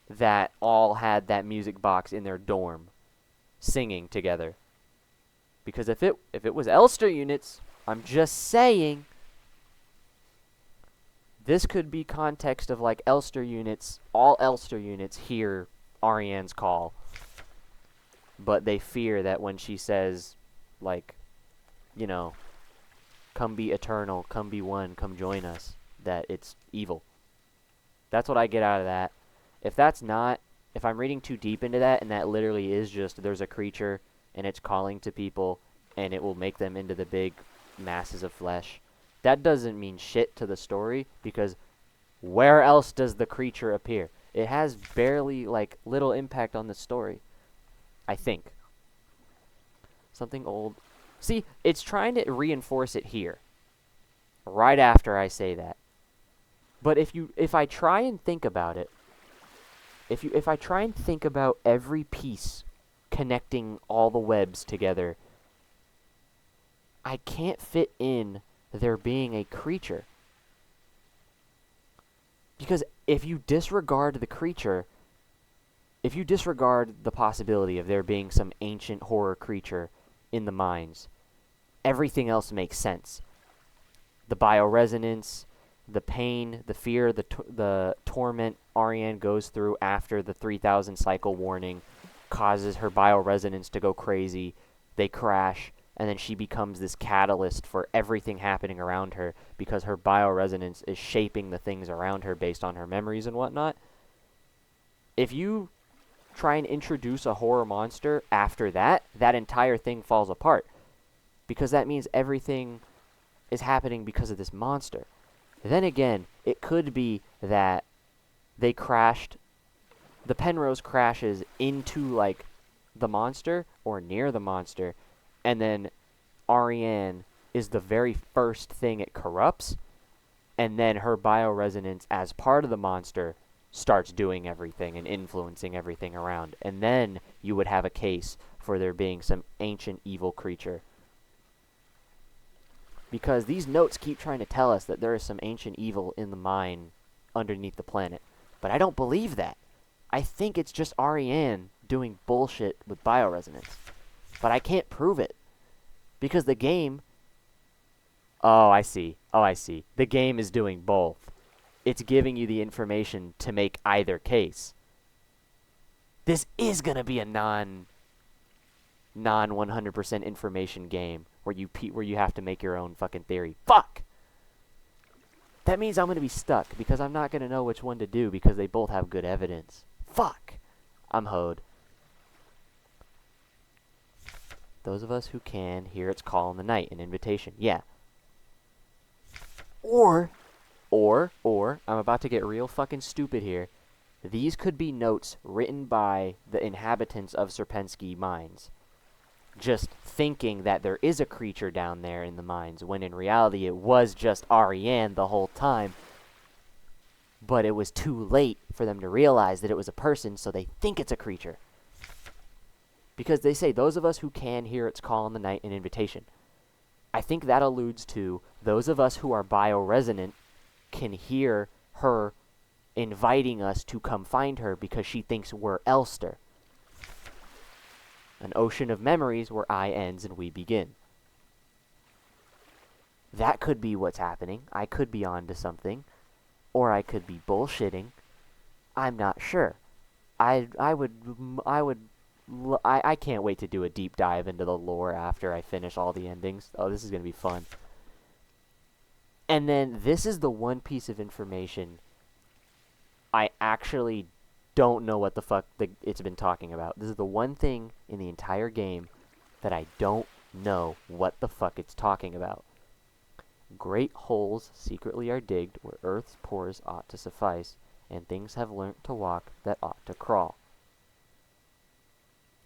Speaker 1: that all had that music box in their dorm singing together? Because if it was Elster units, I'm just saying, this could be context of, like, Elster units, all Elster units hear Ariane's call, but they fear that when she says, like, you know, come be eternal, come be one, come join us, that it's evil. That's what I get out of that. If that's not, if I'm reading too deep into that, and that literally is just, there's a creature, and it's calling to people, and it will make them into the big masses of flesh, that doesn't mean shit to the story, because where else does the creature appear? It has barely, like, little impact on the story, I think. Something old. See, it's trying to reinforce it here, right after I say that. But if I try and think about it, if I try and think about every piece connecting all the webs together, I can't fit in there being a creature. Because if you disregard the creature, if you disregard the possibility of there being some ancient horror creature in the mines, everything else makes sense. The bioresonance, the pain, the fear, the torment Ariane goes through after the 3000 cycle warning causes her bioresonance to go crazy. They crash, and then she becomes this catalyst for everything happening around her because her bioresonance is shaping the things around her based on her memories and whatnot. If you try and introduce a horror monster after that, that entire thing falls apart. Because that means everything is happening because of this monster. Then again, it could be that they crashed, the Penrose crashes into, like, the monster or near the monster, and then Ariane is the very first thing it corrupts, and then her bioresonance as part of the monster starts doing everything and influencing everything around. And then you would have a case for there being some ancient evil creature. Because these notes keep trying to tell us that there is some ancient evil in the mine underneath the planet. But I don't believe that. I think it's just Ariane doing bullshit with bioresonance. But I can't prove it. Because the game... Oh, I see. The game is doing both. It's giving you the information to make either case. This is going to be a non 100% information game where you have to make your own fucking theory. Fuck! That means I'm going to be stuck because I'm not going to know which one to do because they both have good evidence. Fuck! I'm hoed. Those of us who can hear its call in the night, an invitation. Yeah. Or, I'm about to get real fucking stupid here. These could be notes written by the inhabitants of Serpensky mines. Just thinking that there is a creature down there in the mines, when in reality it was just Ariane the whole time. But it was too late for them to realize that it was a person, so they think it's a creature. Because they say, those of us who can hear its call in the night, an invitation. I think that alludes to those of us who are bioresonant can hear her inviting us to come find her because she thinks we're Elster. An ocean of memories where I ends and we begin. That could be what's happening. I could be onto something. Or I could be bullshitting. I'm not sure. I can't wait to do a deep dive into the lore after I finish all the endings. Oh, this is going to be fun. And then this is the one piece of information I actually don't know what the fuck it's been talking about. This is the one thing in the entire game that I don't know what the fuck it's talking about. Great holes secretly are digged where earth's pores ought to suffice, and things have learnt to walk that ought to crawl.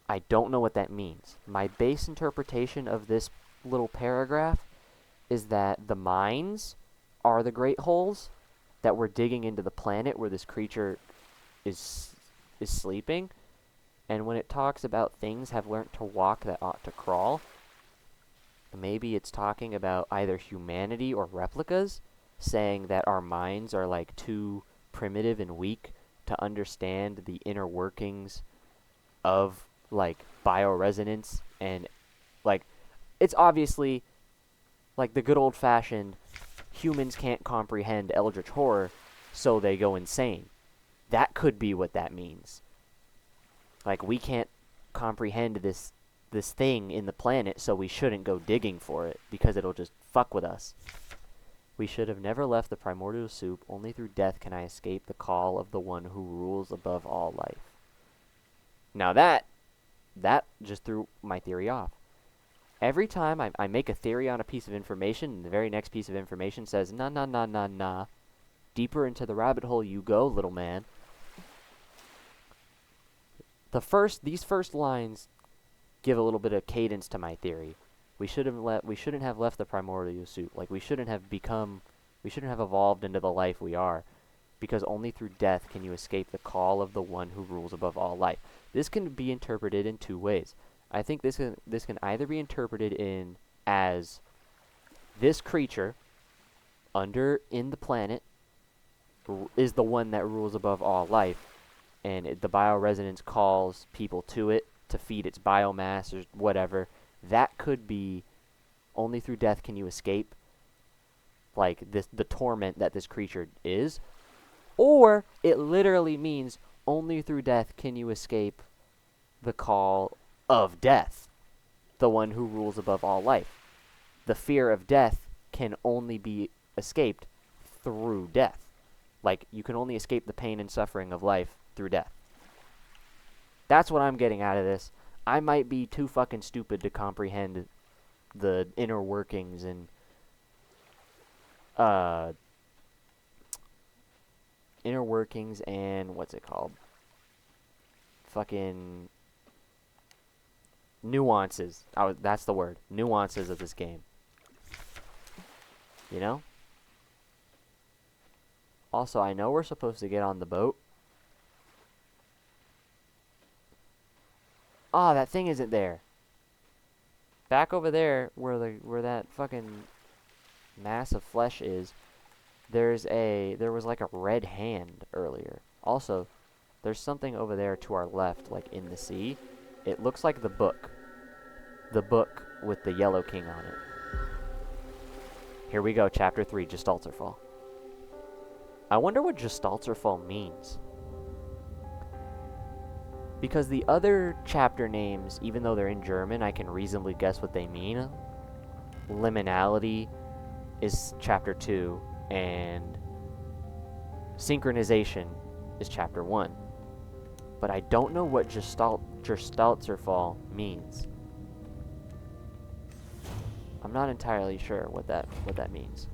Speaker 1: I don't know what that means. My base interpretation of this little paragraph is that the mines are the great holes that we're digging into the planet where this creature is sleeping. And when it talks about things have learnt to walk that ought to crawl, maybe it's talking about either humanity or replicas, saying that our minds are like too primitive and weak to understand the inner workings of like bioresonance, and like it's obviously like the good old-fashioned humans can't comprehend eldritch horror, so they go insane. That could be what that means. Like, we can't comprehend this thing in the planet, so we shouldn't go digging for it because it'll just fuck with us. We should have never left the primordial soup. Only through death can I escape the call of the one who rules above all life. Now that just threw my theory off. Every time I make a theory on a piece of information, and the very next piece of information says, nah. Deeper into the rabbit hole you go, little man. These first lines give a little bit of cadence to my theory. We shouldn't have left the primordial soup. Like, we shouldn't have evolved into the life we are. Because only through death can you escape the call of the one who rules above all life. This can be interpreted in two ways. I think this can either be interpreted as this creature in the planet is the one that rules above all life, and the bioresonance calls people to it to feed its biomass or whatever. That could be only through death can you escape like the torment that this creature is, or it literally means only through death can you escape the call of death, the one who rules above all life. The fear of death can only be escaped through death. Like, you can only escape the pain and suffering of life through death. That's what I'm getting out of this. I might be too fucking stupid to comprehend the inner workings and what's it called? Fucking nuances. That's the word. Nuances of this game. You know? Also, I know we're supposed to get on the boat, Ah, that thing isn't there. Back over there, where that fucking mass of flesh is, there was like a red hand earlier. Also, there's something over there to our left, like in the sea. It looks like the book. The book with the yellow king on it. Here we go, chapter 3, Gestalterfall. I wonder what Gestalterfall means. Because the other chapter names, even though they're in German, I can reasonably guess what they mean. Liminality is chapter 2, and synchronization is chapter 1. But I don't know what Gestalterfall means. I'm not entirely sure what that means.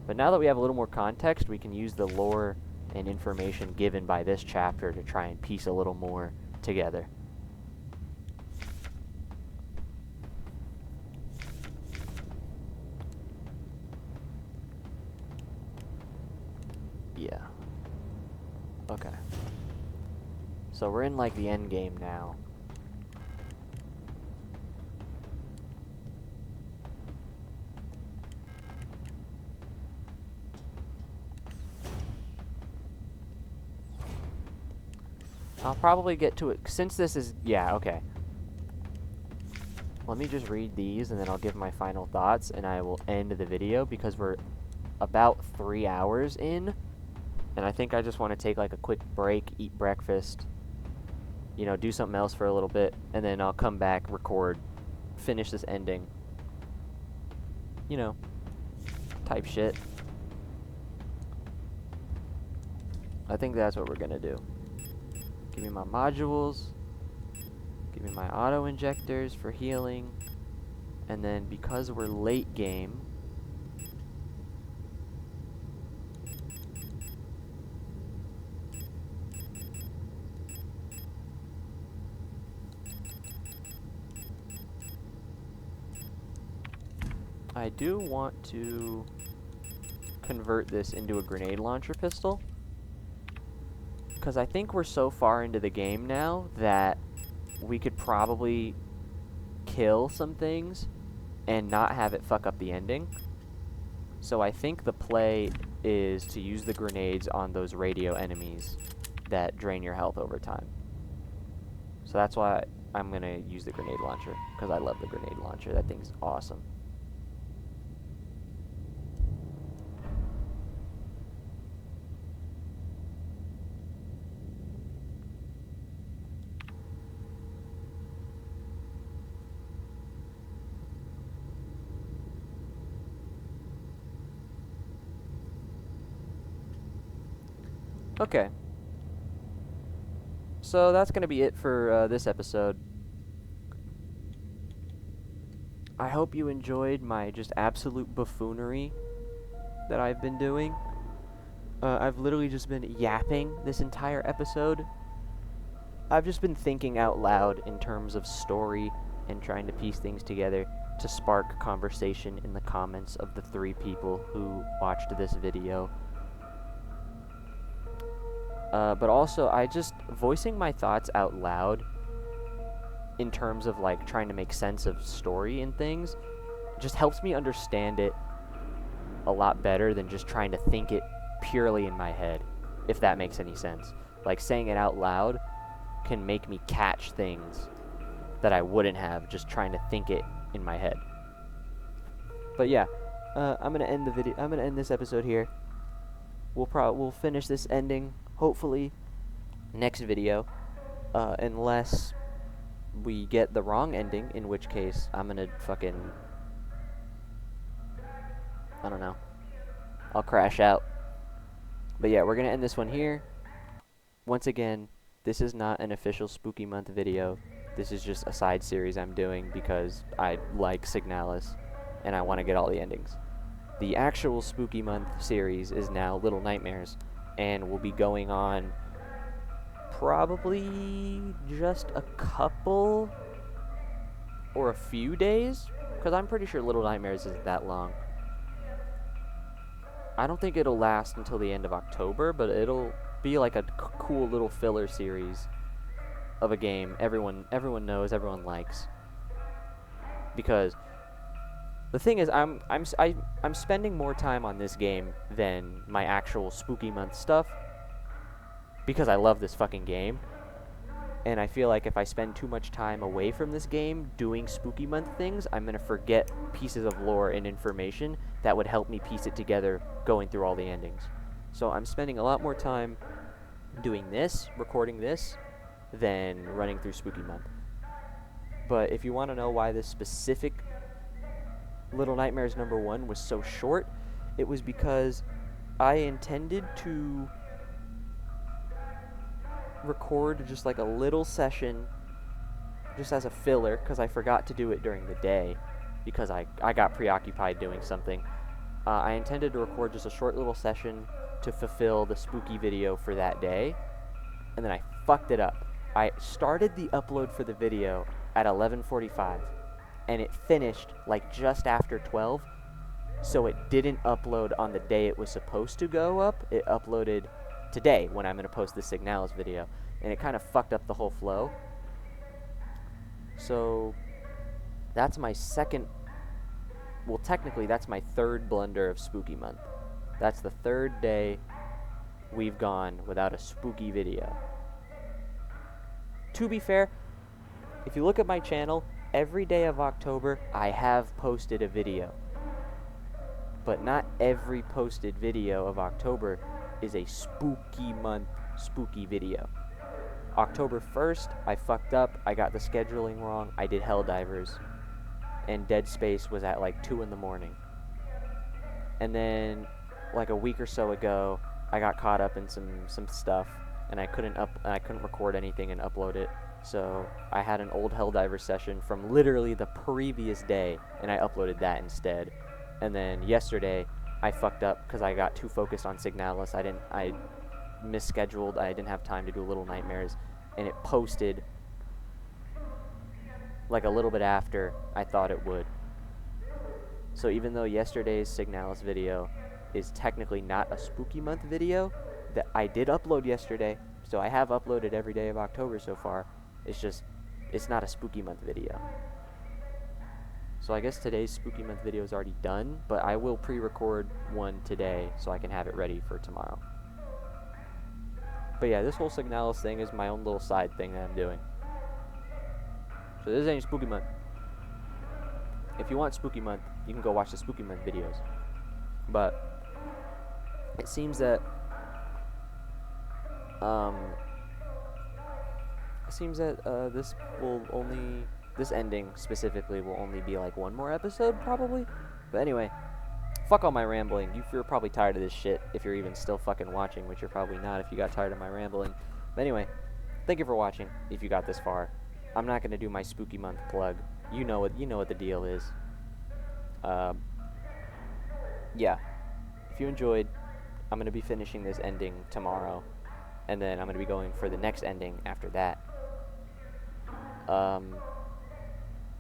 Speaker 1: But now that we have a little more context, we can use the lore and information given by this chapter to try and piece a little more together. Yeah. Okay. So we're in like the end game now. I'll probably get to it since this is, yeah, okay. Let me just read these and then I'll give my final thoughts and I will end the video because we're about 3 hours in. And I think I just want to take like a quick break, eat breakfast, you know, do something else for a little bit, and then I'll come back, record, finish this ending. You know, type shit. I think that's what we're gonna do. Give me my modules, give me my auto injectors for healing, and then because we're late game, I do want to convert this into a grenade launcher pistol, because I think we're so far into the game now that we could probably kill some things and not have it fuck up the ending. So I think the play is to use the grenades on those radio enemies that drain your health over time. So that's why I'm going to use the grenade launcher, because I love the grenade launcher. That thing's awesome. Okay. So that's going to be it for this episode. I hope you enjoyed my just absolute buffoonery that I've been doing. I've literally just been yapping this entire episode. I've just been thinking out loud in terms of story and trying to piece things together to spark conversation in the comments of the 3 people who watched this video. But also, I just voicing my thoughts out loud in terms of like trying to make sense of story and things just helps me understand it a lot better than just trying to think it purely in my head, if that makes any sense. Like saying it out loud can make me catch things that I wouldn't have just trying to think it in my head. But yeah, I'm gonna end the video. I'm gonna end this episode here. We'll finish this ending hopefully next video, unless we get the wrong ending, in which case I'm gonna fucking, I don't know, I'll crash out. But yeah, we're gonna end this one here. Once again, this is not an official Spooky Month video. This is just a side series I'm doing because I like Signalis and I want to get all the endings. The actual Spooky Month series is now Little Nightmares, and will be going on probably just a couple or a few days, because I'm pretty sure Little Nightmares isn't that long. I don't think it'll last until the end of October, but it'll be like a cool little filler series of a game everyone knows, everyone likes. Because the thing is, I'm spending more time on this game than my actual Spooky Month stuff because I love this fucking game. And I feel like if I spend too much time away from this game doing Spooky Month things, I'm going to forget pieces of lore and information that would help me piece it together going through all the endings. So I'm spending a lot more time doing this, recording this, than running through Spooky Month. But if you want to know why this specific Little Nightmares number 1 was so short, it was because I intended to record just like a little session just as a filler because I forgot to do it during the day because I got preoccupied doing something. I intended to record just a short little session to fulfill the spooky video for that day, and then I fucked it up. I started the upload for the video at 11:45 and it finished like just after 12, so it didn't upload on the day it was supposed to go up. It uploaded today when I'm going to post the Signalis video, and it kind of fucked up the whole flow. So that's my second, well, technically that's my third blunder of Spooky Month. That's the third day we've gone without a spooky video. To be fair, if you look at my channel, every day of October I have posted a video, but not every posted video of October is a Spooky Month spooky video. October 1st, I fucked up. I got the scheduling wrong. I did Helldivers, and Dead Space was at like 2 in the morning. And then, like a week or so ago, I got caught up in some stuff, and I couldn't record anything and upload it. So I had an old Helldiver session from literally the previous day, and I uploaded that instead. And then yesterday, I fucked up because I got too focused on Signalis. I misscheduled. I didn't have time to do Little Nightmares, and it posted like a little bit after I thought it would. So even though yesterday's Signalis video is technically not a Spooky Month video, that I did upload yesterday, so I have uploaded every day of October so far. It's just, it's not a Spooky Month video. So I guess today's Spooky Month video is already done, but I will pre-record one today so I can have it ready for tomorrow. But yeah, this whole Signalis thing is my own little side thing that I'm doing. So this ain't Spooky Month. If you want Spooky Month, you can go watch the Spooky Month videos. But it seems that this ending specifically will only be like one more episode probably. But anyway, fuck all my rambling. You're probably tired of this shit if you're even still fucking watching, which you're probably not if you got tired of my rambling. But anyway, thank you for watching if you got this far. I'm not going to do my Spooky Month plug. You know what the deal is. Yeah. If you enjoyed, I'm going to be finishing this ending tomorrow, and then I'm going to be going for the next ending after that.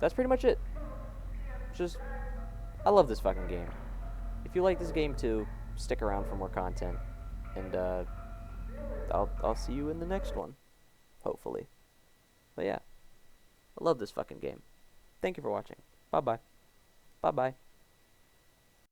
Speaker 1: That's pretty much it. Just, I love this fucking game. If you like this game too, stick around for more content, and I'll see you in the next one, hopefully. But yeah, I love this fucking game. Thank you for watching. Bye bye. Bye bye.